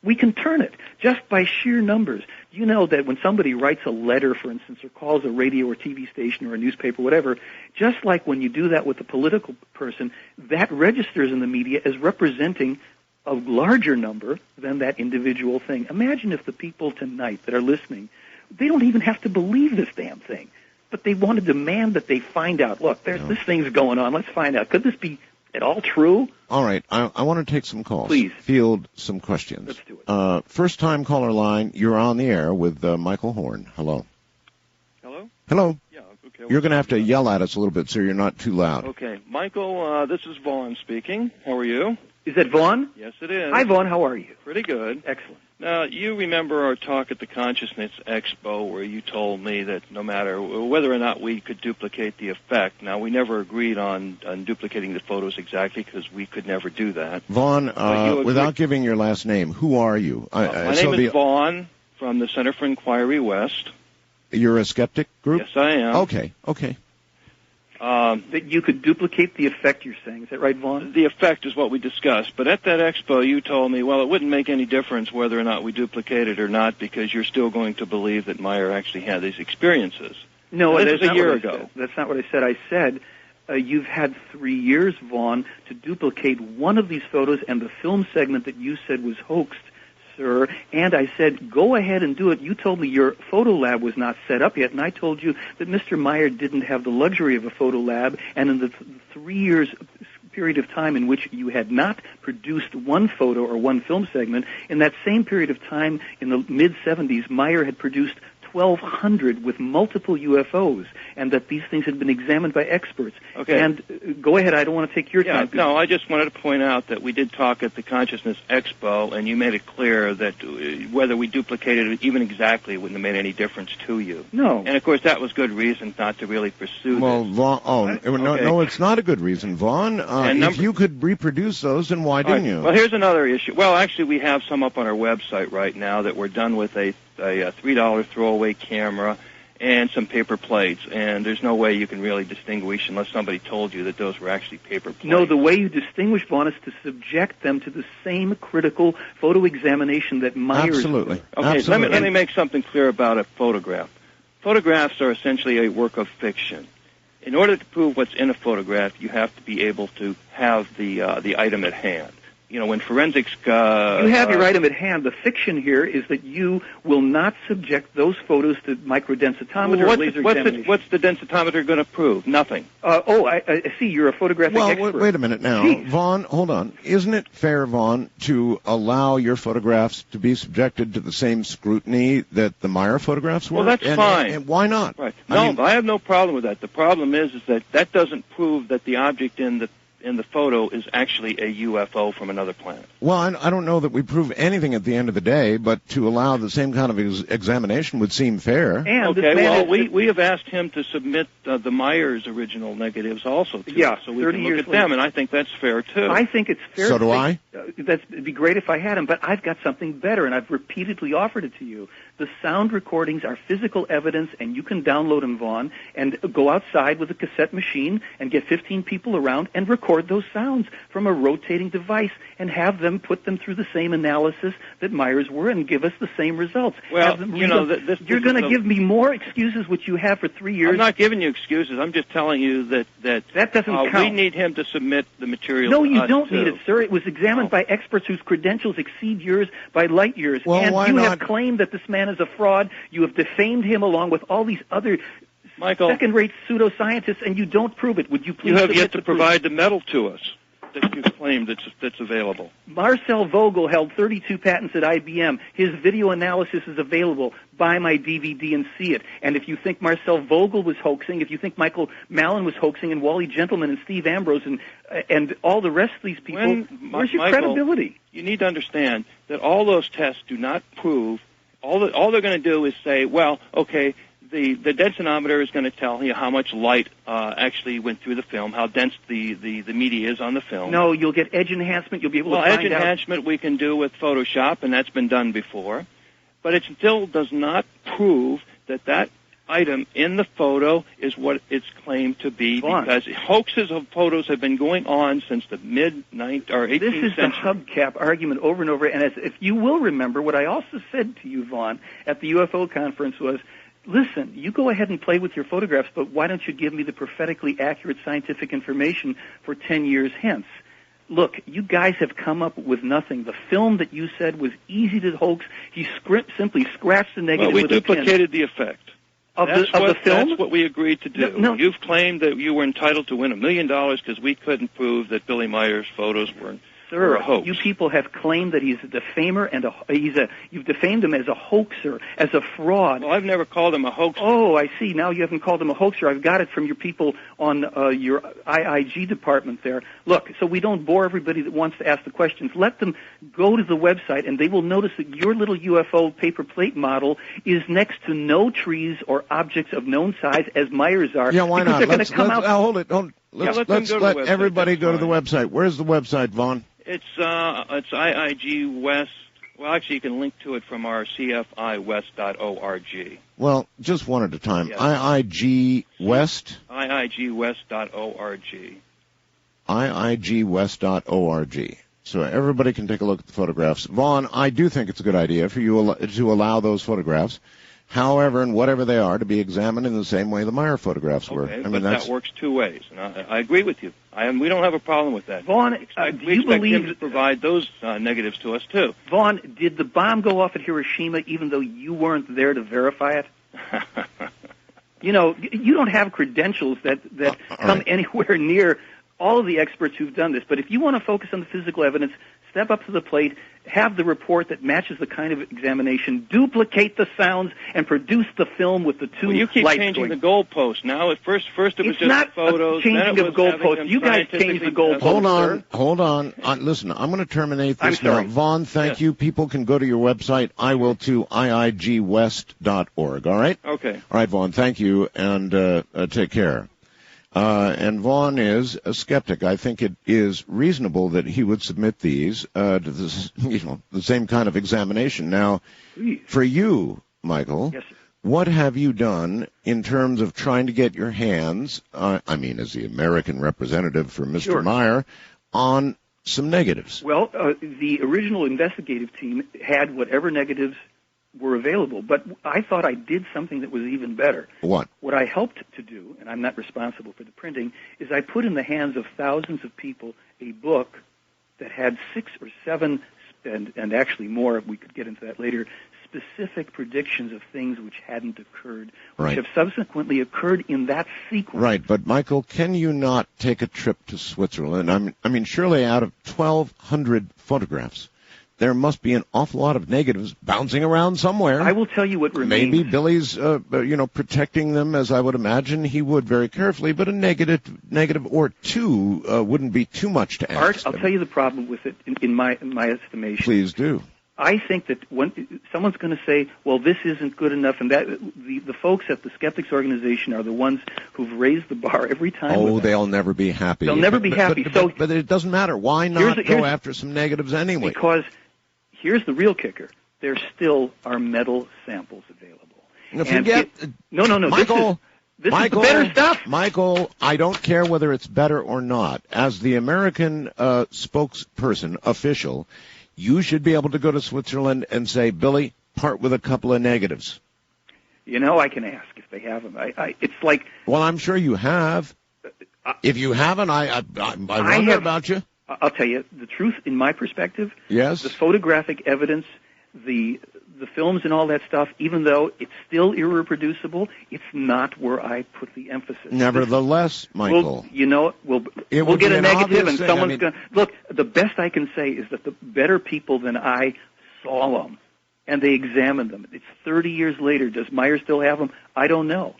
We can turn it just by sheer numbers. You know that when somebody writes a letter, for instance, or calls a radio or TV station or a newspaper, whatever, just like when you do that with a political person, that registers in the media as representing a larger number than that individual thing. Imagine if the people tonight that are listening, they don't even have to believe this damn thing, but they want to demand that they find out, look, this thing's going on, let's find out. Could this be at all true? All right, I want to take some calls. Please. Field some questions. Let's do it. First-time caller line, you're on the air with Michael Horn. Hello. Hello? Hello. Yeah, okay. You're going to have to yell at us a little bit so you're not too loud. Okay. Michael, this is Vaughn speaking. How are you? Is that Vaughn? Yes, it is. Hi, Vaughn. How are you? Pretty good. Excellent. Now, you remember our talk at the Consciousness Expo where you told me that no matter whether or not we could duplicate the effect. Now, we never agreed on duplicating the photos exactly because we could never do that. Vaughn, without giving your last name, who are you? My name is Vaughn from the Center for Inquiry West. You're a skeptic group? Yes, I am. Okay. That you could duplicate the effect, you're saying. Is that right, Vaughn? The effect is what we discussed. But at that expo, you told me, well, it wouldn't make any difference whether or not we duplicate it or not because you're still going to believe that Meier actually had these experiences. No, this was a year ago. Said. That's not what I said. I said you've had 3 years, Vaughn, to duplicate one of these photos and the film segment that you said was hoaxed, sir. And I said, go ahead and do it. You told me your photo lab was not set up yet, and I told you that Mr. Meier didn't have the luxury of a photo lab, and in the 3 years period of time in which you had not produced one photo or one film segment, in that same period of time in the mid-'70s, Meier had produced 1,200 with multiple UFOs, and that these things had been examined by experts. Okay. And go ahead, I don't want to take your time. No, I just wanted to point out that we did talk at the Consciousness Expo, and you made it clear that whether we duplicated it even exactly wouldn't have made any difference to you. No. And, of course, that was good reason not to really pursue Well, this. Vaughn, no, it's not a good reason, Vaughn. If you could reproduce those, then why didn't you? Well, here's another issue. Well, actually, we have some up on our website right now that we're done with a $3 throwaway camera and some paper plates, and there's no way you can really distinguish unless somebody told you that those were actually paper plates. No, the way you distinguish, Vaughn, is to subject them to the same critical photo examination that Meier Absolutely. Okay, Absolutely. Let me make something clear about a photograph. Photographs are essentially a work of fiction. In order to prove what's in a photograph, you have to be able to have the item at hand. You know, when forensics... you have your item at hand. The fiction here is that you will not subject those photos to microdensitometer or laser examination. What's the densitometer going to prove? Nothing. I see. You're a photographic expert. Wait a minute now. Jeez. Vaughn, hold on. Isn't it fair, Vaughn, to allow your photographs to be subjected to the same scrutiny that the Meier photographs were? Well, that's fine. And why not? Right. I have no problem with that. The problem is that doesn't prove that the object in the photo is actually a UFO from another planet. Well, I don't know that we prove anything at the end of the day, but to allow the same kind of examination would seem fair. And we have asked him to submit the Meier's original negatives also to us, so we can look at them, and I think that's fair, too. I think it's fair. So do I. It'd be great if I had them, but I've got something better, and I've repeatedly offered it to you. The sound recordings are physical evidence, and you can download them, Vaughn, and go outside with a cassette machine and get 15 people around and record those sounds from a rotating device and have them put them through the same analysis that Meier's were and give us the same results. Well, you're going to give me more excuses, which you have for 3 years. I'm not giving you excuses. I'm just telling you that doesn't count. We need him to submit the material. No, you don't need it, sir. It was examined by experts whose credentials exceed yours by light years. Well, and why you not? have claimed that this man is a fraud. You have defamed him along with all these other second-rate pseudoscientists, and you don't prove it. Would you please? You have yet to provide the metal to us that you claim that's available. Marcel Vogel held 32 patents at IBM. His video analysis is available. Buy my DVD and see it. And if you think Marcel Vogel was hoaxing, if you think Michael Mallon was hoaxing, and Wally Gentleman and Steve Ambrose and all the rest of these people, where's your credibility? You need to understand that all those tests do not prove. All they're going to do is say, well, okay, the densitometer is going to tell you how much light actually went through the film, how dense the media is on the film. No, you'll get edge enhancement. You'll be able to find out. Edge enhancement we can do with Photoshop, and that's been done before. But it still does not prove that item in the photo is what it's claimed to be, because hoaxes of photos have been going on since the mid-18th century. This is the hubcap argument over and over. And if you will remember, what I also said to you, Vaughn, at the UFO conference was, listen, you go ahead and play with your photographs, but why don't you give me the prophetically accurate scientific information for 10 years hence? Look, you guys have come up with nothing. The film that you said was easy to hoax, he simply scratched the negative with a pen. We duplicated the effect. Of the film? That's what we agreed to do. No. You've claimed that you were entitled to win $1 million because we couldn't prove that Billy Meier's photos were Sir, a hoax. you people have claimed that he's a defamer and you've defamed him as a hoaxer, as a fraud. Well, I've never called him a hoaxer. Oh, I see. Now you haven't called him a hoaxer. I've got it from your people on your IIG department there. Look, so we don't bore everybody that wants to ask the questions. Let them go to the website, and they will notice that your little UFO paper plate model is next to no trees or objects of known size as Meier's are. Yeah, why not? Hold it. Let's let everybody go to the website. Where's the website, Vaughn? It's IIG West. Well, actually, you can link to it from our CFIWest.org. Well, just one at a time. Yes. IIG West? IIGWest.org. IIGWest.org. So everybody can take a look at the photographs. Vaughn, I do think it's a good idea for you to allow those photographs, however and whatever they are, to be examined in the same way the Meier photographs were. Okay, but that works two ways, and I agree with you. We don't have a problem with that. Vaughn, we expect him to provide those negatives to us, too. Vaughn, did the bomb go off at Hiroshima even though you weren't there to verify it? You know, you don't have credentials that come anywhere near all of the experts who've done this. But if you want to focus on the physical evidence, step up to the plate, have the report that matches the kind of examination, duplicate the sounds, and produce the film with the two lights. You keep changing the goalpost. Now, at first it was just the photos. It's not changing of goalpost. You guys changed the goalpost. Hold on. Listen, I'm going to terminate this now. Vaughn, thank you. People can go to your website. I will to iigwest.org. All right? Okay. All right, Vaughn, thank you, and take care. And Vaughn is a skeptic. I think it is reasonable that he would submit these to this, the same kind of examination. Now, for you, Michael, yes, sir. What have you done in terms of trying to get your hands, as the American representative for Mr. Meier, on some negatives? Well, the original investigative team had whatever negatives were available, but I thought I did something that was even better. What? What I helped to do, and I'm not responsible for the printing, is I put in the hands of thousands of people a book that had 6 or 7, and actually more, we could get into that later, specific predictions of things which hadn't occurred, which have subsequently occurred in that sequence. Right, but Michael, can you not take a trip to Switzerland? I mean, surely out of 1,200 photographs, there must be an awful lot of negatives bouncing around somewhere. I will tell you what remains. Maybe Billy's, protecting them, as I would imagine he would very carefully, but a negative or two wouldn't be too much to ask. Art, I'll tell you the problem with it in my estimation. Please do. I think that when someone's going to say, well, this isn't good enough, and that the folks at the Skeptics Organization are the ones who've raised the bar every time. Oh, they'll never be happy. They'll never be happy. But it doesn't matter. Why not go after some negatives anyway? Because here's the real kicker. There still are metal samples available. No. Michael, this is the better stuff. Michael, I don't care whether it's better or not. As the American spokesperson, official, you should be able to go to Switzerland and say, Billy, part with a couple of negatives. I can ask if they have them. It's like... Well, I'm sure you have. If you haven't, I wonder about you. I'll tell you, the truth, in my perspective, yes, the photographic evidence, the films and all that stuff, even though it's still irreproducible, it's not where I put the emphasis. Nevertheless, Michael, we'll get a negative, and someone's going to... Look, the best I can say is that the better people than I saw them, and they examined them. It's 30 years later. Does Meier still have them? I don't know.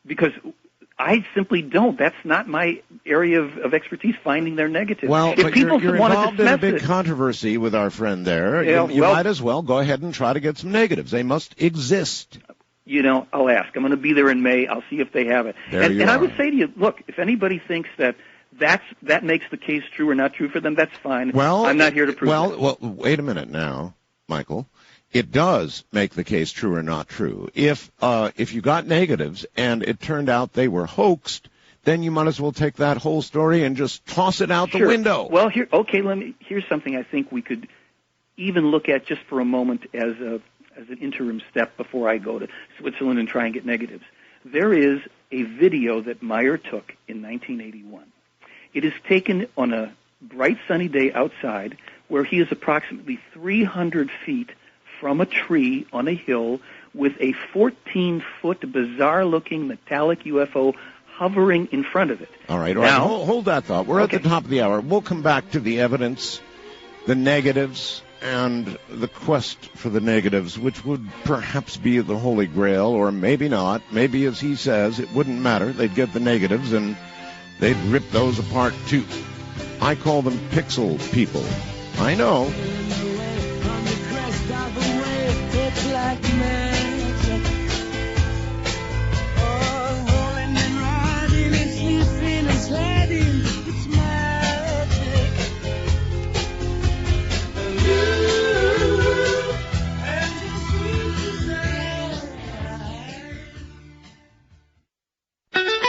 Because I simply don't. That's not my area of expertise, finding their negative. Well, but you're involved in a big controversy with our friend there. Yeah, you might as well go ahead and try to get some negatives. They must exist. I'll ask. I'm going to be there in May. I'll see if they have it. And I would say to you, look, if anybody thinks that makes the case true or not true for them, that's fine. Well, I'm not here to prove that. Well, wait a minute now, Michael. It does make the case true or not true. If you got negatives and it turned out they were hoaxed, then you might as well take that whole story and just toss it out the window. Well, here's something I think we could even look at just for a moment as an interim step before I go to Switzerland and try and get negatives. There is a video that Meier took in 1981. It is taken on a bright sunny day outside where he is approximately 300 feet from a tree on a hill with a 14-foot bizarre-looking metallic UFO hovering in front of it. All right. Now, hold that thought. We're at the top of the hour. We'll come back to the evidence the negatives and the quest for the negatives, which would perhaps be the Holy Grail, or maybe not. Maybe, as he says, it wouldn't matter. They'd get the negatives and they'd rip those apart too. I call them pixel people. I know.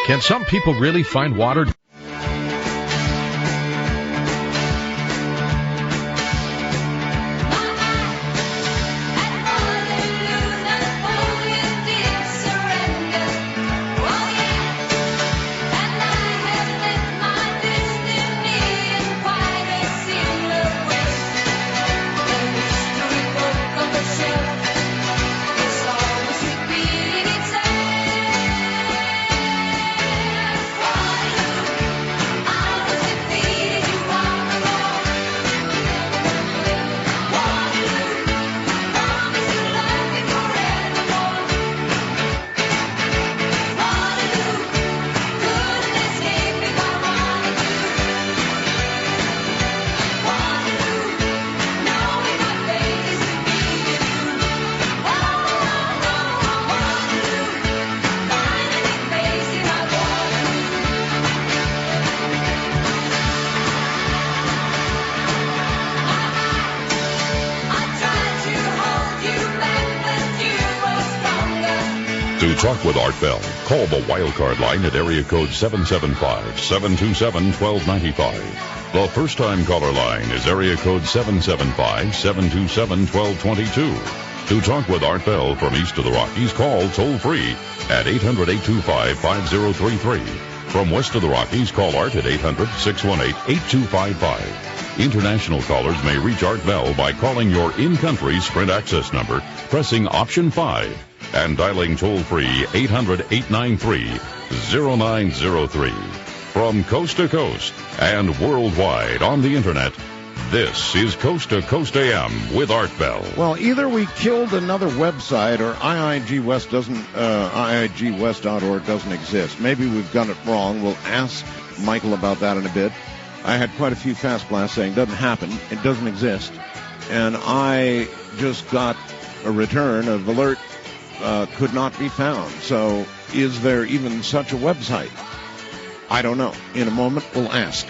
Can some people really find water? To talk with Art Bell, call the wildcard line at area code 775-727-1295. The first-time caller line is area code 775-727-1222. To talk with Art Bell from east of the Rockies, call toll-free at 800-825-5033. From west of the Rockies, call Art at 800-618-8255. International callers may reach Art Bell by calling your in-country Sprint access number, pressing option 5, and dialing toll-free 800-893-0903. From coast to coast and worldwide on the Internet, this is Coast to Coast AM with Art Bell. Well, either we killed another website or IIGWest.org doesn't exist. Maybe we've got it wrong. We'll ask Michael about that in a bit. I had quite a few fast blasts saying, doesn't happen, it doesn't exist. And I just got a return of alert, could not be found. So is there even such a website? I don't know. In a moment, we'll ask.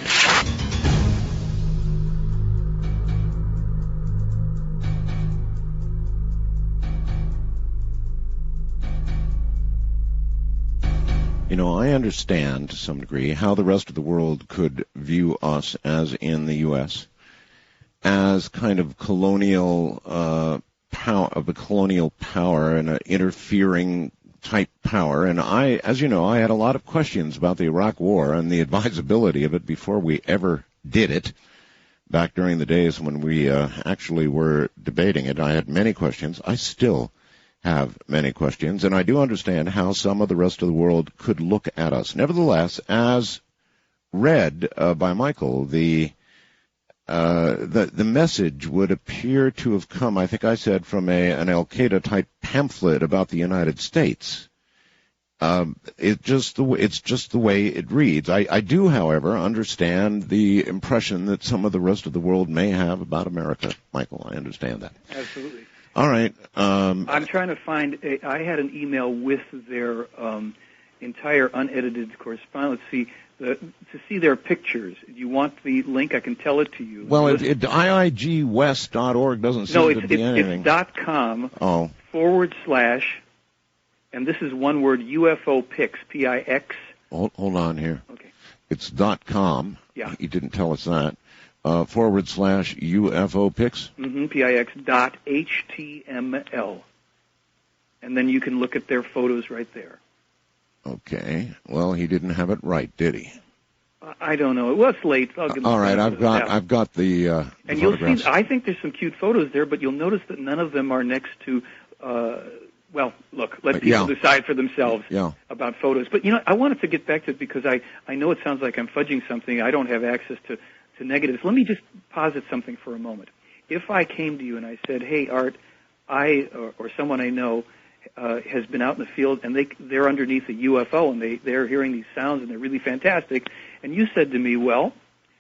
You know, I understand to some degree how the rest of the world could view us, as in the U.S., as kind of colonial power, of a colonial power and an interfering type power. And I, as you know, I had a lot of questions about the Iraq War and the advisability of it before we ever did it. Back during the days when we actually were debating it, I had many questions. I still have many questions, and I do understand how some of the rest of the world could look at us. Nevertheless, as read by Michael, the message would appear to have come, I think I said, from an Al-Qaeda type pamphlet about the United States. It's just the way it reads. I do, however, understand the impression that some of the rest of the world may have about America. Michael, I understand that. Absolutely. All right. I'm trying to find. I had an email with their entire unedited correspondence. To see their pictures. Do you want the link? I can tell it to you. Well, IIGWest.org doesn't seem to be anything. It's .com / and this is one word, UFO pics, P-I-X. Hold on here. Okay. It's .com. Yeah. He didn't tell us that. / UFO pics. P-I-X .html. And then you can look at their photos right there. Okay. Well, he didn't have it right, did he? I don't know. It was late. I'll give all right. I've got the and you'll see. I think there's some cute photos there, but you'll notice that none of them are next to. Well, look. Let people decide for themselves about photos. But I wanted to get back to it because I know it sounds like I'm fudging something. I don't have access to to negatives. Let me just posit something for a moment. If I came to you and I said, hey, Art, or someone I know has been out in the field and they're underneath a UFO and they're hearing these sounds and they're really fantastic, and you said to me, well,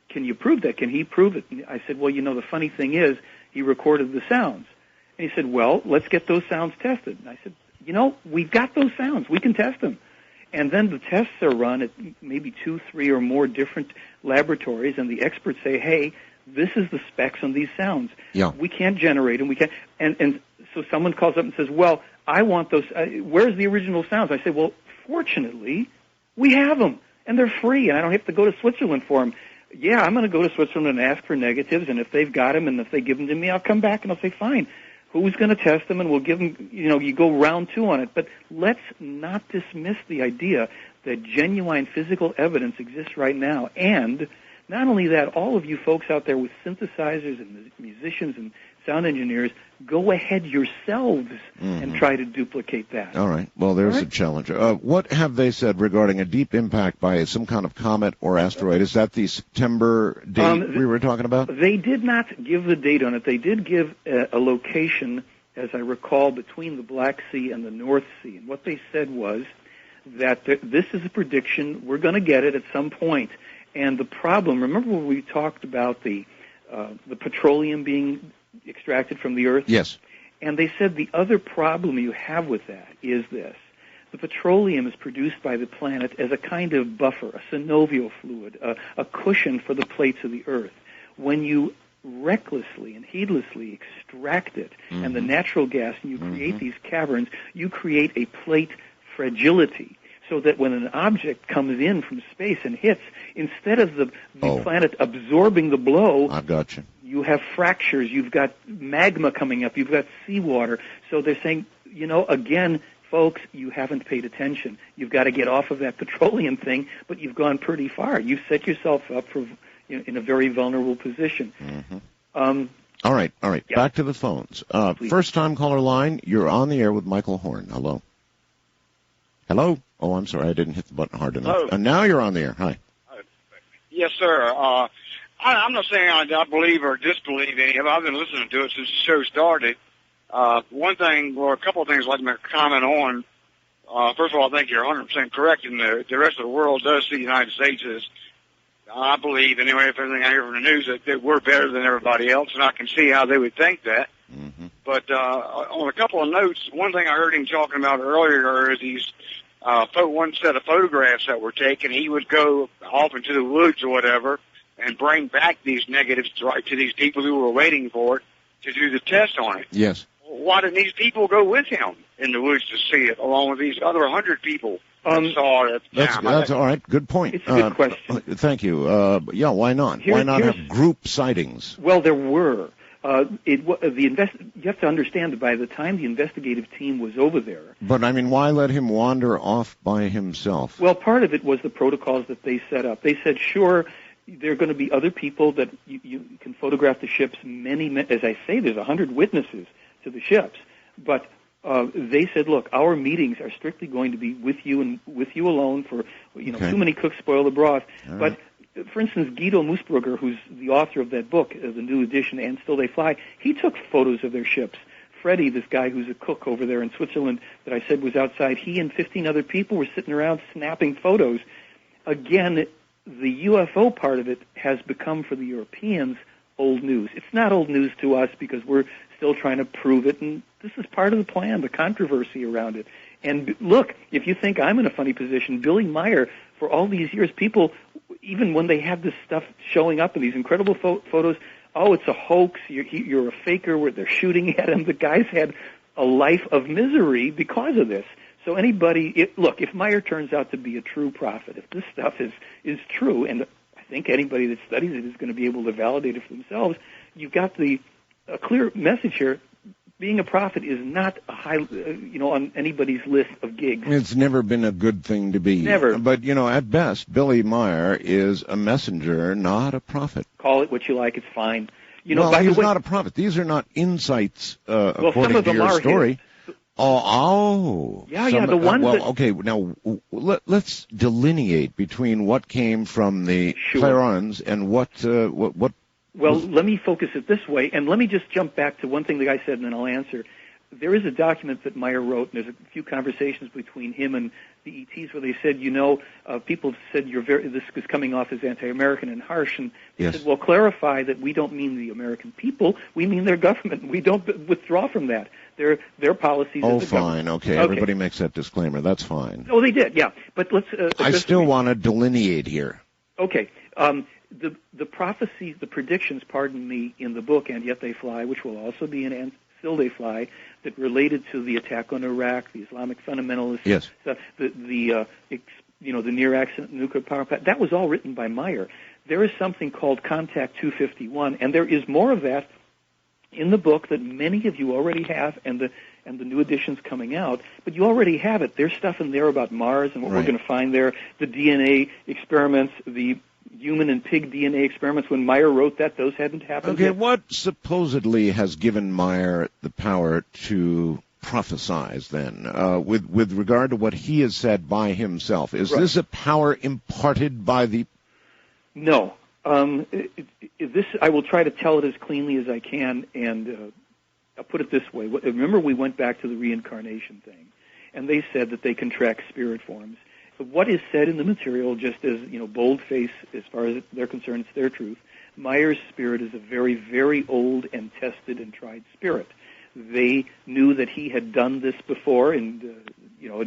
can you prove that? Can he prove it? And I said, well, the funny thing is he recorded the sounds. And he said, well, let's get those sounds tested. And I said, we've got those sounds. We can test them. And then the tests are run at maybe 2, 3, or more different laboratories, and the experts say, hey, this is the specs on these sounds. Yeah. We can't generate them. We can't. And so someone calls up and says, well, I want those. Where's the original sounds? I say, well, fortunately, we have them, and they're free, and I don't have to go to Switzerland for them. Yeah, I'm going to go to Switzerland and ask for negatives, and if they've got them and if they give them to me, I'll come back and I'll say, fine. Who's going to test them, and we'll give them, you go round 2 on it. But let's not dismiss the idea that genuine physical evidence exists right now. And not only that, all of you folks out there with synthesizers and musicians and sound engineers, go ahead yourselves and try to duplicate that. All right. Well, there's a challenge. What have they said regarding a deep impact by some kind of comet or asteroid? Is that the September date we were talking about? They did not give the date on it. They did give a location, as I recall, between the Black Sea and the North Sea. And what they said was that this is a prediction. We're going to get it at some point. And the problem, remember when we talked about the petroleum being extracted from the Earth? Yes. And they said the other problem you have with that is this. The petroleum is produced by the planet as a kind of buffer, a synovial fluid, a cushion for the plates of the Earth. When you recklessly and heedlessly extract it and the natural gas, and you create these caverns, you create a plate fragility. So that when an object comes in from space and hits, instead of the planet absorbing the blow, I've got you. You have fractures, you've got magma coming up, you've got seawater. So they're saying, again, folks, you haven't paid attention. You've got to get off of that petroleum thing, but you've gone pretty far. You've set yourself up for in a very vulnerable position. All right. Yeah. Back to the phones. First-time caller line, you're on the air with Michael Horn. Hello? Hello? Oh, I'm sorry, I didn't hit the button hard enough. Now you're on the air. Hi. Yes, sir. I'm not saying I believe or disbelieve any of it. I've been listening to it since the show started. One thing, or a couple of things I'd like to make a comment on. First of all, I think you're 100% correct, and the rest of the world does see the United States as, I believe, anyway, if everything I hear from the news, that we're better than everybody else, and I can see how they would think that. But on a couple of notes, one thing I heard him talking about earlier is these one set of photographs that were taken. He would go off into the woods or whatever and bring back these negatives right to these people who were waiting for it to do the test on it. Yes. Why didn't these people go with him in the woods to see it, along with these other 100 people that saw it at the time? That's all right. Good point. It's a good question. Thank you. Why not? Why not have group sightings? Well, there were. You have to understand that by the time the investigative team was over there... But, I mean, why let him wander off by himself? Well, part of it was the protocols that they set up. They said, sure, there are going to be other people that you can photograph the ships. As I say, there's 100 witnesses to the ships. But they said, look, our meetings are strictly going to be with you and with you alone for, too many cooks spoil the broth. All but... For instance, Guido Moosbrugger, who's the author of that book, the new edition, And Still They Fly, he took photos of their ships. Freddie, this guy who's a cook over there in Switzerland that I said was outside, he and 15 other people were sitting around snapping photos. Again, the UFO part of it has become, for the Europeans, old news. It's not old news to us because we're still trying to prove it, and this is part of the plan, the controversy around it. And look, if you think I'm in a funny position, Billy Meier, for all these years, people... Even when they have this stuff showing up in these incredible photos, it's a hoax, you're a faker, where they're shooting at him. The guy's had a life of misery because of this. So if Meier turns out to be a true prophet, if this stuff is true, and I think anybody that studies it is going to be able to validate it for themselves, you've got a clear message here. Being a prophet is not a high, on anybody's list of gigs. It's never been a good thing to be. Never. But, at best, Billy Meier is a messenger, not a prophet. Call it what you like, it's fine. He's not a prophet. These are not insights according to your story. Oh. Yeah, the ones that... Okay, now, let's delineate between what came from the Plejarians and what... Well, let me focus it this way, and let me just jump back to one thing the guy said, and then I'll answer. There is a document that Meier wrote, and there's a few conversations between him and the ETs where they said, people have said this is coming off as anti-American and harsh, and they said, well, clarify that we don't mean the American people, we mean their government. We don't withdraw from that. Their policies. Oh, fine, okay. Everybody makes that disclaimer. That's fine. Oh, they did, yeah. But let's. I still want to delineate here. Okay. The prophecies, the predictions, in the book, And Yet They Fly, which will also be in And Still They Fly, that related to the attack on Iraq, the Islamic fundamentalists, the near accident nuclear power plant, that was all written by Meier. There is something called Contact 251, and there is more of that in the book that many of you already have, and the new editions coming out, but you already have it. There's stuff in there about Mars and what we're going to find there, the DNA experiments, the human and pig DNA experiments. When Meier wrote that, those hadn't happened yet. What supposedly has given Meier the power to prophesize, then, with regard to what he has said by himself? Is this a power imparted by the... No. This, I will try to tell it as cleanly as I can, and I'll put it this way. Remember, we went back to the reincarnation thing, and they said that they contract spirit forms. What is said in the material, just as, boldface, as far as they're concerned, it's their truth. Meier's spirit is a very, very old and tested and tried spirit. They knew that he had done this before and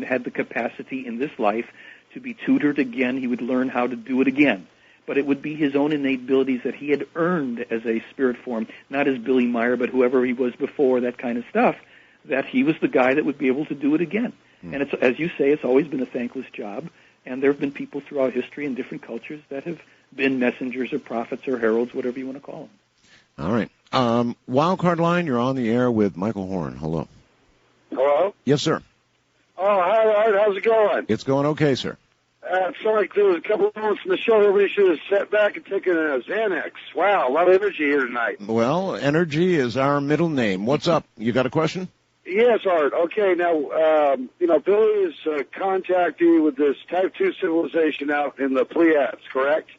had the capacity in this life to be tutored again. He would learn how to do it again. But it would be his own innate abilities that he had earned as a spirit form, not as Billy Meier, but whoever he was before, that kind of stuff, that he was the guy that would be able to do it again. And it's, as you say, it's always been a thankless job, and there have been people throughout history in different cultures that have been messengers or prophets or heralds, whatever you want to call them. All right. Wildcard line, you're on the air with Michael Horn. Hello. Hello? Yes, sir. Oh, hi, Art. How's it going? It's going okay, sir. It felt like there was a couple of moments in the show everybody should have sat back and taken a Xanax. Wow, a lot of energy here tonight. Well, energy is our middle name. What's up? You got a question? Yes, Art. Okay, now, Billy is contacting you with this Type 2 civilization out in the Pleiades, correct?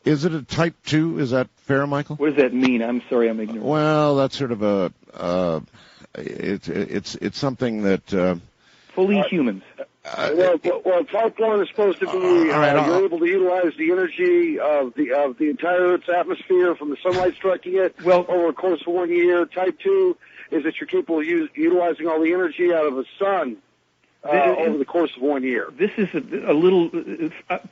Is it a Type 2? Is that fair, Michael? What does that mean? I'm sorry, I'm ignorant. Well, that's sort of it's something that... fully humans. Well, Type 1 is supposed to be you're able to utilize the energy of the entire Earth's atmosphere from the sunlight striking it over the course of 1 year. Type 2 is that you're capable of utilizing all the energy out of the sun over the course of 1 year. This is a little,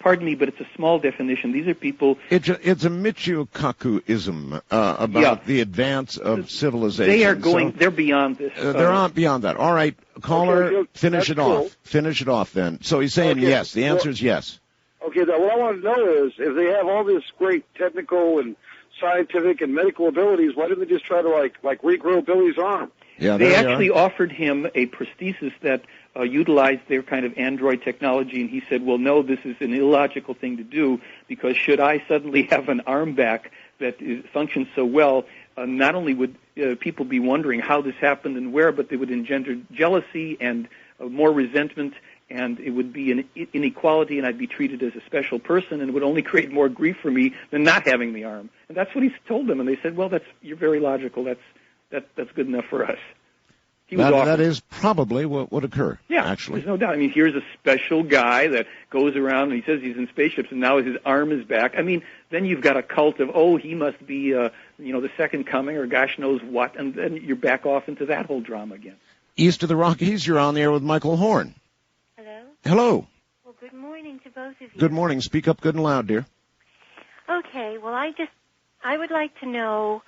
pardon me, but it's a small definition. These are people... It's a Michio Kaku-ism about the advance of civilization. They are they're beyond this. They're beyond that. All right, caller, finish it off. Finish it off then. So he's saying yes. The answer is yes. Okay, now what I want to know is, if they have all this great technical and scientific and medical abilities, why didn't they just try to like regrow Billy's arm? Yeah, they actually offered him a prosthesis that utilized their kind of android technology, and he said, well, no, this is an illogical thing to do, because should I suddenly have an arm back that functions so well, not only would people be wondering how this happened and where, but they would engender jealousy and more resentment, and it would be an inequality, and I'd be treated as a special person, and it would only create more grief for me than not having the arm. And that's what he told them, and they said, well, you're very logical. That's good enough for us. That is probably what would occur. Yeah, actually. There's no doubt. I mean, here's a special guy that goes around and he says he's in spaceships, and now his arm is back. I mean, then you've got a cult of, he must be, the second coming, or gosh knows what, and then you're back off into that whole drama again. East of the Rockies, you're on the air with Michael Horn. Hello. Hello. Well, good morning to both of you. Good morning. Speak up good and loud, dear. Okay. Well, I would like to know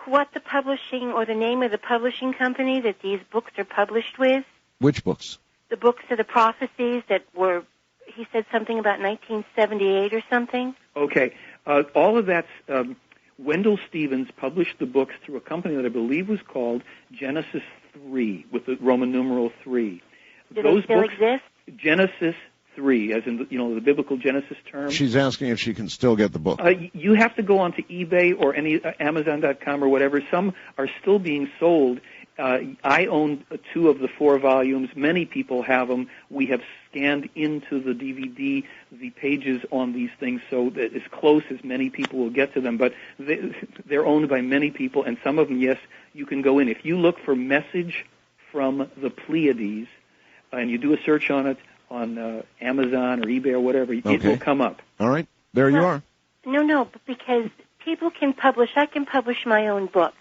what the publishing or the name of the publishing company that these books are published with. Which books? The books of the prophecies that were, he said something about 1978 or something. Okay. All of that's, Wendell Stevens published the books through a company that I believe was called Genesis 3, with the Roman numeral 3. Do those still books exist? Genesis 3, as in the biblical Genesis term. She's asking if she can still get the book. You have to go onto eBay or any Amazon.com or whatever. Some are still being sold, I own 2 of the 4 volumes. Many people have them. We have scanned into the DVD the pages on these things so that as close as many people will get to them. But they're owned by many people, and some of them, yes, you can go in. If you look for Message from the Pleiades, and you do a search on it on Amazon or eBay or whatever, it will come up. All right. There you are. No, because people can publish. I can publish my own book,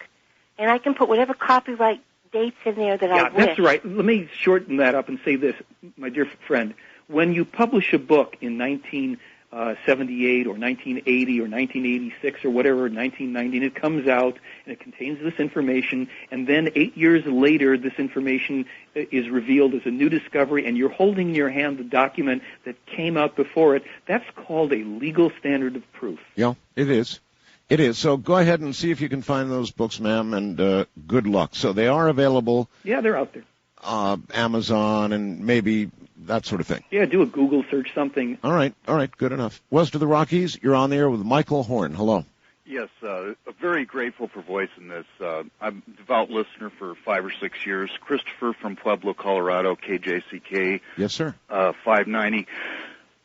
and I can put whatever copyright dates in there that I wish. Yeah, that's right. Let me shorten that up and say this, my dear friend. When you publish a book in 1978 or 1980 or 1986 or whatever, 1990, and it comes out and it contains this information, and then 8 years later this information is revealed as a new discovery, and you're holding in your hand the document that came out before it, that's called a legal standard of proof. Yeah, it is. It is. So go ahead and see if you can find those books, ma'am, and good luck. So they are available. Yeah, they're out there. Amazon and maybe that sort of thing. Yeah, do a Google search, something. All right, good enough. West of the Rockies, you're on the air with Michael Horn. Hello. Yes, very grateful for voicing this. I'm a devout listener for 5 or 6 years. Christopher from Pueblo, Colorado, KJCK. Yes, sir. 590.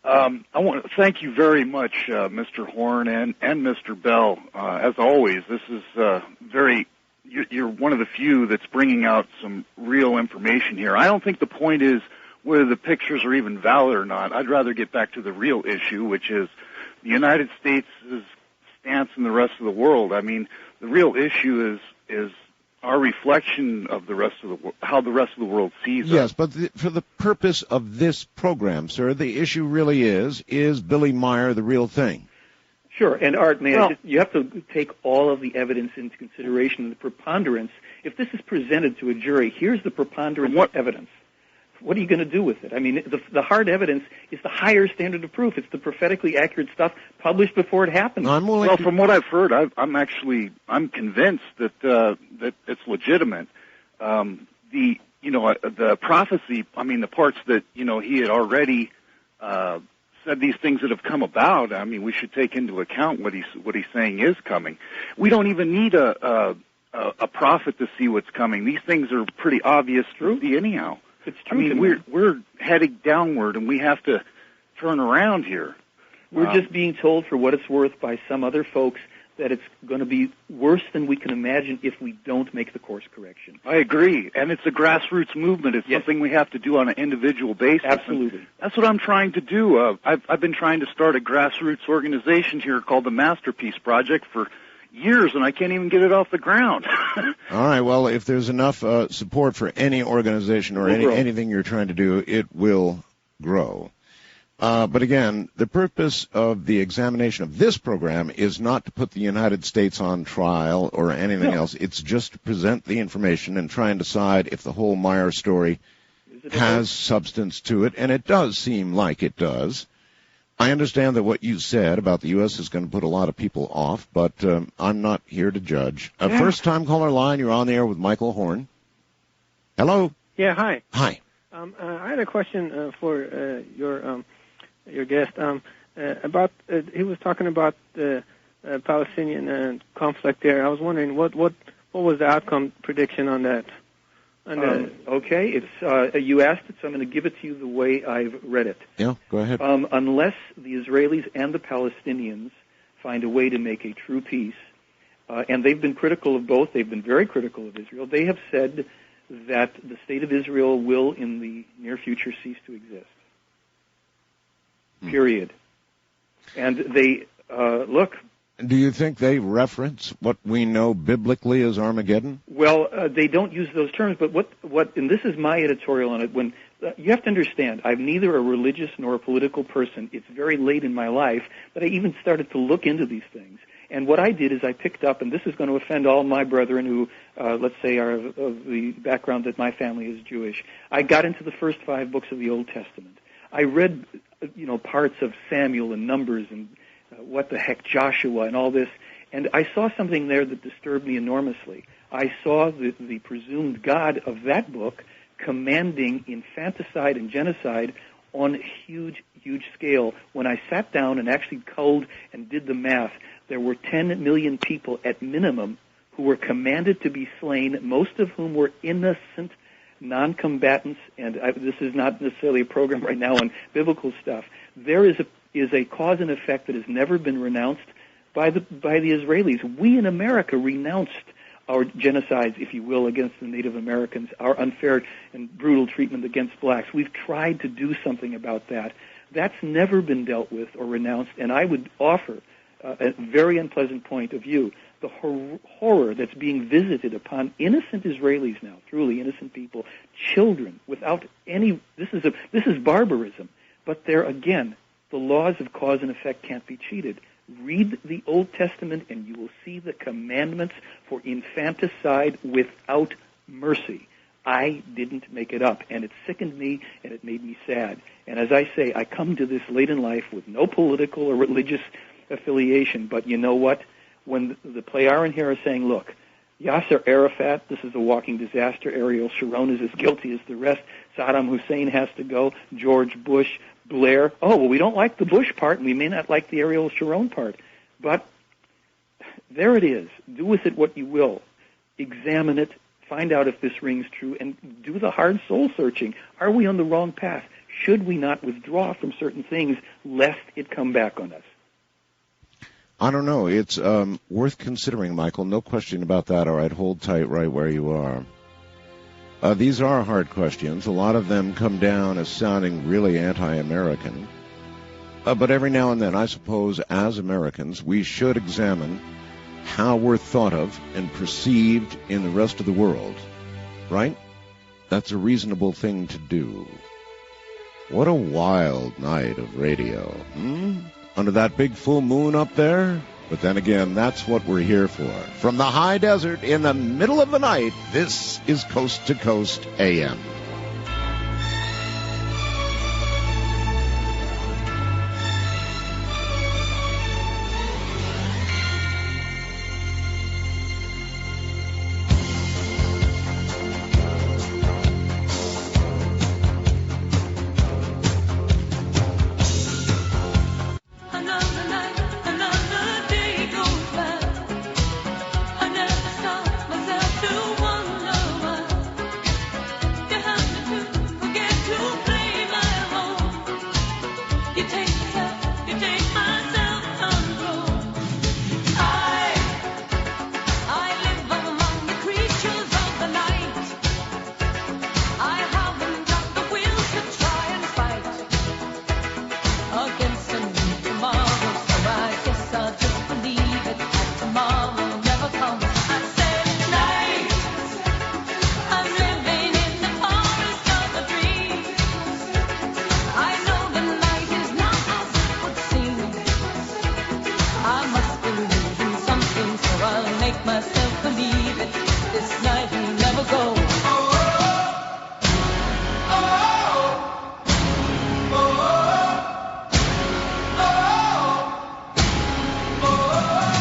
I want to thank you very much, Mr. Horn and Mr. Bell. As always, this is you're one of the few that's bringing out some real information here. I don't think the point is whether the pictures are even valid or not. I'd rather get back to the real issue, which is the United States' stance in the rest of the world. I mean, the real issue is our reflection of the rest of the how the rest of the world sees us. Yes, but for the purpose of this program, sir, the issue really is Billy Meier the real thing? Sure, and Art, you have to take all of the evidence into consideration, the preponderance. If this is presented to a jury, here's the preponderance of evidence. What are you going to do with it? I mean, the hard evidence is the higher standard of proof. It's the prophetically accurate stuff published before it happened. Well, from what I've heard, I'm convinced that it's legitimate. The prophecy. I mean, the parts that he had already said these things that have come about. I mean, we should take into account what he's saying is coming. We don't even need a prophet to see what's coming. These things are pretty obvious to see anyhow. It's true. I mean, we're heading downward, and we have to turn around here. We're just being told, for what it's worth, by some other folks that it's going to be worse than we can imagine if we don't make the course correction. I agree, and it's a grassroots movement. It's something we have to do on an individual basis. Absolutely. That's what I'm trying to do. I've been trying to start a grassroots organization here called the Masterpiece Project for years, and I can't even get it off the ground. All right, well, if there's enough support for any organization or anything you're trying to do, it will grow. But again, the purpose of the examination of this program is not to put the United States on trial or anything else. It's just to present the information and try and decide if the whole Meier story has substance to it, and it does seem like it does. I understand that what you said about the U.S. is going to put a lot of people off, but I'm not here to judge. First-time caller line, you're on the air with Michael Horn. Hello? Yeah, hi. Hi. I had a question for your guest about he was talking about the Palestinian conflict there. I was wondering what was the outcome prediction on that? Okay, it's you asked it, so I'm going to give it to you the way I've read it. Yeah, go ahead. Unless the Israelis and the Palestinians find a way to make a true peace, and they've been critical of both. They've been very critical of Israel. They have said that the state of Israel will, in the near future, cease to exist. Period. And they look. Do you think they reference what we know biblically as Armageddon? Well, they don't use those terms, but what, and this is my editorial on it, when you have to understand, I'm neither a religious nor a political person. It's very late in my life that I even started to look into these things. And what I did is I picked up, and this is going to offend all my brethren who, let's say, are of the background that my family is Jewish. I got into the first 5 books of the Old Testament. I read, parts of Samuel and Numbers and what the heck, Joshua and all this, and I saw something there that disturbed me enormously. I saw the presumed God of that book commanding infanticide and genocide on a huge, huge scale. When I sat down and actually culled and did the math, there were 10 million people at minimum who were commanded to be slain, most of whom were innocent non-combatants, and this is not necessarily a program right now on biblical stuff. There is a cause and effect that has never been renounced by the Israelis. We in America renounced our genocides, if you will, against the Native Americans, our unfair and brutal treatment against blacks. We've tried to do something about that. That's never been dealt with or renounced, and I would offer a very unpleasant point of view. The horror that's being visited upon innocent Israelis now, truly innocent people, children, without any. This is barbarism. But there again, the laws of cause and effect can't be cheated. Read the Old Testament, and you will see the commandments for infanticide without mercy. I didn't make it up, and it sickened me, and it made me sad. And as I say, I come to this late in life with no political or religious affiliation, but you know what? When the Plejaren here are saying, look, Yasser Arafat, this is a walking disaster. Ariel Sharon is as guilty as the rest. Saddam Hussein has to go. George Bush, Blair. Oh, well, we don't like the Bush part, and we may not like the Ariel Sharon part. But there it is. Do with it what you will. Examine it. Find out if this rings true, and do the hard soul searching. Are we on the wrong path? Should we not withdraw from certain things lest it come back on us? I don't know. It's worth considering, Michael. No question about that. All right, hold tight right where you are. These are hard questions. A lot of them come down as sounding really anti-American. But every now and then, I suppose, as Americans, we should examine how we're thought of and perceived in the rest of the world. Right? That's a reasonable thing to do. What a wild night of radio, under that big full moon up there? But then again, that's what we're here for. From the high desert in the middle of the night, this is Coast to Coast AM.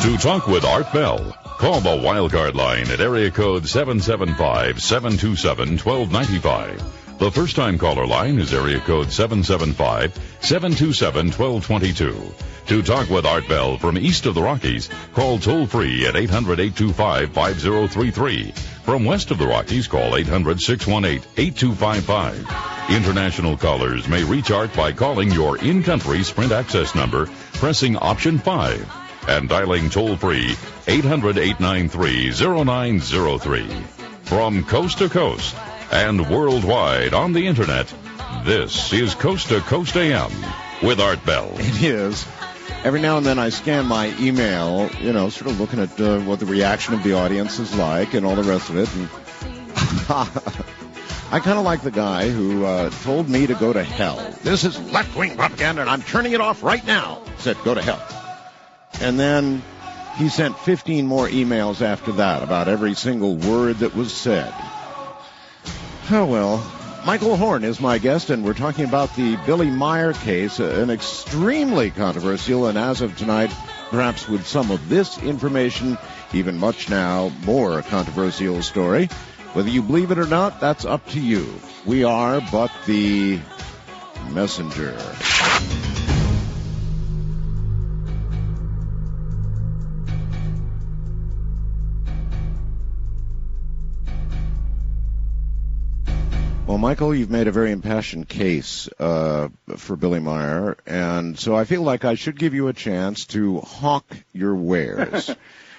To talk with Art Bell, call the Wildcard line at area code 775-727-1295. The first-time caller line is area code 775-727-1222. To talk with Art Bell from east of the Rockies, call toll-free at 800-825-5033. From west of the Rockies, call 800-618-8255. International callers may reach Art by calling your in-country Sprint access number, pressing option 5. And dialing toll-free 800-893-0903. From coast to coast and worldwide on the Internet, this is Coast to Coast AM with Art Bell. It is. Every now and then I scan my email, sort of looking at what the reaction of the audience is like and all the rest of it. And I kind of like the guy who told me to go to hell. This is left-wing propaganda, and I'm turning it off right now. Said, go to hell. And then he sent 15 more emails after that about every single word that was said. Oh, well, Michael Horn is my guest, and we're talking about the Billy Meier case, an extremely controversial, and as of tonight, perhaps with some of this information, even much now, more controversial story. Whether you believe it or not, that's up to you. We are but the messenger. Well, Michael, you've made a very impassioned case for Billy Meier, and so I feel like I should give you a chance to hawk your wares.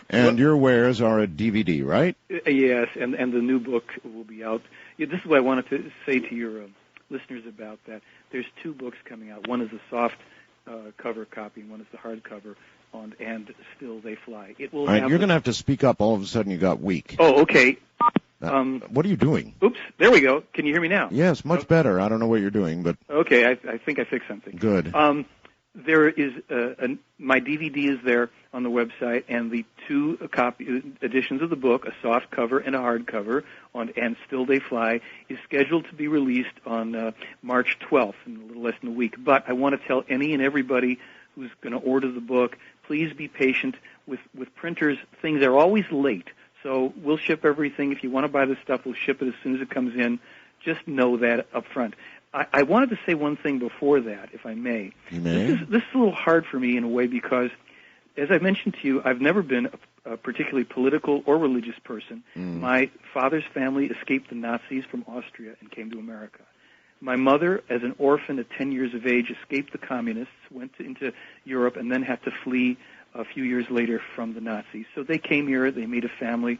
And your wares are a DVD, right? Yes, and the new book will be out. Yeah, this is what I wanted to say to your listeners about that. There's 2 books coming out. One is a soft cover copy, and one is the hardcover on And Still They Fly. It will. All right, you're going to have to speak up. All of a sudden, you got weak. Oh, okay. What are you doing? Oops, there we go. Can you hear me now? Yes, much better. I don't know what you're doing, but... Okay, I think I fixed something. Good. There is my DVD is there on the website, and the 2 editions of the book, a soft cover and a hard cover, on And Still They Fly, is scheduled to be released on March 12th, in a little less than a week. But I want to tell any and everybody who's going to order the book, please be patient with printers. Things are always late. So we'll ship everything. If you want to buy the stuff, we'll ship it as soon as it comes in. Just know that up front. I wanted to say one thing before that, if I may. You may. This is a little hard for me in a way because, as I mentioned to you, I've never been a particularly political or religious person. My father's family escaped the Nazis from Austria and came to America. My mother, as an orphan at 10 years of age, escaped the communists, went into Europe, and then had to flee a few years later from the Nazis. So they came here, they made a family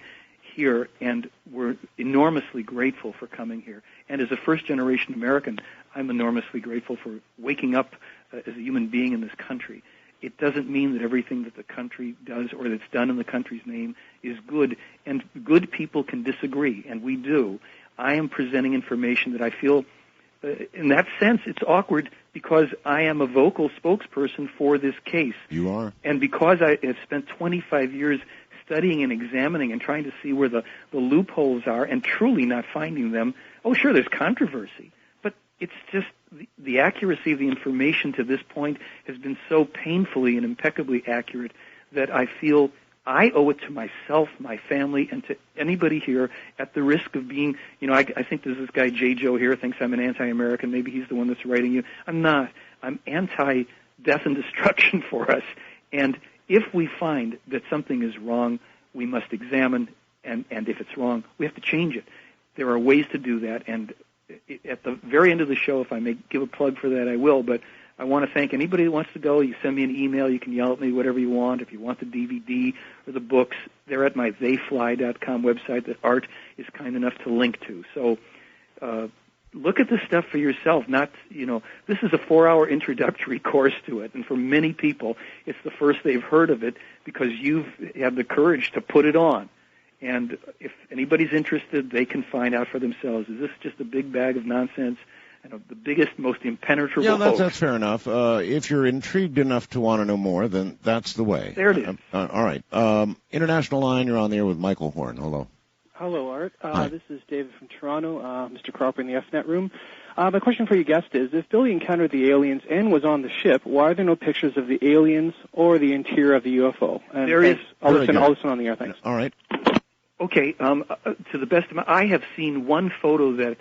here, and we're enormously grateful for coming here. And as a first-generation American, I'm enormously grateful for waking up as a human being in this country. It doesn't mean that everything that the country does or that's done in the country's name is good, and good people can disagree, and we do. I am presenting information that I feel, in that sense, it's awkward because I am a vocal spokesperson for this case. You are. And because I have spent 25 years studying and examining and trying to see where the loopholes are and truly not finding them, oh, sure, there's controversy. But it's just the accuracy of the information to this point has been so painfully and impeccably accurate that I feel I owe it to myself, my family, and to anybody here at the risk of being, I think there's this guy, J. Joe here, thinks I'm an anti-American. Maybe he's the one that's writing you. I'm not. I'm anti-death and destruction for us. And if we find that something is wrong, we must examine, and if it's wrong, we have to change it. There are ways to do that, and at the very end of the show, if I may give a plug for that, I will, but I want to thank anybody who wants to go. You send me an email. You can yell at me, whatever you want. If you want the DVD or the books, they're at my theyfly.com website that Art is kind enough to link to. So look at this stuff for yourself. This is a 4-hour introductory course to it, and for many people, it's the first they've heard of it because you've had the courage to put it on. And if anybody's interested, they can find out for themselves. Is this just a big bag of nonsense? And the biggest, most impenetrable hoax. That's fair enough. If you're intrigued enough to want to know more, then that's the way. There it is. All right. International line, you're on the air with Michael Horn. Hello. Hello, Art. Hi. This is David from Toronto, Mr. Cropper in the FNet room. My question for your guest is, if Billy encountered the aliens and was on the ship, why are there no pictures of the aliens or the interior of the UFO? And there is. I'll listen on the air. Thanks. All right. Okay. To the best of my, I have seen one photo that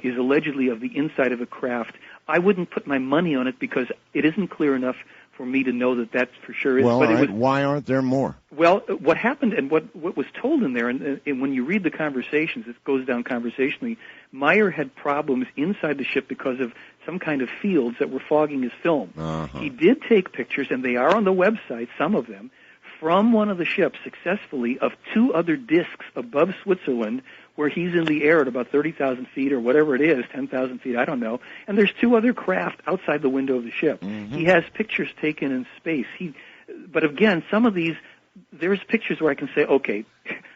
is allegedly of the inside of a craft. I wouldn't put my money on it because it isn't clear enough for me to know that that's for sure. Well, why aren't there more? Well, what happened and what was told in there, and when you read the conversations, it goes down conversationally, Meier had problems inside the ship because of some kind of fields that were fogging his film. Uh-huh. He did take pictures, and they are on the website, some of them, from one of the ships successfully of 2 other discs above Switzerland where he's in the air at about 30,000 feet or whatever it is, 10,000 feet, I don't know, and there's 2 other craft outside the window of the ship. Mm-hmm. He has pictures taken in space. But again, some of these, there's pictures where I can say, okay.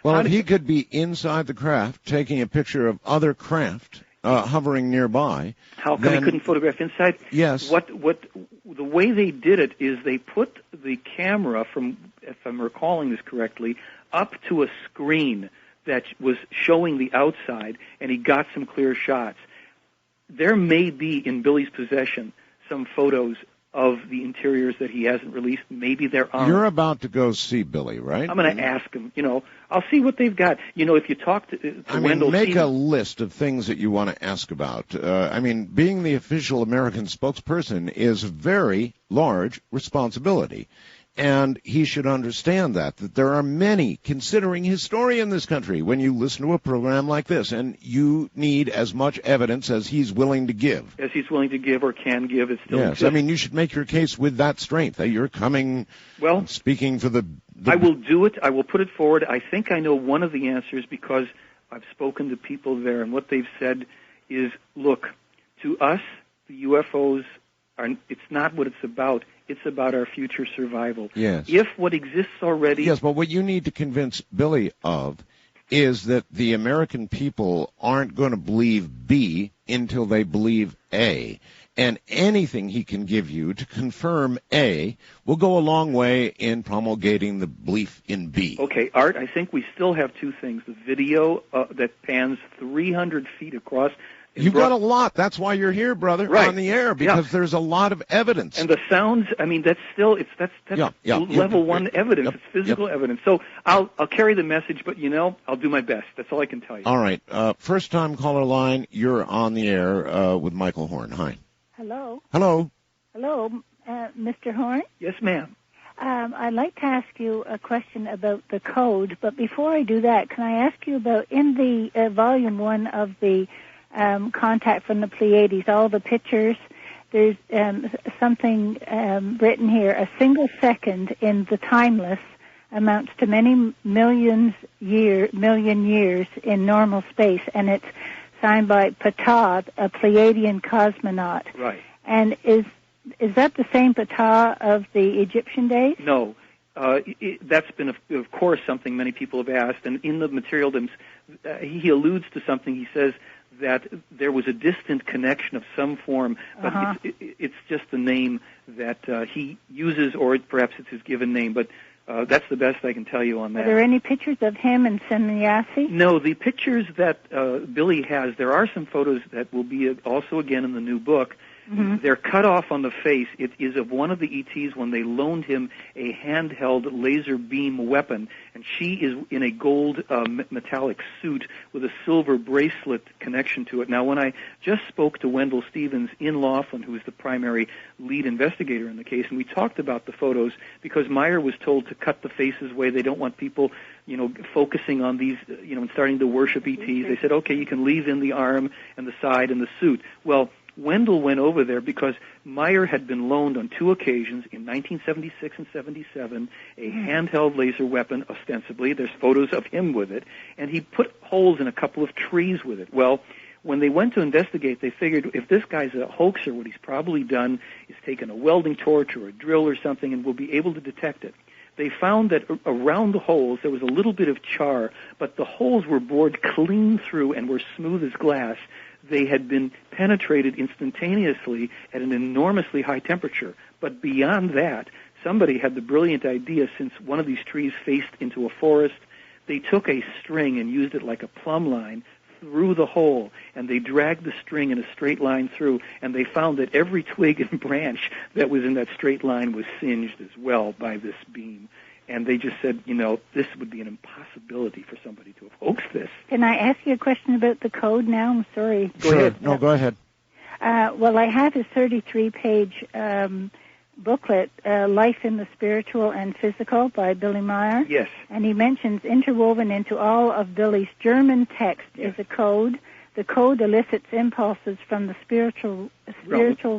Well, if he could be inside the craft taking a picture of other craft hovering nearby. How come he couldn't photograph inside? Yes. What the way they did it is they put the camera from, if I'm recalling this correctly, up to a screen that was showing the outside, and he got some clear shots. There may be in Billy's possession some photos of the interiors that he hasn't released. Maybe there aren't. You're about to go see Billy, right? I'm going to ask him. I'll see what they've got. If you talk to Wendell, make a list of things that you want to ask about. Being the official American spokesperson is a very large responsibility. And he should understand that there are many considering his story in this country when you listen to a program like this, and you need as much evidence as he's willing to give. As he's willing to give or can give, it still Yes, exists. I mean, you should make your case with that strength, that you're coming, speaking for the... I will do it. I will put it forward. I think I know one of the answers because I've spoken to people there, and what they've said is, look, to us, the UFOs it's not what it's about. It's about our future survival. Yes. If what exists already... Yes, but what you need to convince Billy of is that the American people aren't going to believe B until they believe A. And anything he can give you to confirm A will go a long way in promulgating the belief in B. Okay, Art, I think we still have two things. The video that pans 300 feet across... You've got a lot. That's why you're here, brother, on the air, because there's a lot of evidence. And the sounds, I mean, that's still, that's level one evidence. It's physical evidence. So I'll carry the message, but, I'll do my best. That's all I can tell you. All right. First-time caller line, you're on the air with Michael Horn. Hi. Hello. Hello. Hello, Mr. Horn? Yes, ma'am. I'd like to ask you a question about the code, but before I do that, can I ask you about, in the volume 1 of the Contact from the Pleiades, all the pictures, there's something written here, a single second in the timeless amounts to many million years in normal space, and it's signed by Ptah, a Pleiadian cosmonaut. Right. And is that the same Ptah of the Egyptian days? No. That's been, of course, something many people have asked, and in the material, he alludes to something. He says that there was a distant connection of some form, but it's just the name that he uses, or perhaps it's his given name, but that's the best I can tell you on that. Are there any pictures of him and Semyasi? No, the pictures that Billy has, there are some photos that will be also again in the new book. Mm-hmm. They're cut off on the face. It is of one of the ETs when they loaned him a handheld laser beam weapon, and she is in a gold metallic suit with a silver bracelet connection to it. Now, when I just spoke to Wendell Stevens in Laughlin, who is the primary lead investigator in the case, and we talked about the photos because Meier was told to cut the faces away. They don't want people, focusing on these, and starting to worship ETs. They said, okay, you can leave in the arm and the side and the suit. Well, Wendell went over there because Meier had been loaned on 2 occasions in 1976 and 77 a handheld laser weapon, ostensibly. There's photos of him with it, and he put holes in a couple of trees with it. Well, when they went to investigate, they figured if this guy's a hoaxer, what he's probably done is taken a welding torch or a drill or something and will be able to detect it. They found that around the holes there was a little bit of char, but the holes were bored clean through and were smooth as glass. They had been penetrated instantaneously at an enormously high temperature. But beyond that, somebody had the brilliant idea, since one of these trees faced into a forest, they took a string and used it like a plumb line through the hole, and they dragged the string in a straight line through, and they found that every twig and branch that was in that straight line was singed as well by this beam. And they just said, this would be an impossibility for somebody to have hoaxed this. Can I ask you a question about the code now? I'm sorry. Go ahead. No, go ahead. Well, I have his 33-page booklet, Life in the Spiritual and Physical by Billy Meier. Yes. And he mentions interwoven into all of Billy's German text is a code. The code elicits impulses from the spiritual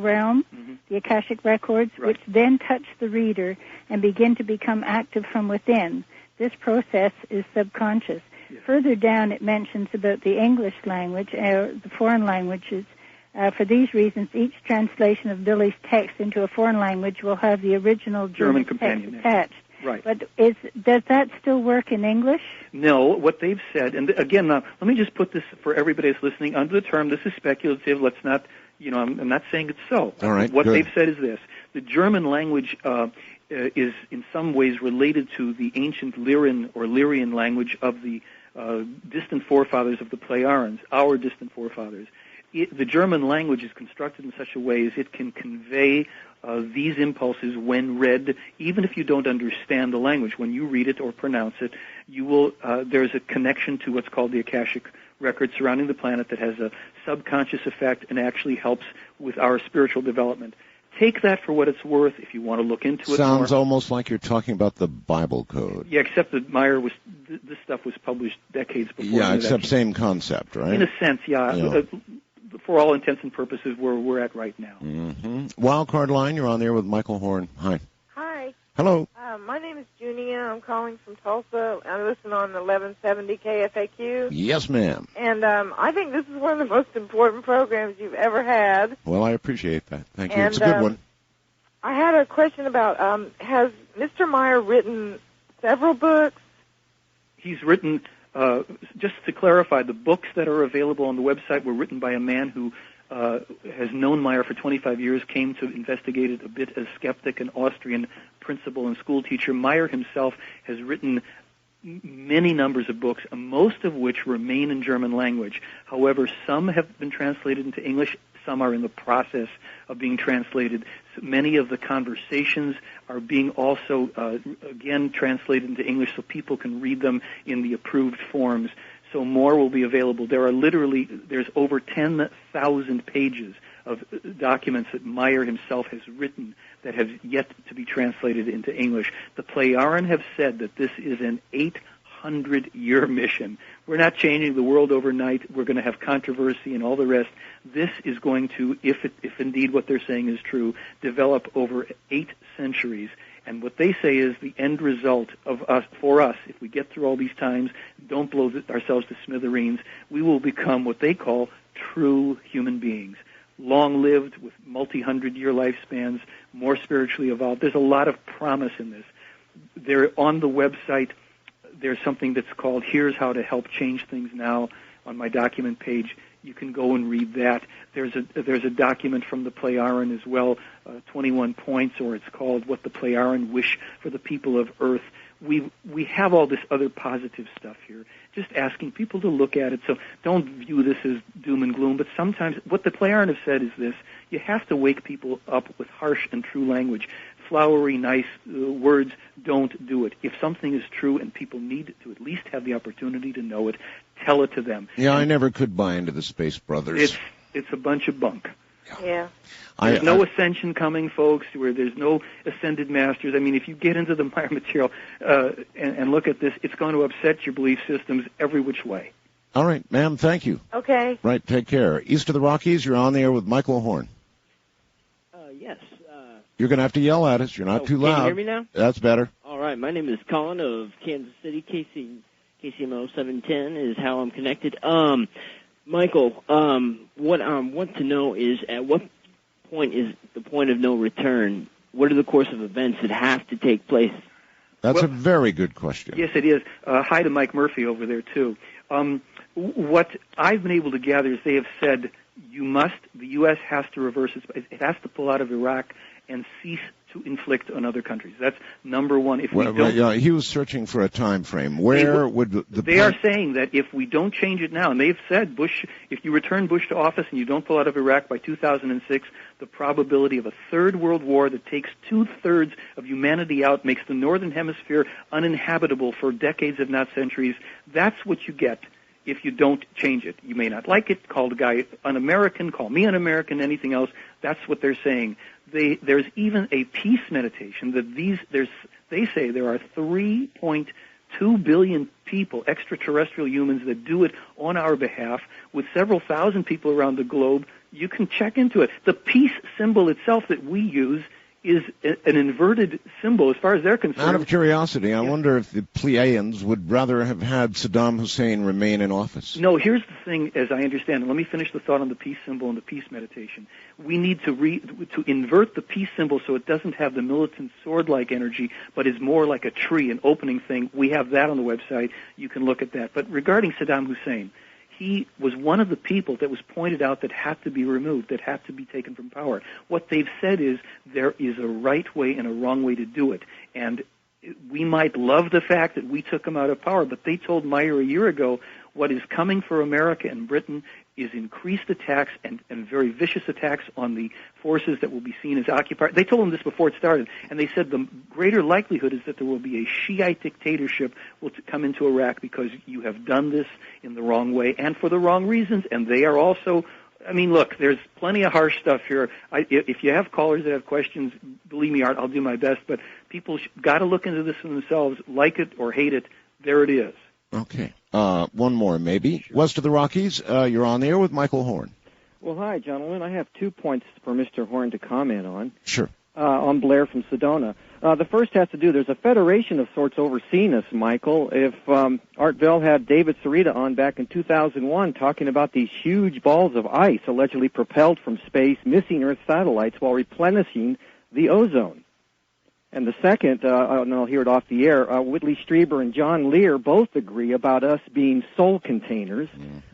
realm, the Akashic records, which then touch the reader and begin to become active from within. This process is subconscious. Yes. Further down, it mentions about the English language, the foreign languages. For these reasons, each translation of Billy's text into a foreign language will have the original German text attached. Right. But does that still work in English? No, what they've said, and again, now, let me just put this for everybody that's listening under the term, this is speculative, let's not, I'm not saying it's so. All right, what good. They've said is this: the German language is in some ways related to the ancient Lyrian language of the distant forefathers of the Plejaren, our distant forefathers. The German language is constructed in such a way as it can convey these impulses when read, even if you don't understand the language. When you read it or pronounce it, you will. There's a connection to what's called the Akashic record surrounding the planet that has a subconscious effect and actually helps with our spiritual development. take that for what it's worth. If you want to look into it Sounds more. almost like you're talking about the Bible code. Yeah, except that Meier this stuff was published decades before. Yeah, except same concept, right? In a sense, yeah. For all intents and purposes, where we're at right now. Mm-hmm. Wildcard line, you're on there with Michael Horn. Hi. Hi. Hello. My name is Junia. I'm calling from Tulsa. I listen on 1170 KFAQ. Yes, ma'am. And I think this is one of the most important programs you've ever had. Well, I appreciate that. Thank you. And, it's a good one. I had a question about, has Mr. Meier written several books? He's written, just to clarify, the books that are available on the website were written by a man who has known Meier for 25 years, came to investigate it a bit as skeptic, an Austrian principal and school teacher. Meier himself has written many numbers of books, most of which remain in German language. However, some have been translated into English. Some are in the process of being translated. So many of the conversations are being also, again, translated into English so people can read them in the approved forms. So more will be available. There's over 10,000 pages of documents that Meier himself has written that have yet to be translated into English. The Plejaren have said that this is an 800-year mission. We're not changing the world overnight. We're going to have controversy and all the rest. This is going to, if indeed what they're saying is true, develop over 8 centuries. And what they say is the end result of for us, if we get through all these times, don't blow ourselves to smithereens, we will become what they call true human beings. Long-lived, with multi-hundred-year lifespans, more spiritually evolved. There's a lot of promise in this. They're on the website. There's something that's called Here's How to Help Change Things Now on my document page. You can go and read that. There's a document from the Plejaren as well, 21 points, or it's called What the Plejaren Wish for the People of Earth. We have all this other positive stuff here, just asking people to look at it. So don't view this as doom and gloom, but sometimes what the Plejaren have said is this: you have to wake people up with harsh and true language. Flowery, nice words don't do it. If something is true and people need to at least have the opportunity to know it, tell it to them. Yeah, I never could buy into the Space Brothers. It's a bunch of bunk. Yeah. There's no ascension coming, folks, where there's no ascended masters. I mean, if you get into the Meier material and look at this, it's going to upset your belief systems every which way. All right, ma'am, thank you. Okay. Right, take care. East of the Rockies, you're on the air with Michael Horn. Yes. You're going to have to yell at us. You're not too loud. Can you hear me now? That's better. All right. My name is Colin of Kansas City. KCMO 710 is how I'm connected. Michael, what I want to know is at what point is the point of no return? What are the course of events that have to take place? That's a very good question. Yes, it is. Hi to Mike Murphy over there, too. What I've been able to gather is they have said the U.S. has to reverse it has to pull out of Iraq and cease to inflict on other countries. That's number one. If we don't, he was searching for a time frame. Where would the They are saying that if we don't change it now, and they've said if you return Bush to office and you don't pull out of Iraq by 2006, the probability of a third world war that takes 2/3 of humanity out, makes the northern hemisphere uninhabitable for decades, if not centuries. That's what you get if you don't change it. You may not like it. Call the guy un-American. Call me un-American. Anything else. That's what they're saying. There's even a peace meditation that they say there are 3.2 billion people, extraterrestrial humans, that do it on our behalf with several thousand people around the globe. You can check into it. The peace symbol itself that we use is an inverted symbol as far as they're concerned. Out of curiosity, I wonder if the Pleiadians would rather have had Saddam Hussein remain in office. No, here's the thing, as I understand it. Let me finish the thought on the peace symbol and the peace meditation. We need to invert the peace symbol so it doesn't have the militant sword-like energy, but is more like a tree, an opening thing. We have that on the website. You can look at that. But regarding Saddam Hussein, he was one of the people that was pointed out that had to be removed, that had to be taken from power. What they've said is there is a right way and a wrong way to do it. And we might love the fact that we took him out of power, but they told Meier a year ago what is coming for America and Britain is increased attacks and very vicious attacks on the forces that will be seen as occupiers. They told him this before it started, and they said the greater likelihood is that there will be a Shiite dictatorship will come into Iraq because you have done this in the wrong way and for the wrong reasons, and they are also I mean, look, there's plenty of harsh stuff here. If you have callers that have questions, believe me, Art, I'll do my best. But people got to look into this for themselves, like it or hate it. There it is. Okay. One more, maybe. Sure. West of the Rockies, you're on the air with Michael Horn. Well, hi, gentlemen. I have 2 points for Mr. Horn to comment on. Sure. On Blair from Sedona. The first has to do, there's a federation of sorts overseeing us, Michael. If Art Bell had David Sarita on back in 2001 talking about these huge balls of ice allegedly propelled from space, missing Earth satellites while replenishing the ozone. And the second, and I'll hear it off the air, Whitley Strieber and John Lear both agree about us being soul containers,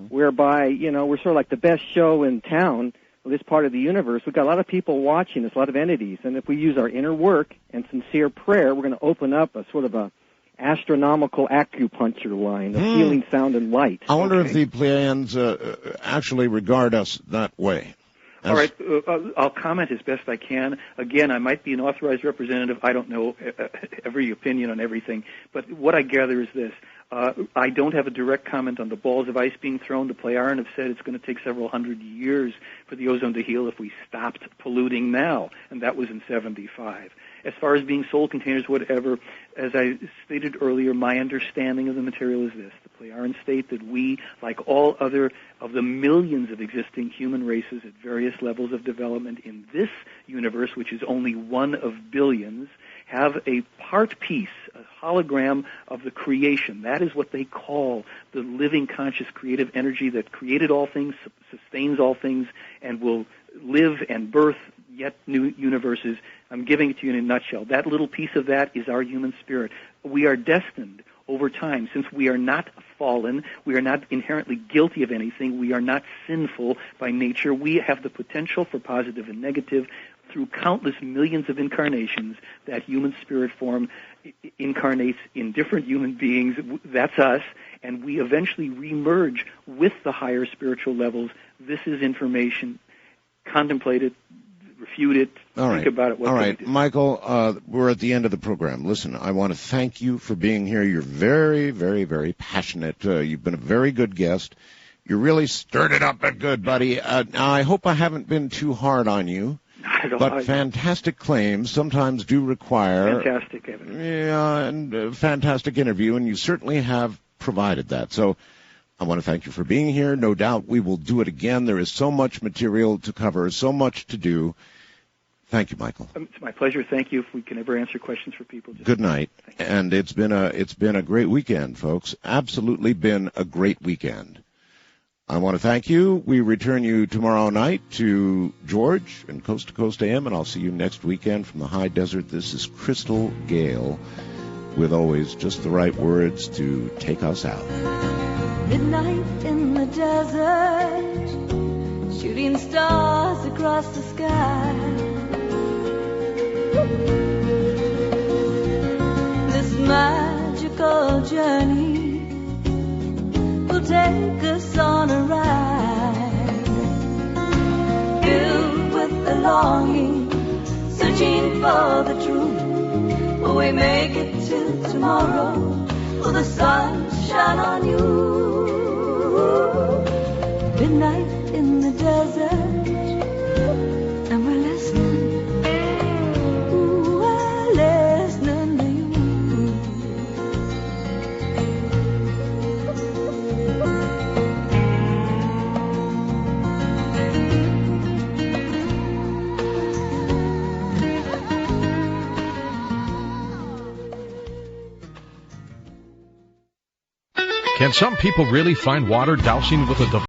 whereby, we're sort of like the best show in town, this part of the universe. We've got a lot of people watching us, a lot of entities, and if we use our inner work and sincere prayer, we're going to open up a sort of a astronomical acupuncture line of healing sound and light. I wonder if the Pleiadians actually regard us that way. All right, I'll comment as best I can. Again, I might be an authorized representative. I don't know every opinion on everything, but what I gather is this. I don't have a direct comment on the balls of ice being thrown. The Plejaren have said it's going to take several hundred years for the ozone to heal if we stopped polluting now, and that was in 75. As far as being soul containers, whatever, as I stated earlier, my understanding of the material is this. The Plejaren state that we, like all other of the millions of existing human races at various levels of development in this universe, which is only one of billions, have a part piece, a hologram of the creation. That is what they call the living, conscious, creative energy that created all things, sustains all things, and will live and birth yet new universes. I'm giving it to you in a nutshell. That little piece of that is our human spirit. We are destined over time, since we are not fallen, we are not inherently guilty of anything, we are not sinful by nature, we have the potential for positive and negative through countless millions of incarnations. That human spirit form incarnates in different human beings. That's us, and we eventually remerge with the higher spiritual levels. This is information. Contemplate it, refute it, think about it. All right, Michael, we're at the end of the program. Listen, I want to thank you for being here. You're very, very, very passionate. You've been a very good guest. You really stirred it up good, buddy. Now, I hope I haven't been too hard on you. But fantastic claims sometimes do require fantastic evidence. Yeah, and fantastic interview, and you certainly have provided that. So I want to thank you for being here. No doubt we will do it again. There is so much material to cover, so much to do. Thank you, Michael. It's my pleasure. Thank you. If we can ever answer questions for people, good night. And it's been a great weekend, folks. Absolutely been a great weekend. I want to thank you. We return you tomorrow night to George and Coast to Coast AM, and I'll see you next weekend from the high desert. This is Crystal Gale with always just the right words to take us out. Midnight in the desert, shooting stars across the sky. This magical journey will take us on a ride, filled with a longing, searching for the truth. Will we make it to tomorrow? Will the sun shine on you? Midnight in the desert, and we're listening. We're listening to you. Can some people really find water dousing with a device?